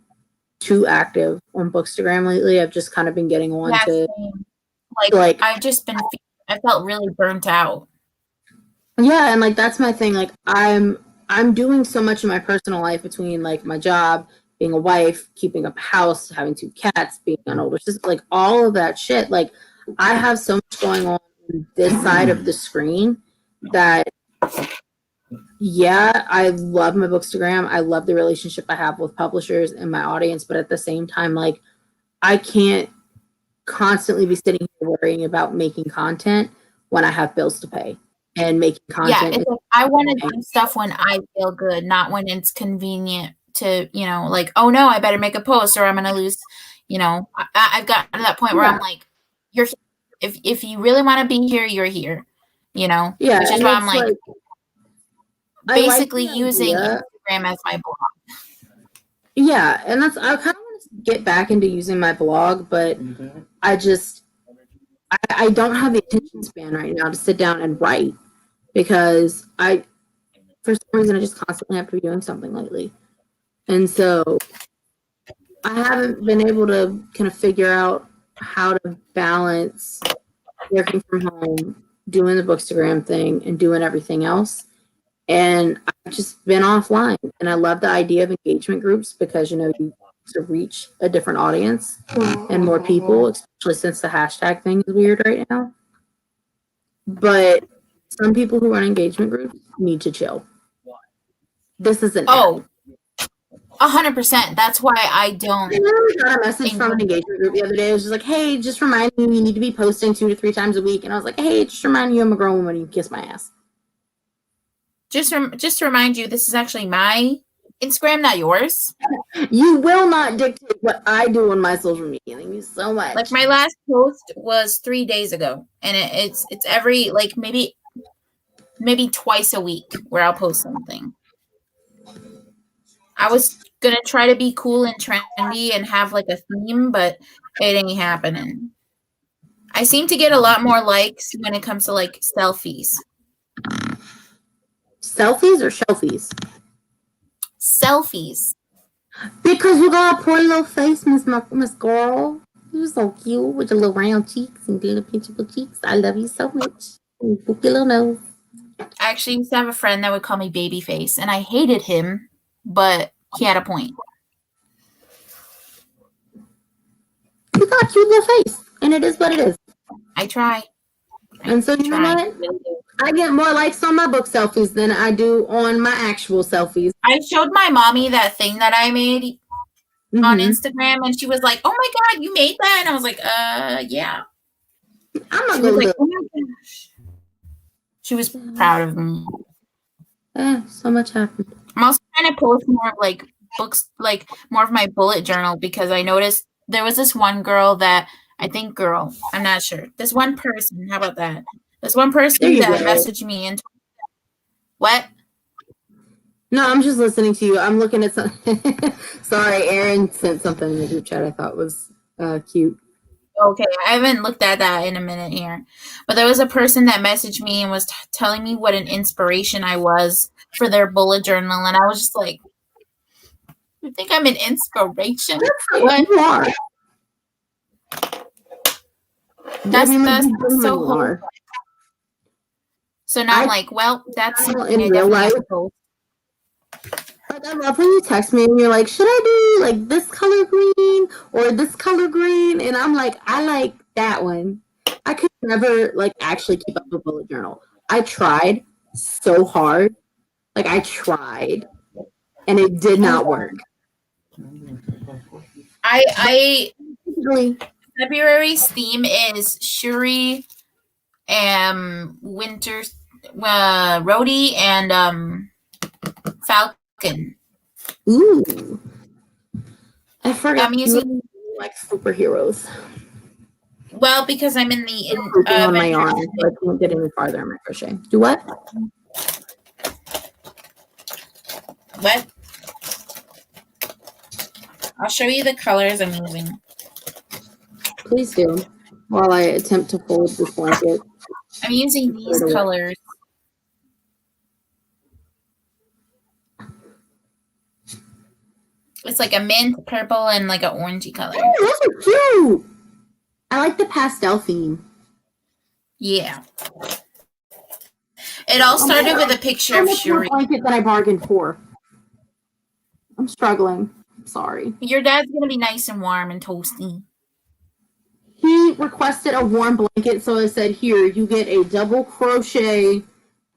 too active on Bookstagram lately. I've just kind of been getting on to same. like I've just been, I felt really burnt out. yeah, and like that's my thing. Like I'm doing so much in my personal life between like my job, being a wife, keeping up a house, having 2 cats, being an older sister, like all of that shit. Like I have so much going on this side of the screen that yeah, I love my Bookstagram. I love the relationship I have with publishers and my audience, but at the same time, like I can't constantly be sitting here worrying about making content when I have bills to pay and making content. Yeah, it's like I want to do stuff when I feel good, not when it's convenient to, like, oh no, I better make a post or I'm gonna lose. I've gotten to that point where I'm like, you're if you really want to be here, you're here. Yeah, which is why I'm like basically like using Instagram as my blog. Yeah, and I kind of want to get back into using my blog, but I don't have the attention span right now to sit down and write because for some reason, I just constantly have to be doing something lately. And so I haven't been able to kind of figure out how to balance working from home, doing the Bookstagram thing, and doing everything else. And I've just been offline. And I love the idea of engagement groups because, you to reach a different audience and more people, especially since the hashtag thing is weird right now. But some people who run engagement groups need to chill. This is an Oh, 100%. That's why I don't. I literally got a message from an engagement group the other day. It was just like, hey, just remind me you need to be posting 2 to 3 times a week. And I was like, hey, just remind you I'm a grown woman. You kiss my ass. Just to remind you, this is actually my Instagram, not yours. You will not dictate what I do on my social media. Thank you so much. Like my last post was 3 days ago, and it's every like maybe twice a week where I'll post something. I was gonna try to be cool and trendy and have like a theme, but it ain't happening. I seem to get a lot more likes when it comes to like selfies. Selfies or shelfies? Selfies. Because you got a poor little face, Miss Girl. You're so cute with your little round cheeks and little pinchable cheeks. I love you so much. And your little nose. I actually used to have a friend that would call me Babyface, and I hated him, but he had a point. You got a cute little face, and it is what it is. I try. And so you know what? I get more likes on my book selfies than I do on my actual selfies. I showed my mommy that thing that I made on Instagram, and she was like, "Oh my god, you made that!" And I was like, yeah." I'm not gonna like, "Oh my gosh." She was proud of me. So much happened. I'm also trying to post more of like books, like more of my bullet journal, because I noticed there was this one girl I'm not sure. This one person, how about that? This one person that messaged me and what? No, I'm just listening to you. I'm looking at something. Sorry, Aaron sent something in the group chat I thought was cute. Okay, I haven't looked at that in a minute here. But there was a person that messaged me and was telling me what an inspiration I was for their bullet journal. And I was just like, you think I'm an inspiration? What? You are. That's so hard. So now I'm like, well, that's something I definitely have to post. Like, I love when you text me and you're like, should I do like this color green or this color green? And I'm like, I like that one. I could never like actually keep up a bullet journal. I tried so hard. Like I tried and it did not work. I February's theme is Shuri, Winter, Rhodey, and Falcon. Ooh. I forgot I'm using you like superheroes. well because I'm in the On my arm, so I can't get any farther in my crochet. Do what? What? I'll show you the colors I'm using. Please do. While I attempt to fold this blanket. I'm using these colors. It's like a mint, purple, and like an orangey color. Oh, those are cute. I like the pastel theme. Yeah. It all started with a picture of Shuri. Blanket that I bargained for. I'm struggling. I'm sorry. Your dad's gonna be nice and warm and toasty. He requested a warm blanket, so I said, "Here, you get a double crochet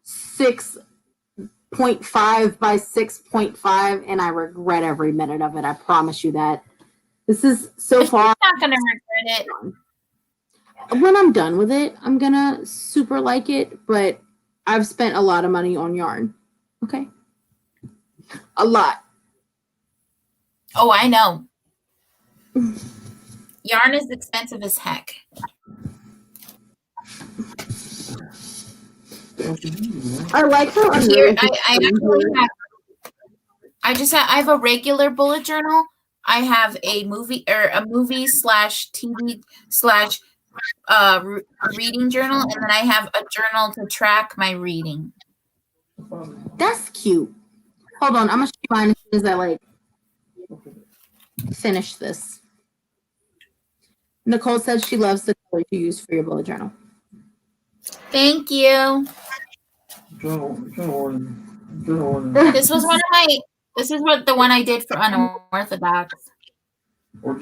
6.5 by 6.5," and I regret every minute of it. I promise you that. This is so far. You're not gonna regret it. When I'm done with it, I'm gonna super like it, but I've spent a lot of money on yarn. Okay? A lot. Oh, I know. Yarn is expensive as heck. I like how Here, I actually have. I have a regular bullet journal. I have a movie slash TV slash reading journal, and then I have a journal to track my reading. That's cute. Hold on, I'm gonna show you mine as soon as I finish this. Nicole says she loves the color you use for your bullet journal. Thank you. This was one of my. This is the one I did for unorthodox.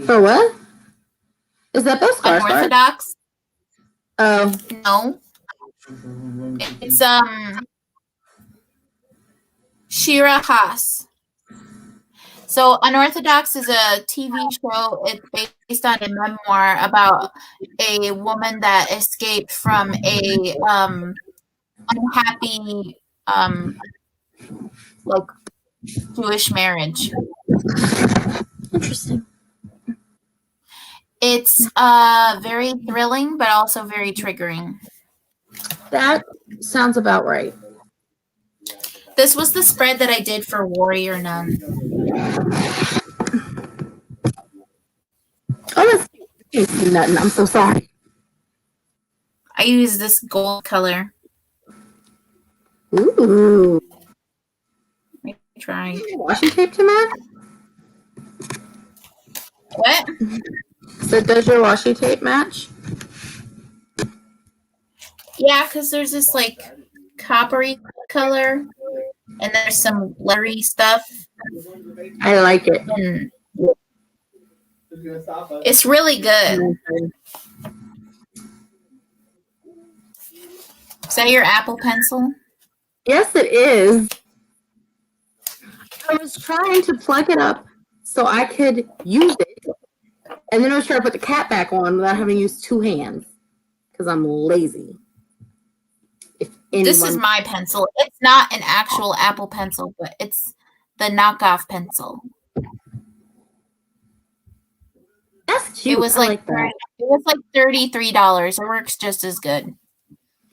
For what? Is that those scarf? Unorthodox? Oh no. It's Shira Haas. So Unorthodox is a TV show. It's based on a memoir about a woman that escaped from a unhappy like Jewish marriage. Interesting. It's very thrilling, but also very triggering. That sounds about right. This was the spread that I did for Warrior Nun. Oh, that's nothing. I'm so sorry. I use this gold color. Ooh. Let me try. Washi tape to match? What? So does your washi tape match? Yeah, because there's this like coppery color, and there's some lettery stuff. I like it. And it's really good. Is that your Apple Pencil? Yes, it is. I was trying to plug it up so I could use it, and then I was trying to put the cap back on without having to use two hands because I'm lazy. This is my pencil. It's not an actual Apple Pencil, but it's the knockoff pencil. That's cute. It was like $33. It works just as good.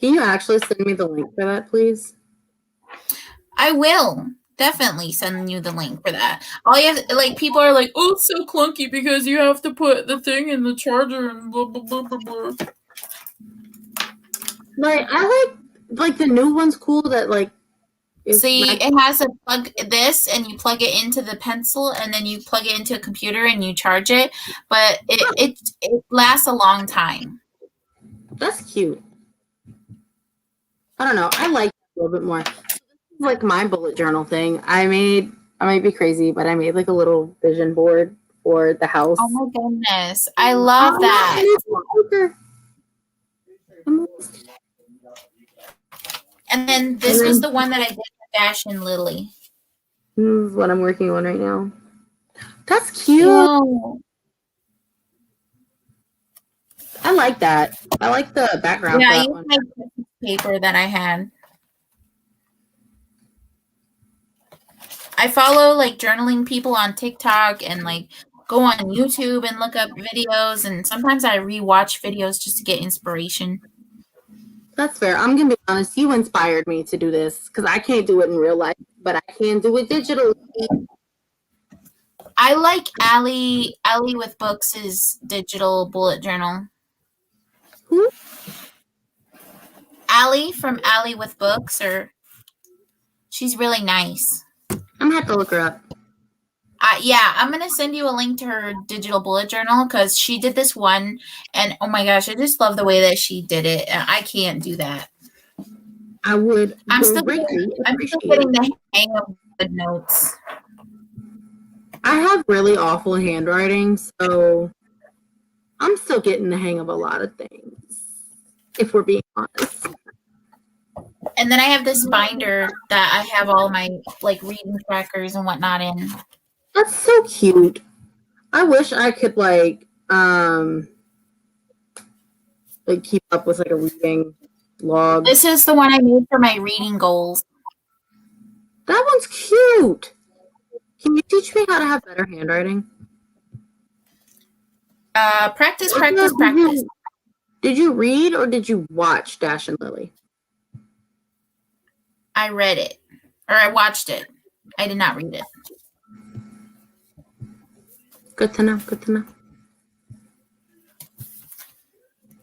Can you actually send me the link for that, please? I will definitely send you the link for that. All you have, like, people are like, "Oh, it's so clunky because you have to put the thing in the charger and blah blah blah blah blah." Like, I like the new one's cool that like. See, it has a plug this, and you plug it into the pencil, and then you plug it into a computer and you charge it. But it lasts a long time. That's cute. I don't know. I like it a little bit more. Like my bullet journal thing. I might be crazy, but I made like a little vision board for the house. Oh my goodness. I love that. And then this was the one that I did for Fashion Lily. This is what I'm working on right now. That's cute. Oh. I like that. I like the background Yeah, for I that used one. my paper that I had. I follow like journaling people on TikTok and like go on YouTube and look up videos, and sometimes I rewatch videos just to get inspiration. That's fair. I'm gonna be honest. You inspired me to do this because I can't do it in real life, but I can do it digitally. I like Allie with Books' digital bullet journal. Who? Allie from Allie with Books, or she's really nice. I'm gonna have to look her up. Yeah, I'm gonna send you a link to her digital bullet journal because she did this one, and oh my gosh, I just love the way that she did it. I can't do that. I would I'm still greatly appreciate getting it. the hang of the notes. I have really awful handwriting, so I'm still getting the hang of a lot of things, if we're being honest. And then I have this binder that I have all my like reading trackers and whatnot in. That's so cute. I wish I could like keep up with like a reading log. This is the one I made for my reading goals. That one's cute. Can you teach me how to have better handwriting? Practice. Did you read or did you watch Dash and Lily? I read it, or I watched it. I did not read it. Good to know. Good to know.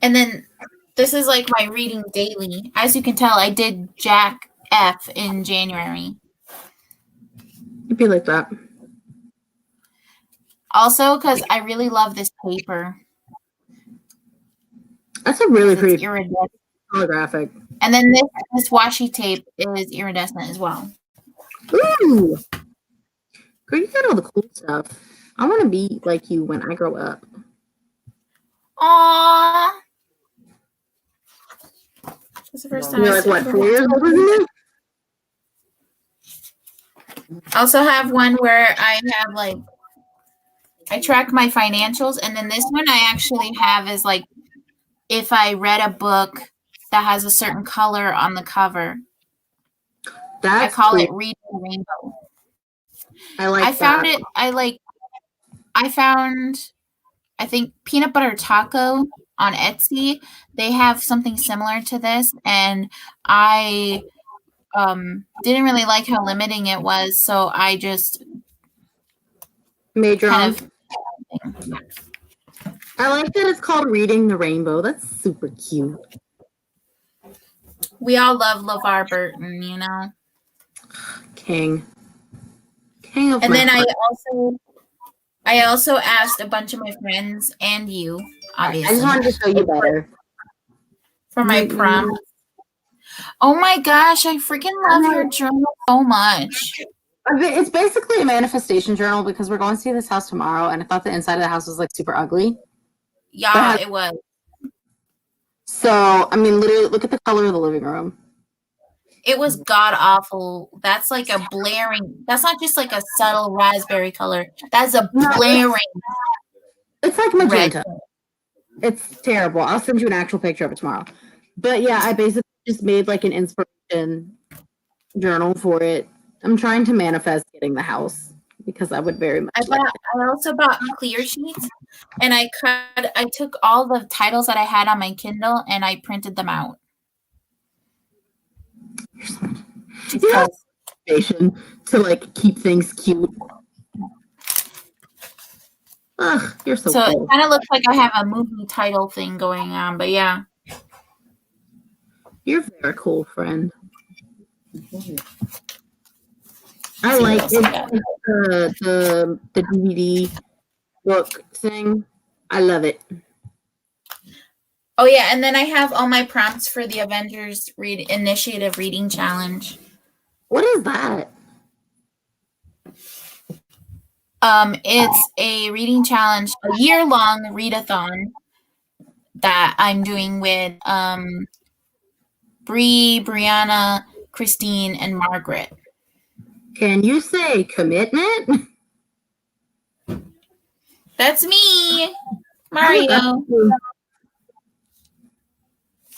And then this is like my reading daily. As you can tell, I did Jack F in January. It'd be like that. Also, because I really love this paper. That's a really pretty iridescent. holographic. And then this washi tape is iridescent as well. Ooh! Girl, you got all the cool stuff. I want to be like you when I grow up. Aww. That's the first time. You're like, what, 4 years older than me? I also have one where I have like, I track my financials, and then this one I actually have is like, if I read a book that has a certain color on the cover. I call it Read the Rainbow. I found it. I found, I think, Peanut Butter Taco on Etsy. They have something similar to this, and I didn't really like how limiting it was, so I just made your own. I like that it's called Reading the Rainbow. That's super cute. We all love LeVar Burton, you know. King of. And then I also asked a bunch of my friends and you, obviously. I just wanted to show you better. For my prompt. Oh my gosh, I freaking love your journal so much. It's basically a manifestation journal because we're going to see this house tomorrow, and I thought the inside of the house was like super ugly. Yeah, it was. So, I mean, literally, look at the color of the living room. It was god awful. That's like a blaring. That's not just like a subtle raspberry color. That's a blaring. It's like magenta. It's terrible. I'll send you an actual picture of it tomorrow. But yeah, I basically just made like an inspiration journal for it. I'm trying to manifest getting the house because I would very much. I also bought clear sheets, and I took all the titles that I had on my Kindle and I printed them out. Yeah, to like keep things cute. Ugh, you're so cool. It kind of looks like I have a movie title thing going on, but yeah. You're very cool, friend. I like the DVD book thing. I love it. Oh yeah, and then I have all my prompts for the Avengers Initiative Reading Challenge. What is that? It's a reading challenge, a year-long readathon that I'm doing with Bree, Brianna, Christine, and Margaret. Can you say commitment? That's me, Mario.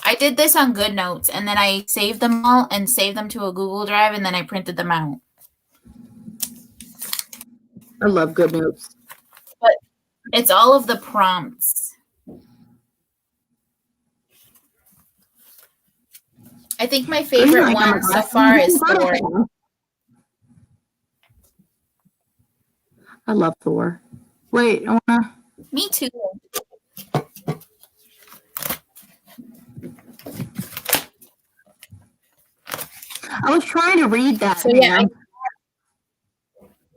I did this on GoodNotes, and then I saved them all and saved them to a Google Drive, and then I printed them out. I love GoodNotes. But it's all of the prompts. I think my favorite one so far is Thor. I love Thor. Wait, I wanna. Me too. I was trying to read that. So yeah.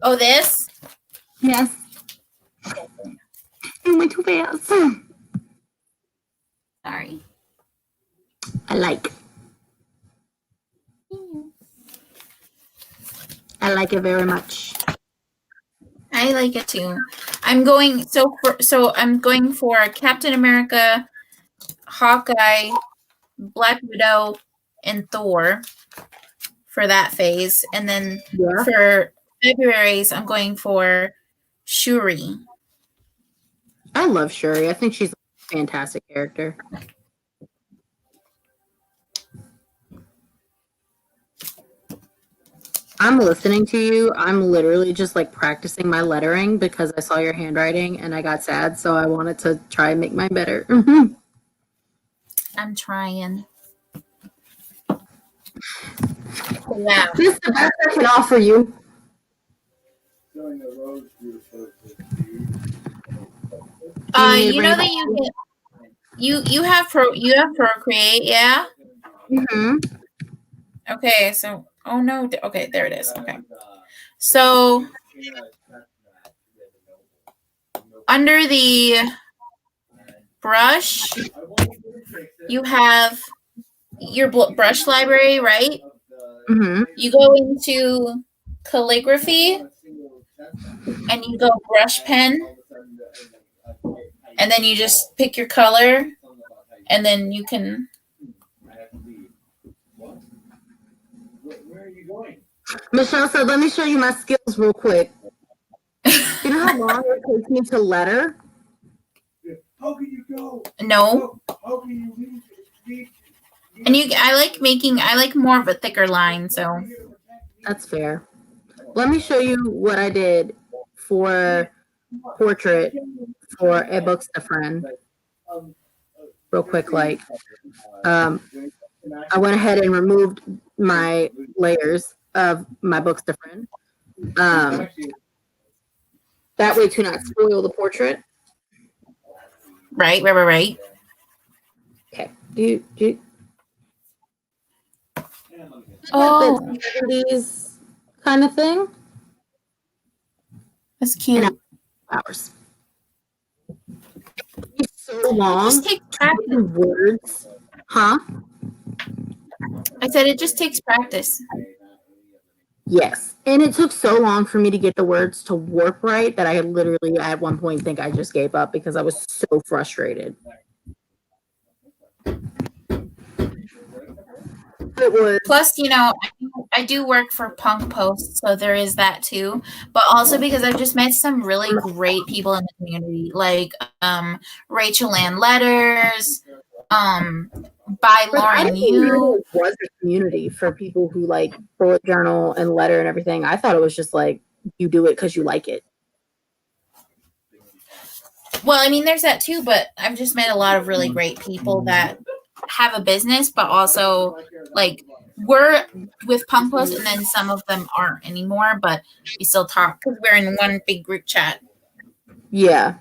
Oh, this? Yes. It went too fast. Sorry. I like it very much. I like it too. I'm going I'm going for Captain America, Hawkeye, Black Widow, and Thor for that phase. And then for February's, I'm going for Shuri. I love Shuri. I think she's a fantastic character. I'm listening to you. I'm literally just like practicing my lettering because I saw your handwriting and I got sad, so I wanted to try and make mine better. I'm trying. Yeah. This is the best I can offer you. You know that you have Procreate, yeah? Mm-hmm. Okay, so oh no, okay, there it is. Okay. So under the brush, you have your brush library, right? Mm-hmm. You go into calligraphy and you go brush pen, and then you just pick your color, and then you can. Where are you going? Michelle said, let me show you my skills real quick. You know how long it takes me to letter? How can you go? No. How can you leave? And I like more of a thicker line, so. That's fair. Let me show you what I did for portrait for a Books to Friend. Real quick, like, I went ahead and removed my layers of my Books to Friend. That way to not spoil the portrait. Right. Okay. Do Oh, these kind of thing. that's cute. Hours. It's so long. It just takes practice. Words, huh? I said it just takes practice. Yes, and it took so long for me to get the words to warp right that I literally at one point think I just gave up because I was so frustrated. It was. Plus, I do work for Punk Post, so there is that too. But also because I've just met some really great people in the community, like Rachel Ann Letters, by Lauren Yu. It was a community for people who like bullet journal and letter and everything. I thought it was just like you do it because you like it. Well, I mean, there's that too, but I've just met a lot of really great people that have a business, but also like we're with Punk Post, and then some of them aren't anymore, but we still talk because we're in one big group chat. Yeah.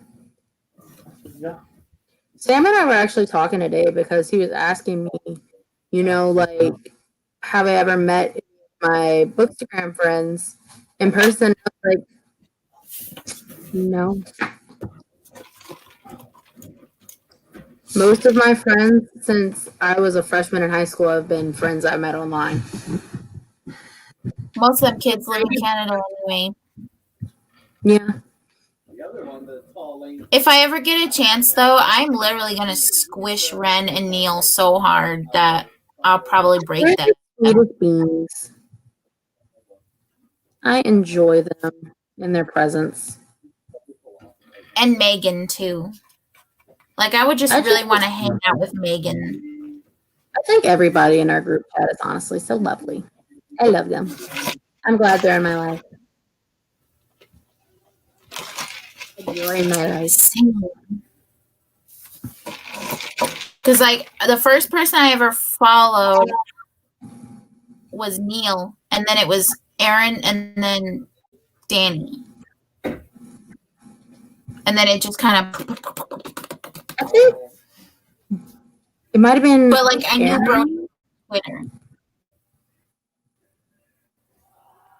Sam and I were actually talking today because he was asking me, like, have I ever met my Bookstagram friends in person? I was like, no. Most of my friends since I was a freshman in high school have been friends I met online. Most of them kids live in Canada anyway. Yeah. If I ever get a chance, though, I'm literally going to squish Ren and Neil so hard that I'll probably break them. Sweetest beans. I enjoy them and their presence. And Megan, too. Like, I would just really want to hang out with Megan. I think everybody in our group chat is honestly so lovely. I love them. I'm glad they're in my life. You're in my life. Because like the first person I ever followed was Neil, and then it was Aaron, and then Danny, and then it just kind of. I think it might have been. But like I knew Aaron. bro Twitter.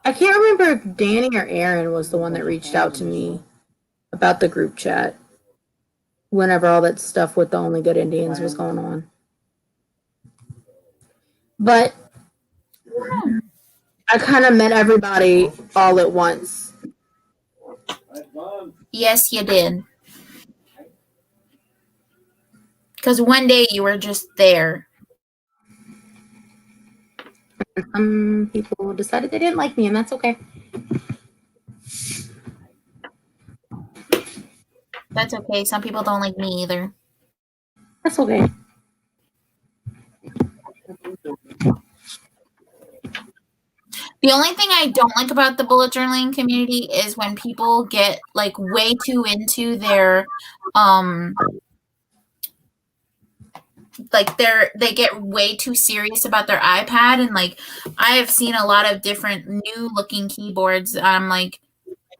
I can't remember if Danny or Aaron was the one that reached out to me about the group chat whenever all that stuff with the Only Good Indians was going on. But I kind of met everybody all at once. Yes, you did. Because one day you were just there. Some people decided they didn't like me, and that's okay. That's okay. Some people don't like me either. That's okay. The only thing I don't like about the bullet journaling community is when people get like way too into their like they get way too serious about their iPad, and like I have seen a lot of different new looking keyboards. I'm like,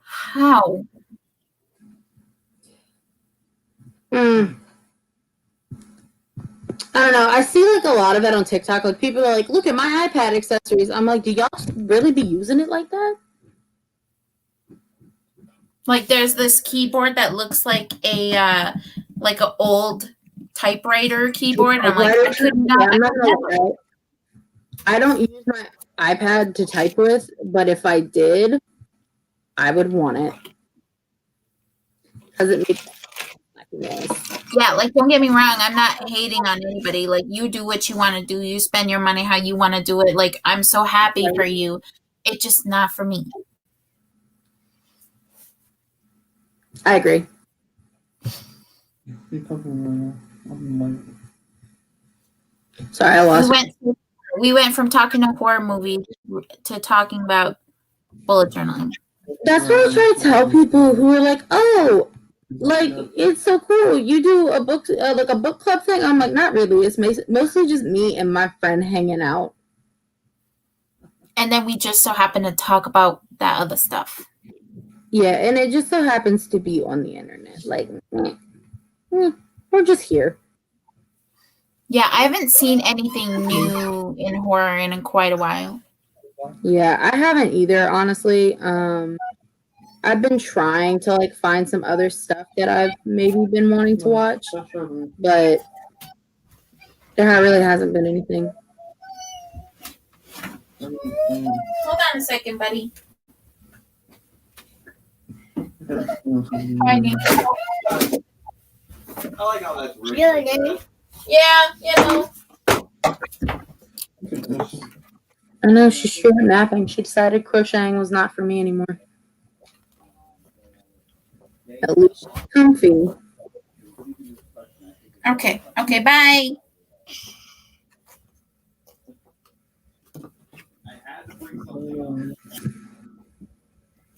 how? I don't know. I see like a lot of it on TikTok. Like people are like, look at my iPad accessories. I'm like, do y'all really be using it like that? Like there's this keyboard that looks like a old typewriter keyboard, and I'm like, I could not. I'm not gonna lie. I don't use my iPad to type with, but if I did, I would want it because it makes noise. Yeah, like don't get me wrong, I'm not hating on anybody. Like you do what you want to do. You spend your money how you want to do it. Like I'm so happy for you. It's just not for me. I agree. Sorry, I lost. We went from talking to horror movies to talking about bullet journaling. That's what I try to tell people who are like, oh, like it's so cool. You do a book like a book club thing. I'm like, not really. It's mostly just me and my friend hanging out. And then we just so happen to talk about that other stuff. Yeah, and it just so happens to be on the internet. Like, we're just here. Yeah, I haven't seen anything new in horror in quite a while. Yeah, I haven't either, honestly. I've been trying to like find some other stuff that I've maybe been wanting to watch, but there really hasn't been anything. Hold on a second, buddy. I like how that's written. Yeah, you know. I know she's straight napping. She decided crocheting was not for me anymore. At least she's comfy. Okay, bye. I had to bring something up.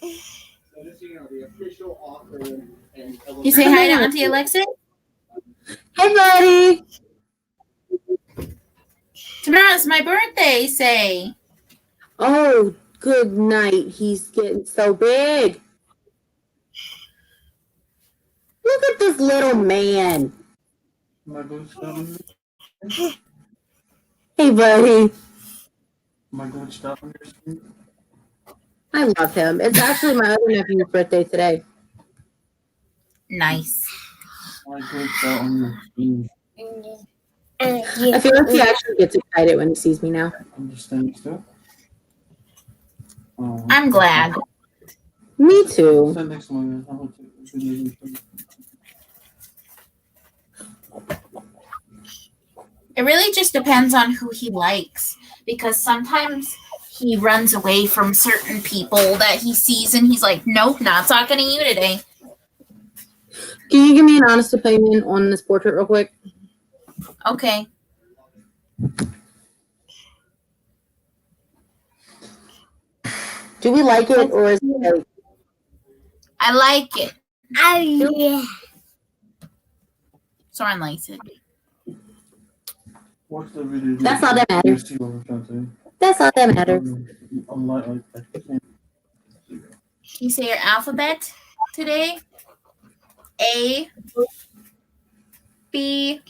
So just so you know, the official author and You say hi to Auntie Alexis? Hey, buddy. Tomorrow's my birthday, say. Oh, good night. He's getting so big. Look at this little man. Hey, buddy. I love him. It's actually my other nephew's birthday today. Nice. I feel like he actually gets excited when he sees me now. I'm glad. Me too. It really just depends on who he likes, because sometimes he runs away from certain people that he sees and he's like, nope, not talking to you today. Can you give me an honest opinion on this portrait real quick? Okay. Do we like it or is it like, I like it. Oh, yeah. Soren likes it. Watch the video. That's all that matters. See what I'm trying to say. that's all that matters? I'm like I can't. Can you say your alphabet today? A, B,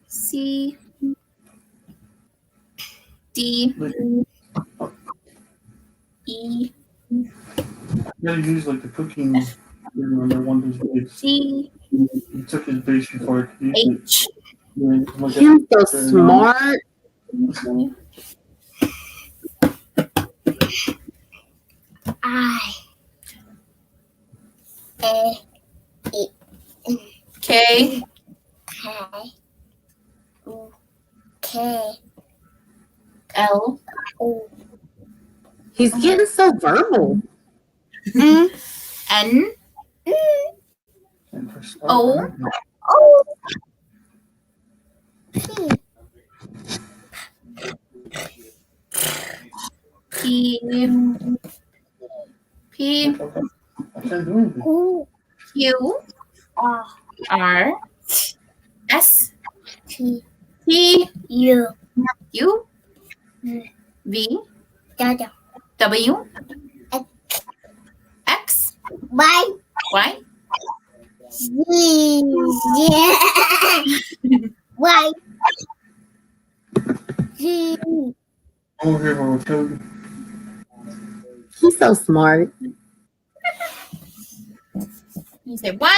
C, D, E, You gotta use like the cooking. Remember one of those days. C, He took his base before I could use it. H, Yeah, I'm like, Kim's so smart. I. A. K, K. U. K. L, O. He's getting so verbal. N, and for start, O. O. P. P, P, I can't do anything. U. Q, R. R, S, T. T, U. U, V, W. W, X, Y. Y, Z. Y. Z. I'm over here for Toby. He's so smart. You say 1,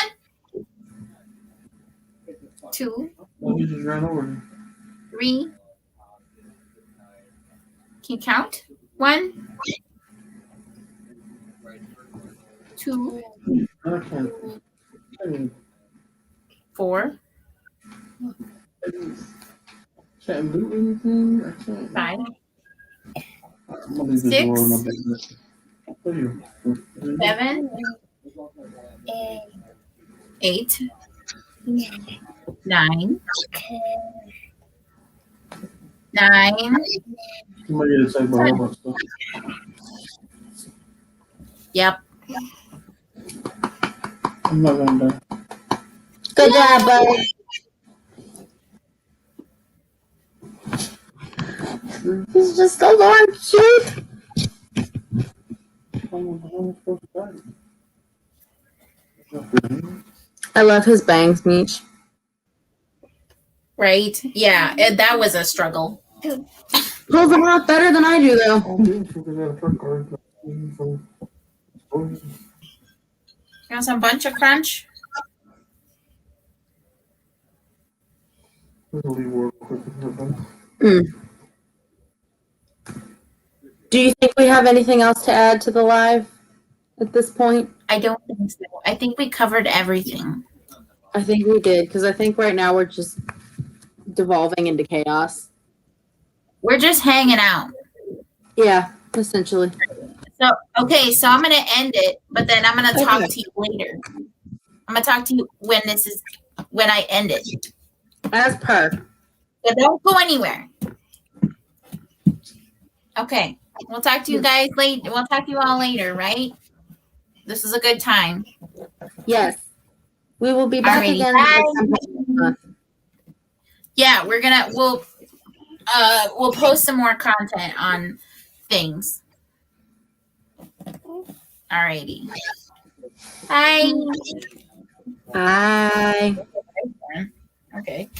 2, Oh, he just ran over me. 3. Can you count? 1, 2, I can't. I mean, 4, can't do anything. I can't. 5, I'm gonna leave this 6, door in my business. What are you? 7, 8, 9, 9. Somebody get excited about robot stuff. Yep. I'm not gonna die. Good job, bud. He's just so darn cute. I'm supposed to die. I love his bangs, Meech. Right? Yeah, that was a struggle. Pulls them off better than I do, though. I'm getting because I have a truck card. So, You want some bunch of crunch? let's leave real quick. Do you think we have anything else to add to the live at this point? I don't think so. I think we covered everything. I think we did, because I think right now we're just devolving into chaos. We're just hanging out. Yeah, essentially. So, okay, so I'm going to end it, but then I'm going to talk Okay. to you later. I'm going to talk to you when I end it. As per. So don't go anywhere. Okay. We'll talk to you guys later. We'll talk to you all later, right? This is a good time. Yes. We will be back Alrighty. again. Bye. Yeah, we'll post some more content on things. Alrighty. Bye. Bye. Okay.